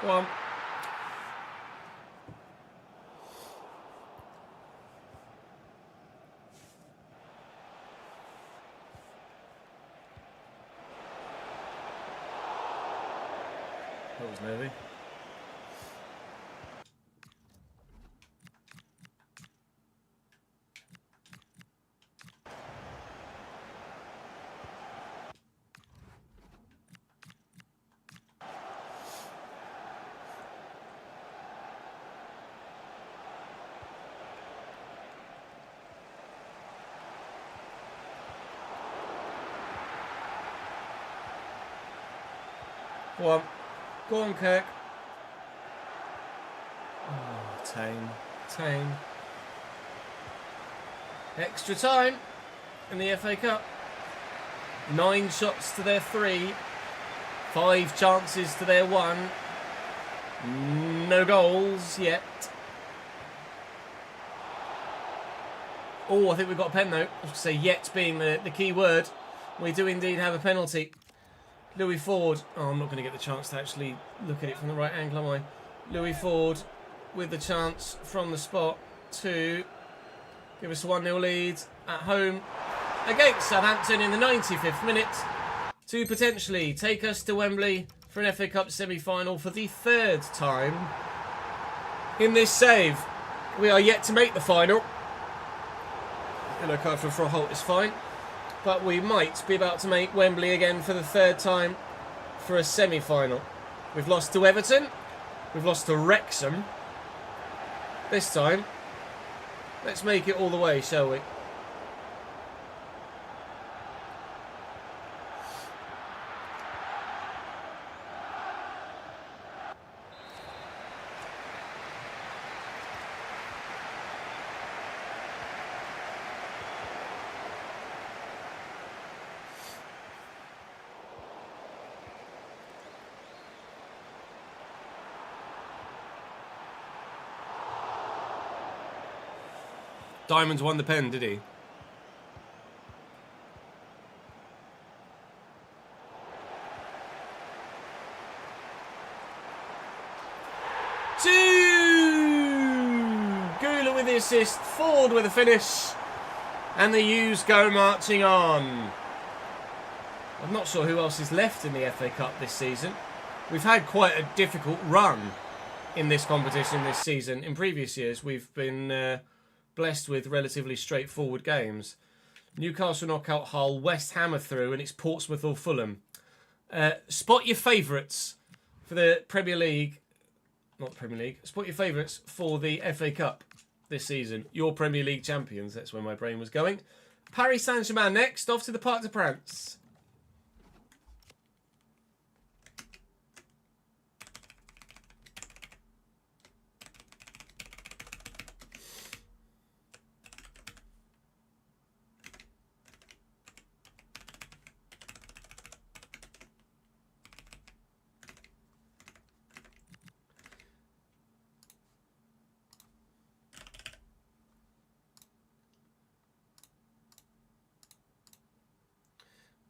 S2: Go on. That was nervy. Go on. Go on, Kirk. Oh, tame. Tame. Extra time in the FA Cup. 9 shots to their 3. 5 chances to their 1. No goals yet. Oh, I think we've got a pen though. I was going to say yet being the key word. We do indeed have a penalty. Louis Ford. Oh, I'm not going to get the chance to actually look at it from the right angle, am I? Louis Ford with the chance from the spot to give us a 1-0 lead at home against Southampton in the 95th minute to potentially take us to Wembley for an FA Cup semi-final for the 3rd time in this save. We are yet to make the final. Yellow card for a halt is fine. But we might be about to make Wembley again for the 3rd time for a semi-final. We've lost to Everton. We've lost to Wrexham. This time, let's make it all the way, shall we? Diamonds won the pen, did he? Gula with the assist, Ford with the finish, and the U's go marching on. I'm not sure who else is left in the FA Cup this season. We've had quite a difficult run in this competition this season. In previous years, we've been blessed with relatively straightforward games. Newcastle knock out Hull, West Ham are through, and it's Portsmouth or Fulham. Spot your favourites for the Premier League. Not the Premier League. Spot your favourites for the FA Cup this season. Your Premier League champions. That's where my brain was going. Paris Saint-Germain next. Off to the Parc des Princes.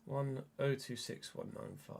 S2: One 026195.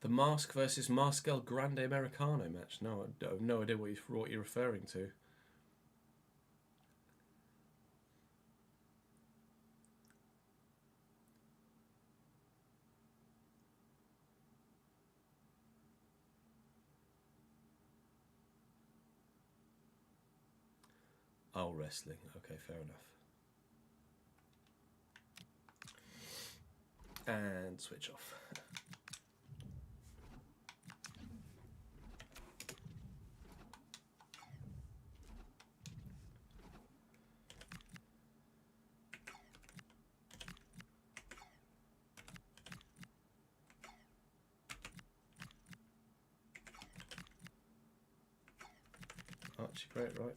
S2: The Mask versus Maskell Grande Americano match. No, I have no idea what you're referring to. Oh, wrestling. Okay, fair enough. And switch off. Archie, great, right.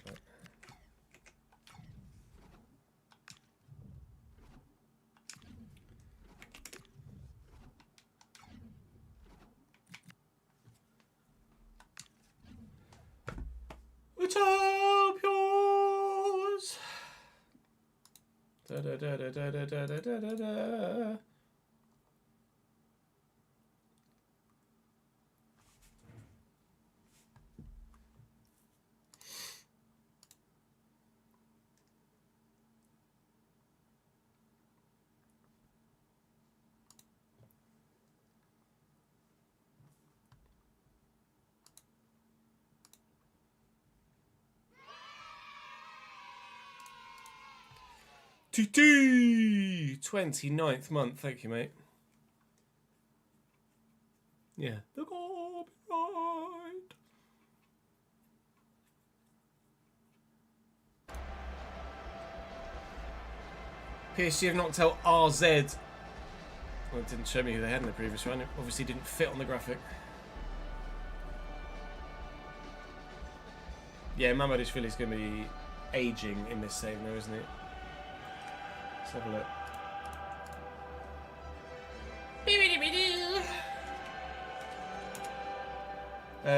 S2: The champions! Da da da da da da da da da da. TT 29th month. Thank you, mate. Yeah. The copyright. PSG have knocked out RZ. Well, it didn't show me who they had in the previous round. It obviously didn't fit on the graphic. Yeah, Mamadishvili's going to be aging in this save now, isn't it? Let's have a look.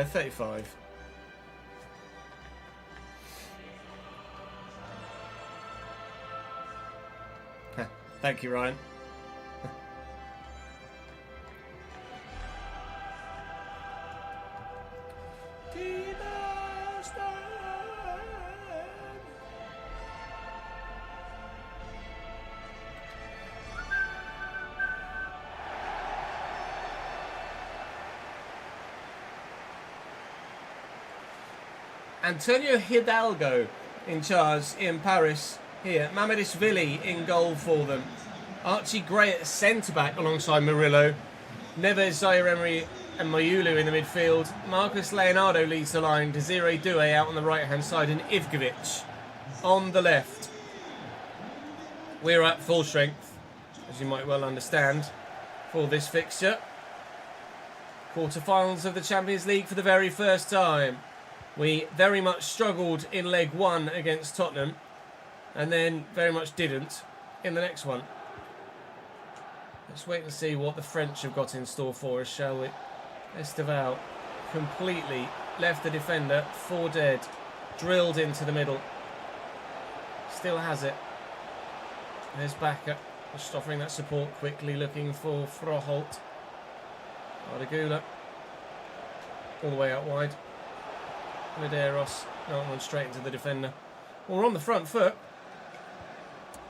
S2: 35. Thank you, Ryan. Antonio Hidalgo in charge in Paris here. Mamadishvili in goal for them. Archie Gray at centre-back alongside Murillo. Neves, Zaire-Emery and Mayulu in the midfield. Marcus Leonardo leads the line. Desiree Doué out on the right-hand side and Ivkovic on the left. We're at full strength, as you might well understand, for this fixture. Quarter-finals of the Champions League for the very first time. We very much struggled in leg one against Tottenham and then very much didn't in the next one. Let's wait and see what the French have got in store for us, shall we? Esteval completely left the defender for dead. Drilled into the middle. Still has it. There's Bacca. Just offering that support quickly, looking for Froholt. Ardagula. All the way out wide. Medeiros, no one straight into the defender. Well, we're on the front foot.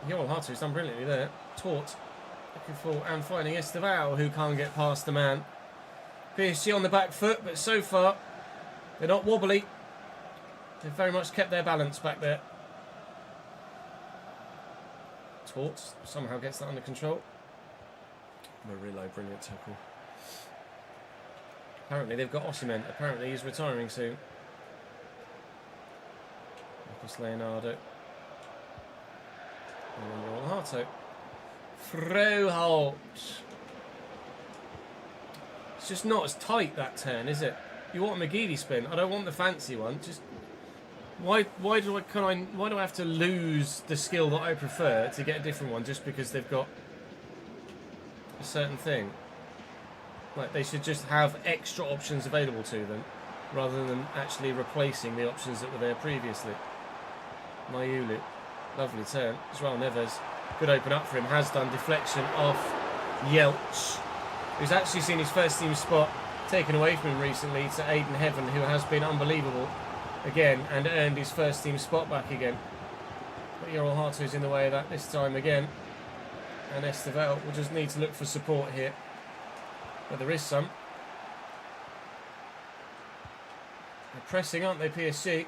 S2: Yoel Hartu's done brilliantly there. Taut, looking for and finding Esteval, who can't get past the man. PSG on the back foot, but so far they're not wobbly. They've very much kept their balance back there. Taut somehow gets that under control. Murillo, brilliant tackle. Apparently they've got Osimhen. Apparently he's retiring soon. Leonardo. And Harto. Froholt. It's just not as tight, that turn, is it? You want a McGeady spin? I don't want the fancy one. Just why do I have to lose the skill that I prefer to get a different one just because they've got a certain thing? Like, they should just have extra options available to them rather than actually replacing the options that were there previously. Mayulu, lovely turn. Israel Neves, good open up for him, has done. Deflection off Yelch, who's actually seen his first team spot taken away from him recently to Aiden Heaven, who has been unbelievable again and earned his first team spot back again. But Yoel Hartu's in the way of that this time again. And Esteval will just need to look for support here. But there is some. They're pressing, aren't they, PSG?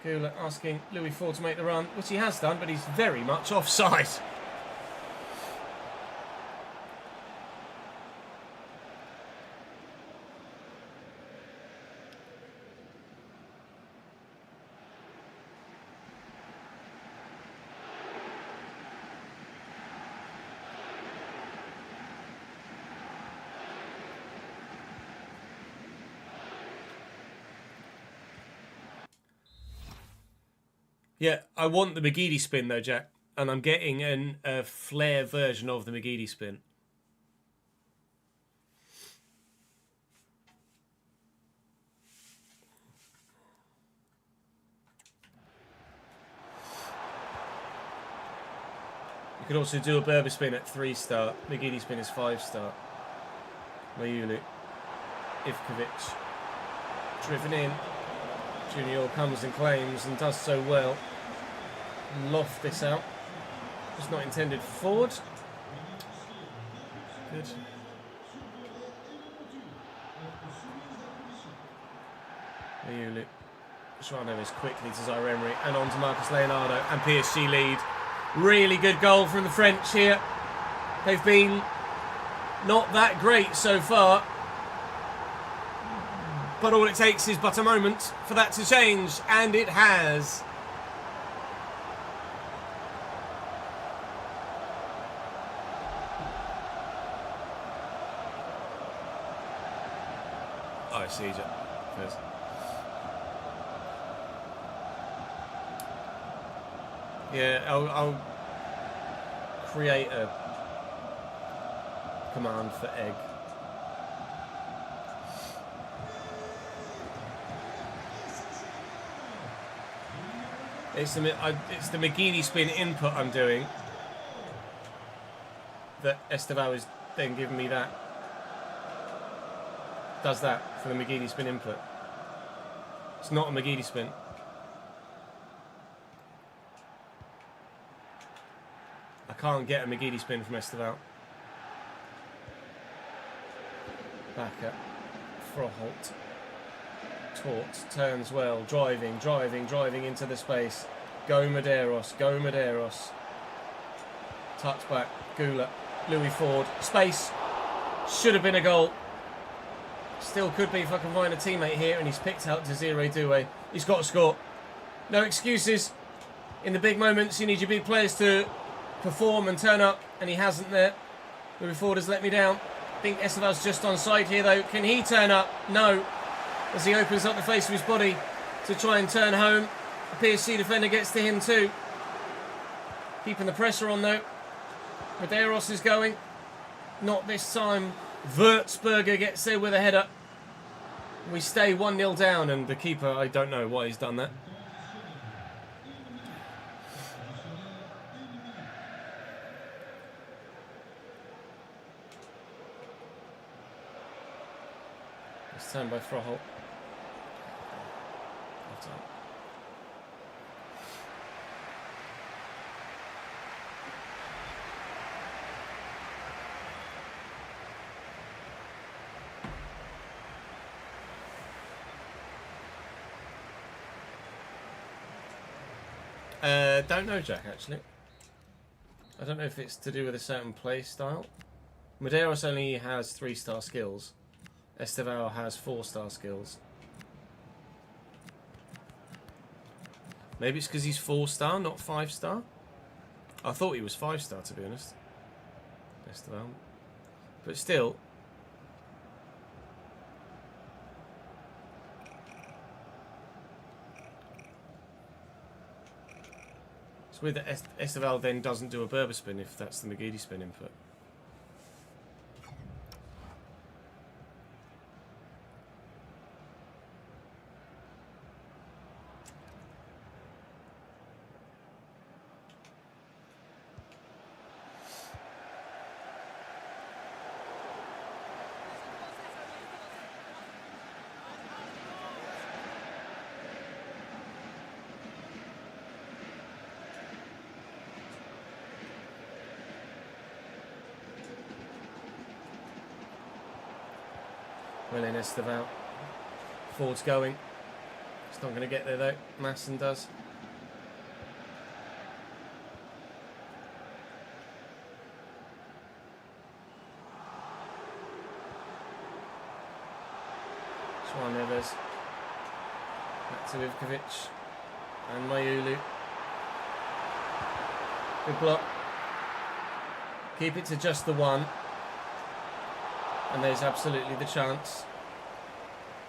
S2: Gula asking Louis Ford to make the run, which he has done, but he's very much offside. Yeah, I want the McGeady spin though, Jack. And I'm getting a flare version of the McGeady spin. You could also do a Berber spin at 3-star. McGeady spin is 5-star. Mayulu. Ivkovic. Driven in. Junior comes and claims and does so well. Loft this out. It's not intended forward. Good. Mayulu. Joao Neves quickly to Zaire Emery and on to Marcus Leonardo. And PSG lead Really good goal from the French here. They've been not that great so far. But all it takes is but a moment for that to change, and it has. Oh, I see. First. Yeah, I'll create a command for egg. It's the McGeady spin input I'm doing that Esteval is then giving me that. Does that for the McGeady spin input. It's not a McGeady spin. I can't get a McGeady spin from Esteval. Back at Froholt. Taut, turns well, driving into the space. Go Medeiros, go Medeiros. Touch back, Gula, Louis Ford. Space. Should have been a goal. Still could be if I can find a teammate here, and he's picked out Desiree Doué. He's got to score. No excuses. In the big moments, you need your big players to perform and turn up, and he hasn't there. Louis Ford has let me down. I think Esteval's just on side here, though. Can he turn up? No. As he opens up the face of his body to try and turn home. The PSG defender gets to him too. Keeping the pressure on though. Medeiros is going. Not this time. Würzburger gets there with a header. We stay 1-0 down, and the keeper, I don't know why he's done that. It's turned by Froholt. Don't know, Jack, actually. I don't know if it's to do with a certain play style. Medeiros only has 3-star skills. Esteval has 4-star skills. Maybe it's because he's 4-star, not 5-star. I thought he was 5-star, to be honest. Esteval. But still. It's weird that Esteval then doesn't do a Berber spin if that's the McGeady spin input. Well in Esteval. Ford's going. It's not going to get there though. Masson does. Swan Neves. Back to Ivkovic. And Mayulu. Good block. Keep it to just the one. And there's absolutely the chance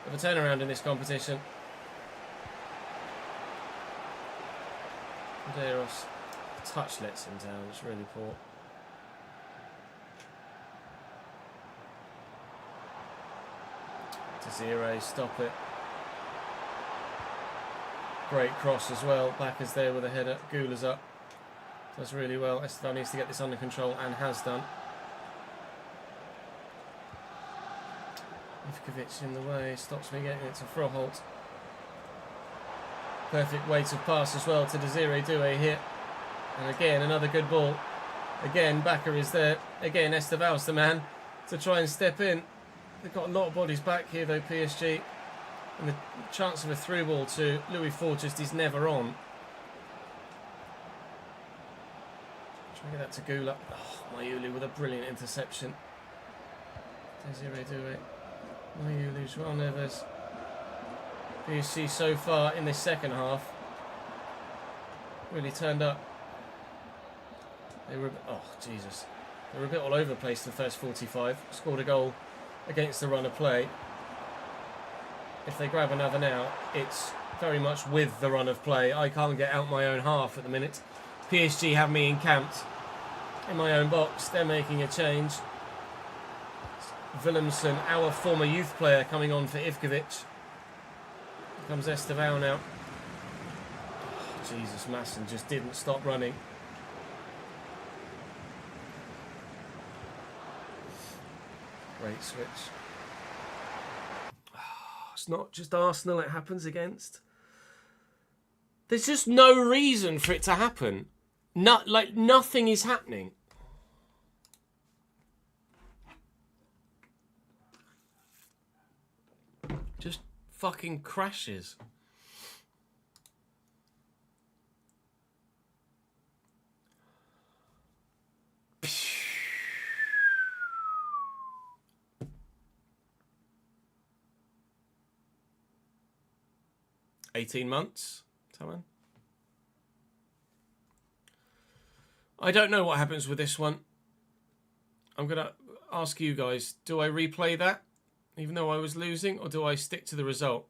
S2: of a turnaround in this competition. Medeiros touch lets him down, it's really poor. Desiree, stop it. Great cross as well. Backers there with a header. Gula's up. Does really well. Esteval needs to get this under control and has done. Ivkovic in the way, stops me getting it to Froholt. Perfect weighted pass as well to Desiree Doué here. And again, another good ball. Again, Bakker is there. Again, Esteval's the man to try and step in. They've got a lot of bodies back here though, PSG. And the chance of a through ball to Louis Ford just is never on. Try to get that to Gula. Oh, Mayulu with a brilliant interception. Desiree Doué. Mayulu, Joao Neves. PSG so far in this second half really turned up. They were, oh Jesus, they were a bit all over the place in the first 45. Scored a goal against the run of play. If they grab another now, it's very much with the run of play. I can't get out my own half at the minute. PSG have me encamped in my own box. They're making a change. Willemsen, our former youth player, coming on for Ivkovic. Here comes Estevao now. Oh, Jesus, Masson just didn't stop running. Great switch. Oh, it's not just Arsenal it happens against. There's just no reason for it to happen. Like nothing is happening. Just fucking crashes. $18 Taman. I don't know what happens with this one. I'm going to ask you guys, do I replay that, even though I was losing, or do I stick to the result?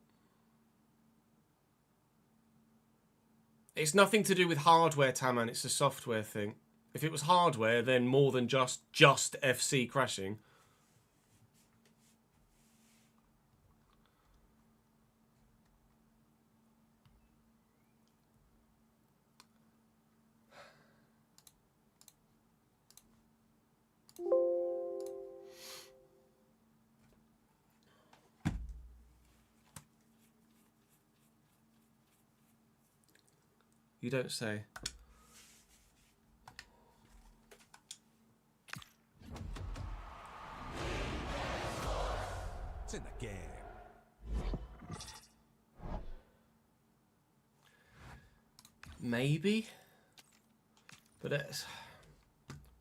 S2: It's nothing to do with hardware, Taman, it's a software thing. If it was hardware, then more than just FC crashing. You don't say.
S3: It's in the game.
S2: Maybe. But it's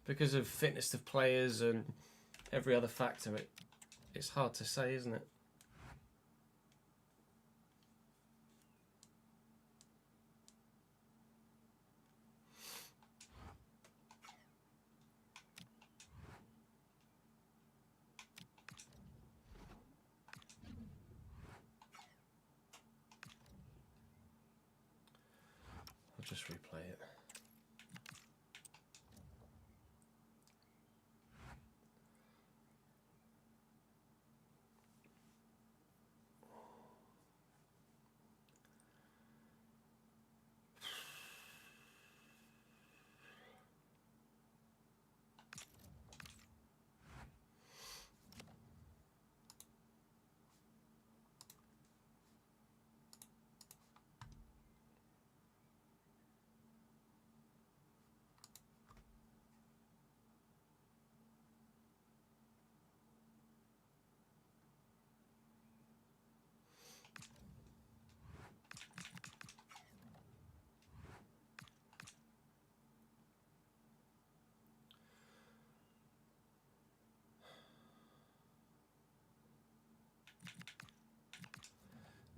S2: because of fitness of players and every other factor, it's hard to say, isn't it? Just replay it.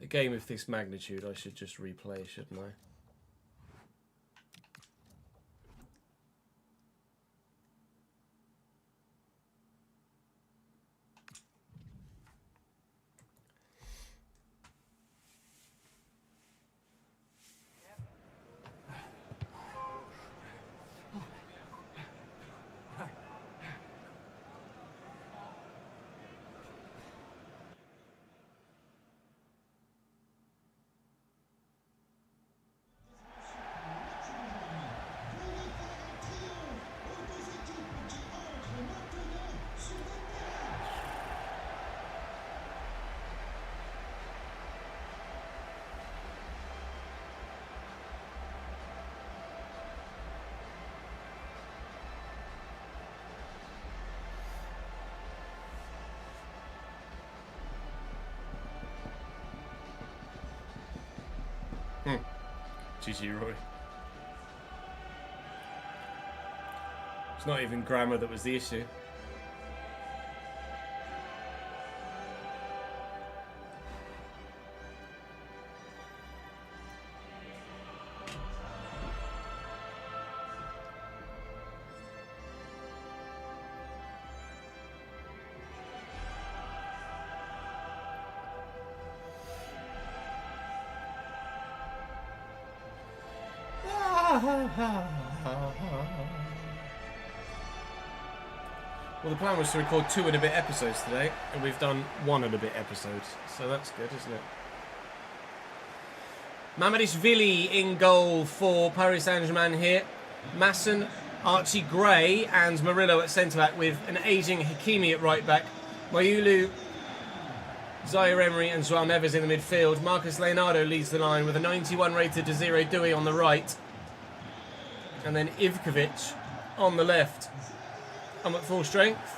S2: A game of this magnitude, I should just replay, shouldn't I? GG, Roy. not even grammar that was the issue. Well, the plan was to record 2 and a bit episodes today, and we've done 1 and a bit episodes, so that's good, isn't it? Mamadishvili in goal for Paris Saint-Germain here. Masson, Archie Gray and Murillo at centre-back with an ageing Hakimi at right-back. Mayulu, Zaire Emery and Joao Neves in the midfield. Marcus Leonardo leads the line with a 91 rated Desiree Doué on the right. And then Ivkovic on the left. I'm at full strength.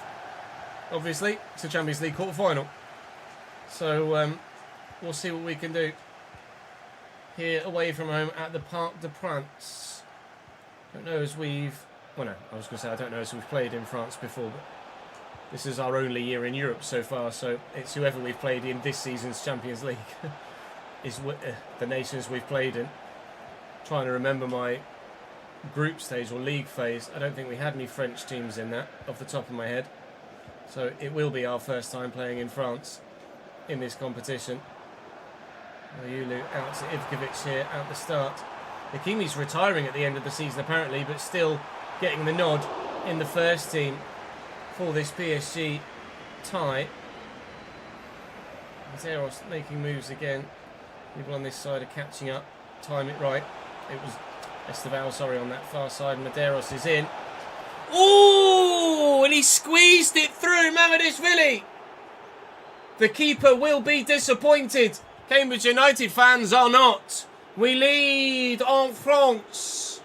S2: Obviously, it's a Champions League quarter-final. So we'll see what we can do here away from home at the Parc des Princes. Don't know as we've... Well, no, I was going to say I don't know as we've played in France before, but this is our only year in Europe so far, so it's whoever we've played in this season's Champions League is the nations we've played in. Trying to remember my group stage or league phase. I don't think we had any French teams in that off the top of my head, so it will be our first time playing in France in this competition. Mayulu out to Ivkovic here at the start. Hakimi's retiring at the end of the season apparently, but still getting the nod in the first team for this PSG tie. Zeros making moves again. People on this side are catching up. Time it right. It was Esteval, sorry, on that far side. Medeiros is in. Ooh! And he squeezed it through, Mamadishvili. The keeper will be disappointed. Cambridge United fans are not. We lead en France.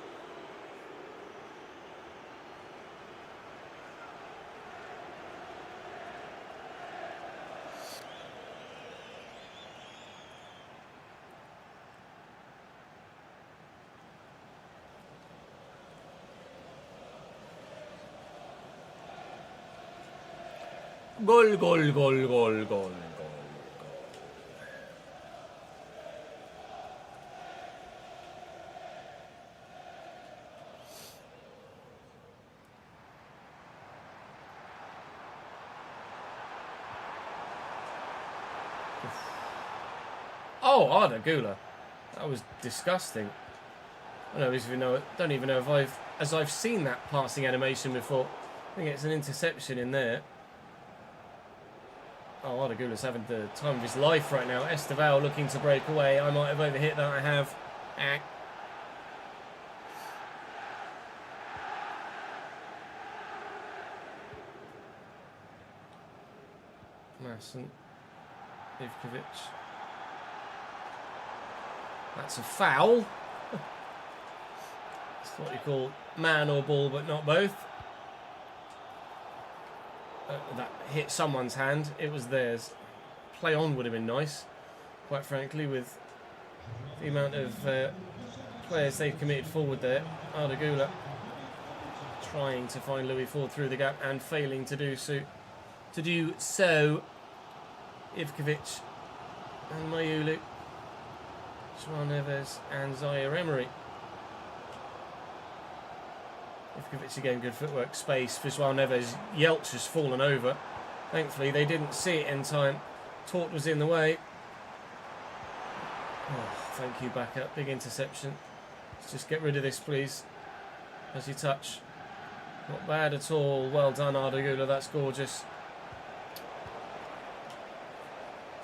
S2: Goal, goal, goal, goal, goal. Oh, Arda Güler. That was disgusting. I don't even know if I've seen that passing animation before. I think it's an interception in there. Oh, Arda Güler's having the time of his life right now. Esteval looking to break away. I might have overhit that. I have. Masson. Ivkovic. That's a foul. That's what you call man or ball, but not both. That hit someone's hand. It was theirs. Play on would have been nice, quite frankly, with the amount of players they've committed forward there. Arda Güler trying to find Louis Ford through the gap and failing to do so. Ivkovic and Mayulu. Joao Neves and Zaire Emery. Ivkovic again, good footwork, space for Joao Neves. Yelch has fallen over. Thankfully they didn't see it in time. Tort was in the way. Oh, thank you, back up. Big interception. Let's just get rid of this, please. As you touch. Not bad at all. Well done, Arda Güler. That's gorgeous.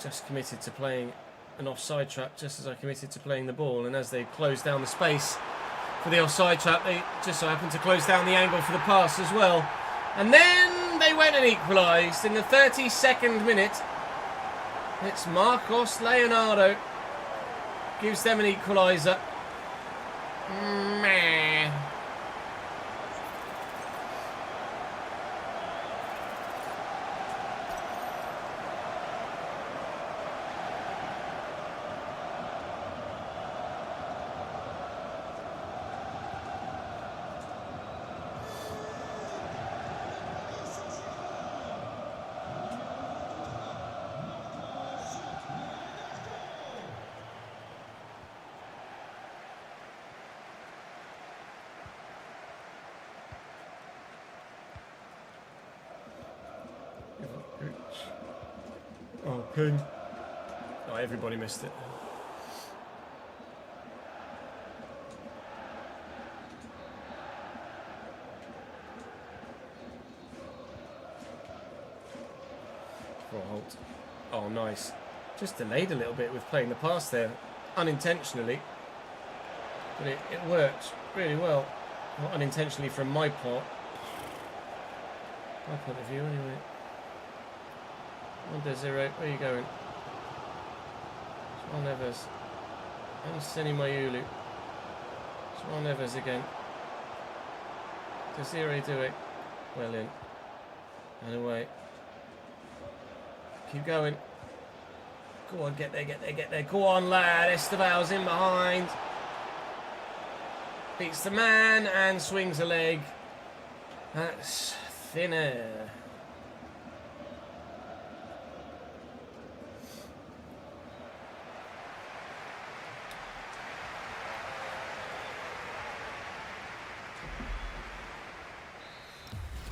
S2: Just committed to playing an offside trap, just as I committed to playing the ball. And as they closed down the space for the offside trap, they just so happened to close down the angle for the pass as well. And then they went and equalised in the 32nd minute. It's Marcos Leonardo. Gives them an equaliser. Meh. Oh, King. Oh, everybody missed it. Holt. Oh, nice. Just delayed a little bit with playing the pass there, unintentionally. But it worked really well. Not unintentionally from my part. My point of view, anyway. 1-0. Where are you going? Swan Evers. And Seni Mayulu. Swan Evers again. Desiree do it. Well in. And away. Keep going. Go on, get there, get there, get there. Go on, lad. Esteval's in behind. Beats the man and swings a leg. That's thinner.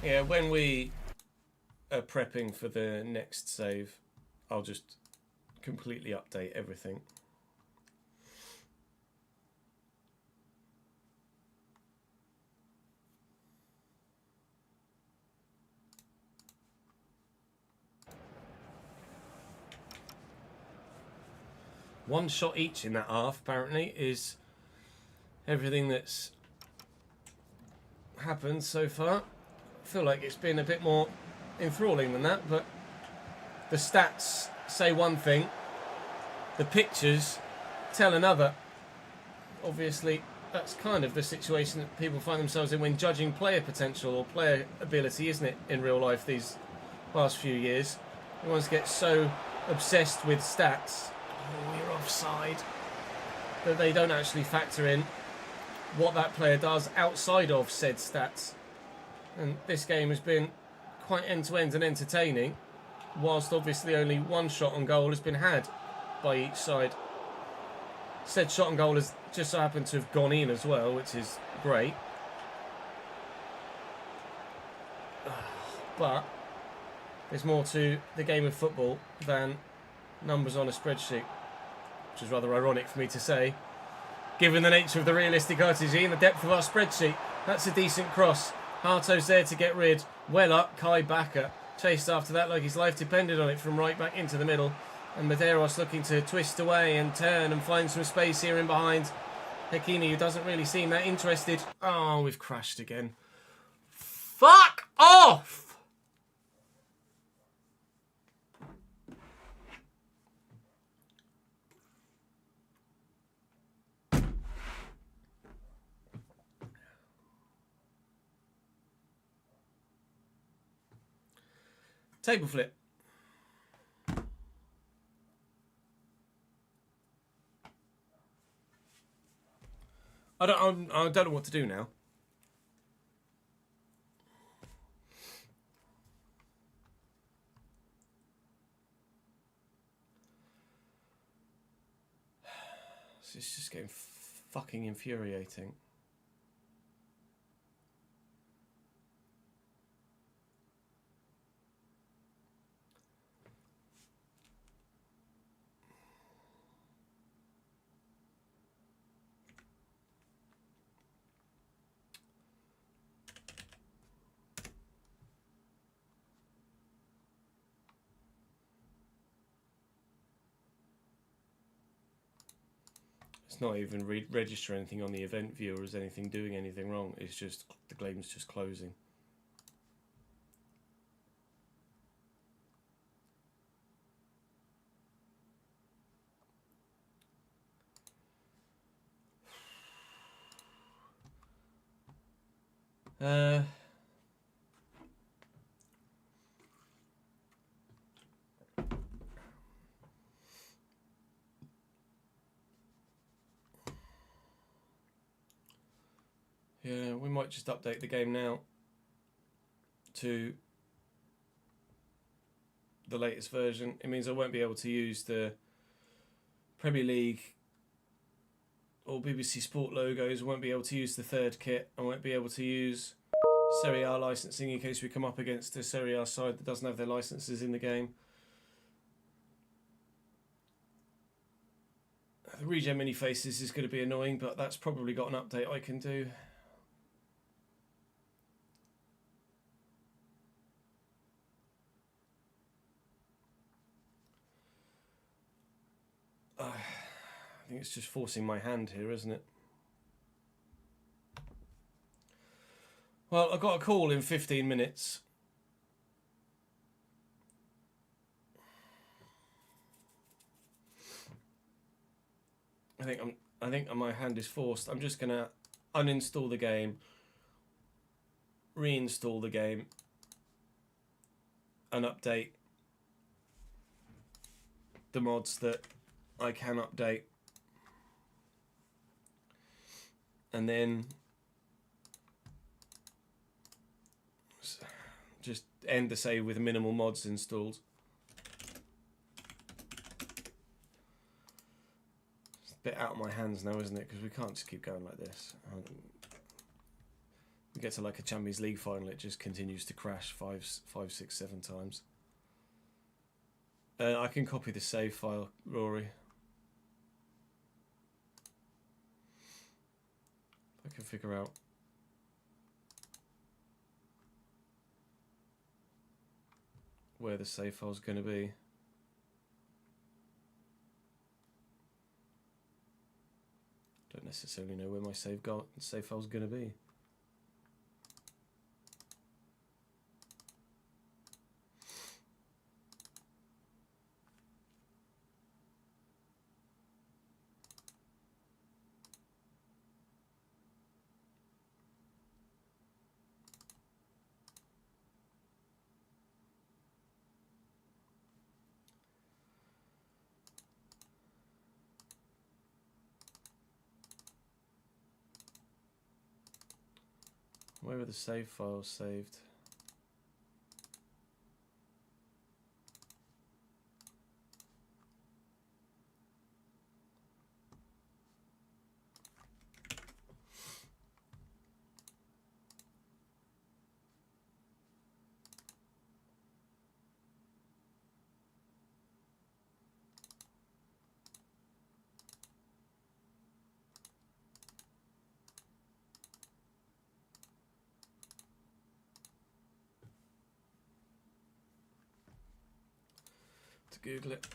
S2: Yeah, when we are prepping for the next save, I'll just completely update everything. One shot each in that half, apparently, is everything that's happened so far. I feel like it's been a bit more enthralling than that, but the stats say one thing, the pictures tell another. Obviously, that's kind of the situation that people find themselves in when judging player potential or player ability, isn't it, in real life these past few years? Everyone gets so obsessed with stats. Oh, you're offside. That they don't actually factor in what that player does outside of said stats. And this game has been quite end-to-end and entertaining, whilst obviously only one shot on goal has been had by each side. Said shot on goal has just so happened to have gone in as well, which is great. But there's more to the game of football than numbers on a spreadsheet, which is rather ironic for me to say, given the nature of the realistic RTG and the depth of our spreadsheet. That's a decent cross. Harto's there to get rid. Well up, Kai Bakker. Chased after that like his life depended on it from right back into the middle. And Medeiros looking to twist away and turn and find some space here in behind. Hekini, who doesn't really seem that interested. Oh, we've crashed again. Fuck off! Table flip. I don't know what to do now. It's just getting fucking infuriating. It's not even register anything on the event viewer as anything doing anything wrong. It's just the game's just closing. Yeah, we might just update the game now to the latest version. It means I won't be able to use the Premier League or BBC Sport logos. I won't be able to use the third kit. I won't be able to use Serie A licensing in case we come up against a Serie A side that doesn't have their licenses in the game. The regen mini faces is going to be annoying, but that's probably got an update I can do. I think it's just forcing my hand here, isn't it? Well, I've got a call in 15 minutes. I think my hand is forced. I'm just gonna uninstall the game, reinstall the game, and update the mods that I can update, and then just end the save with minimal mods installed. It's a bit out of my hands now, isn't it? Because we can't just keep going like this. We get to like a Champions League final, it just continues to crash 5, 6, 7 times. I can copy the save file, Rory. I can figure out where the save file's going to be. Don't necessarily know where my save file's going to be. Where are the save files saved? Google it.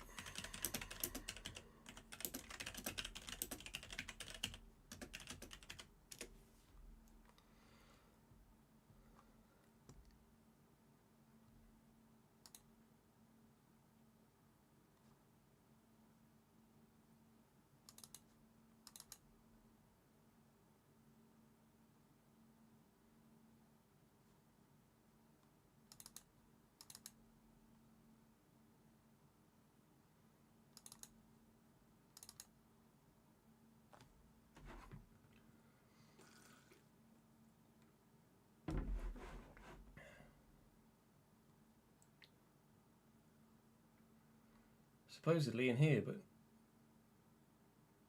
S2: Supposedly in here, but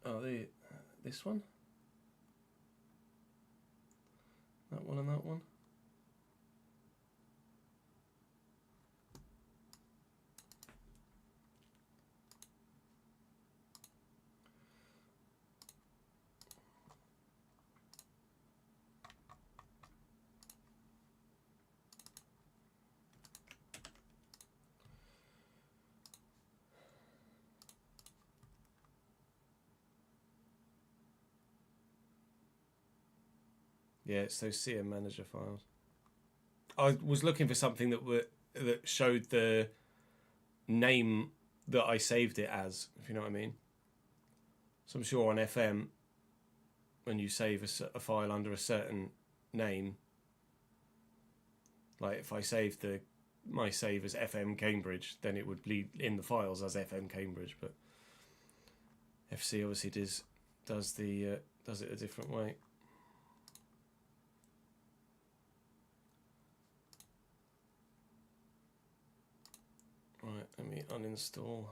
S2: oh, this one, that one, and that one. Yeah, it's those CM manager files. I was looking for something that showed the name that I saved it as, if you know what I mean. So I'm sure on FM, when you save a file under a certain name, like if I saved my save as FM Cambridge, then it would be in the files as FM Cambridge. But FC obviously does it a different way. Right, let me uninstall.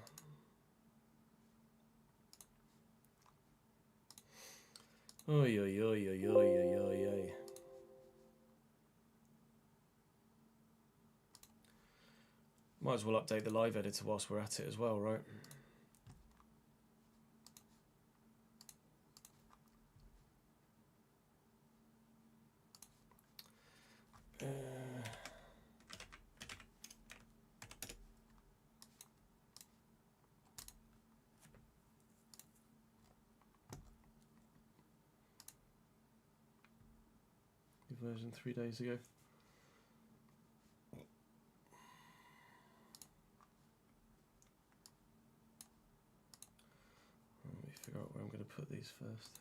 S2: Oi, oi, oi, oi, oi, oi, oi, oi. Might as well update the live editor whilst we're at it as well, right? version 3 days ago. Let me figure out where I'm going to put these first.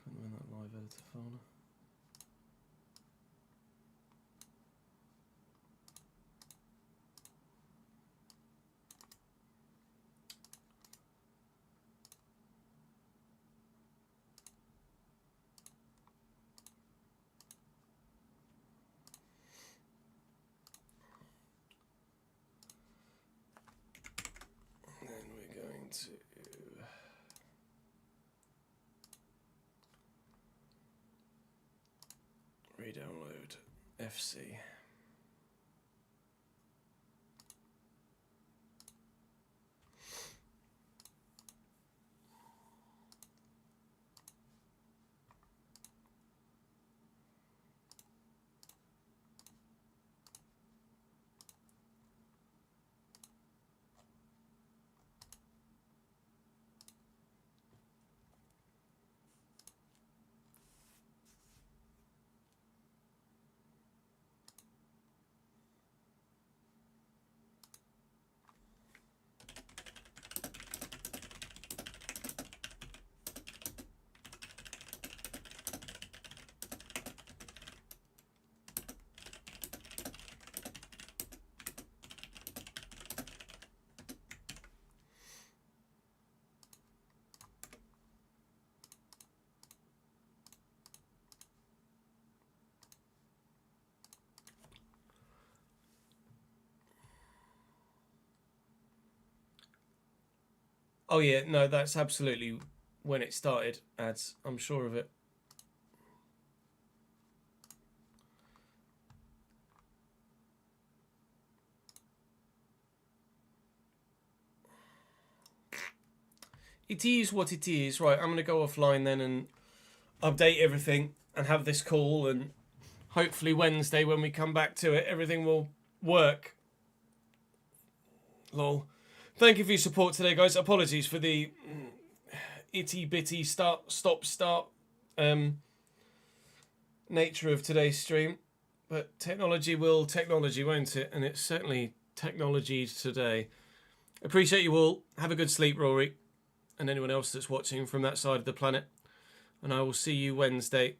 S2: Put them in that live editor folder. Then we're going to re-download FC. Oh yeah, no, that's absolutely when it started, ads. I'm sure of it. It is what it is. Right, I'm going to go offline then and update everything and have this call, and hopefully Wednesday when we come back to it, everything will work. Lol. Thank you for your support today, guys. Apologies for the itty-bitty stop-start nature of today's stream. But technology will technology, won't it? And it's certainly technology today. Appreciate you all. Have a good sleep, Rory, and anyone else that's watching from that side of the planet. And I will see you Wednesday.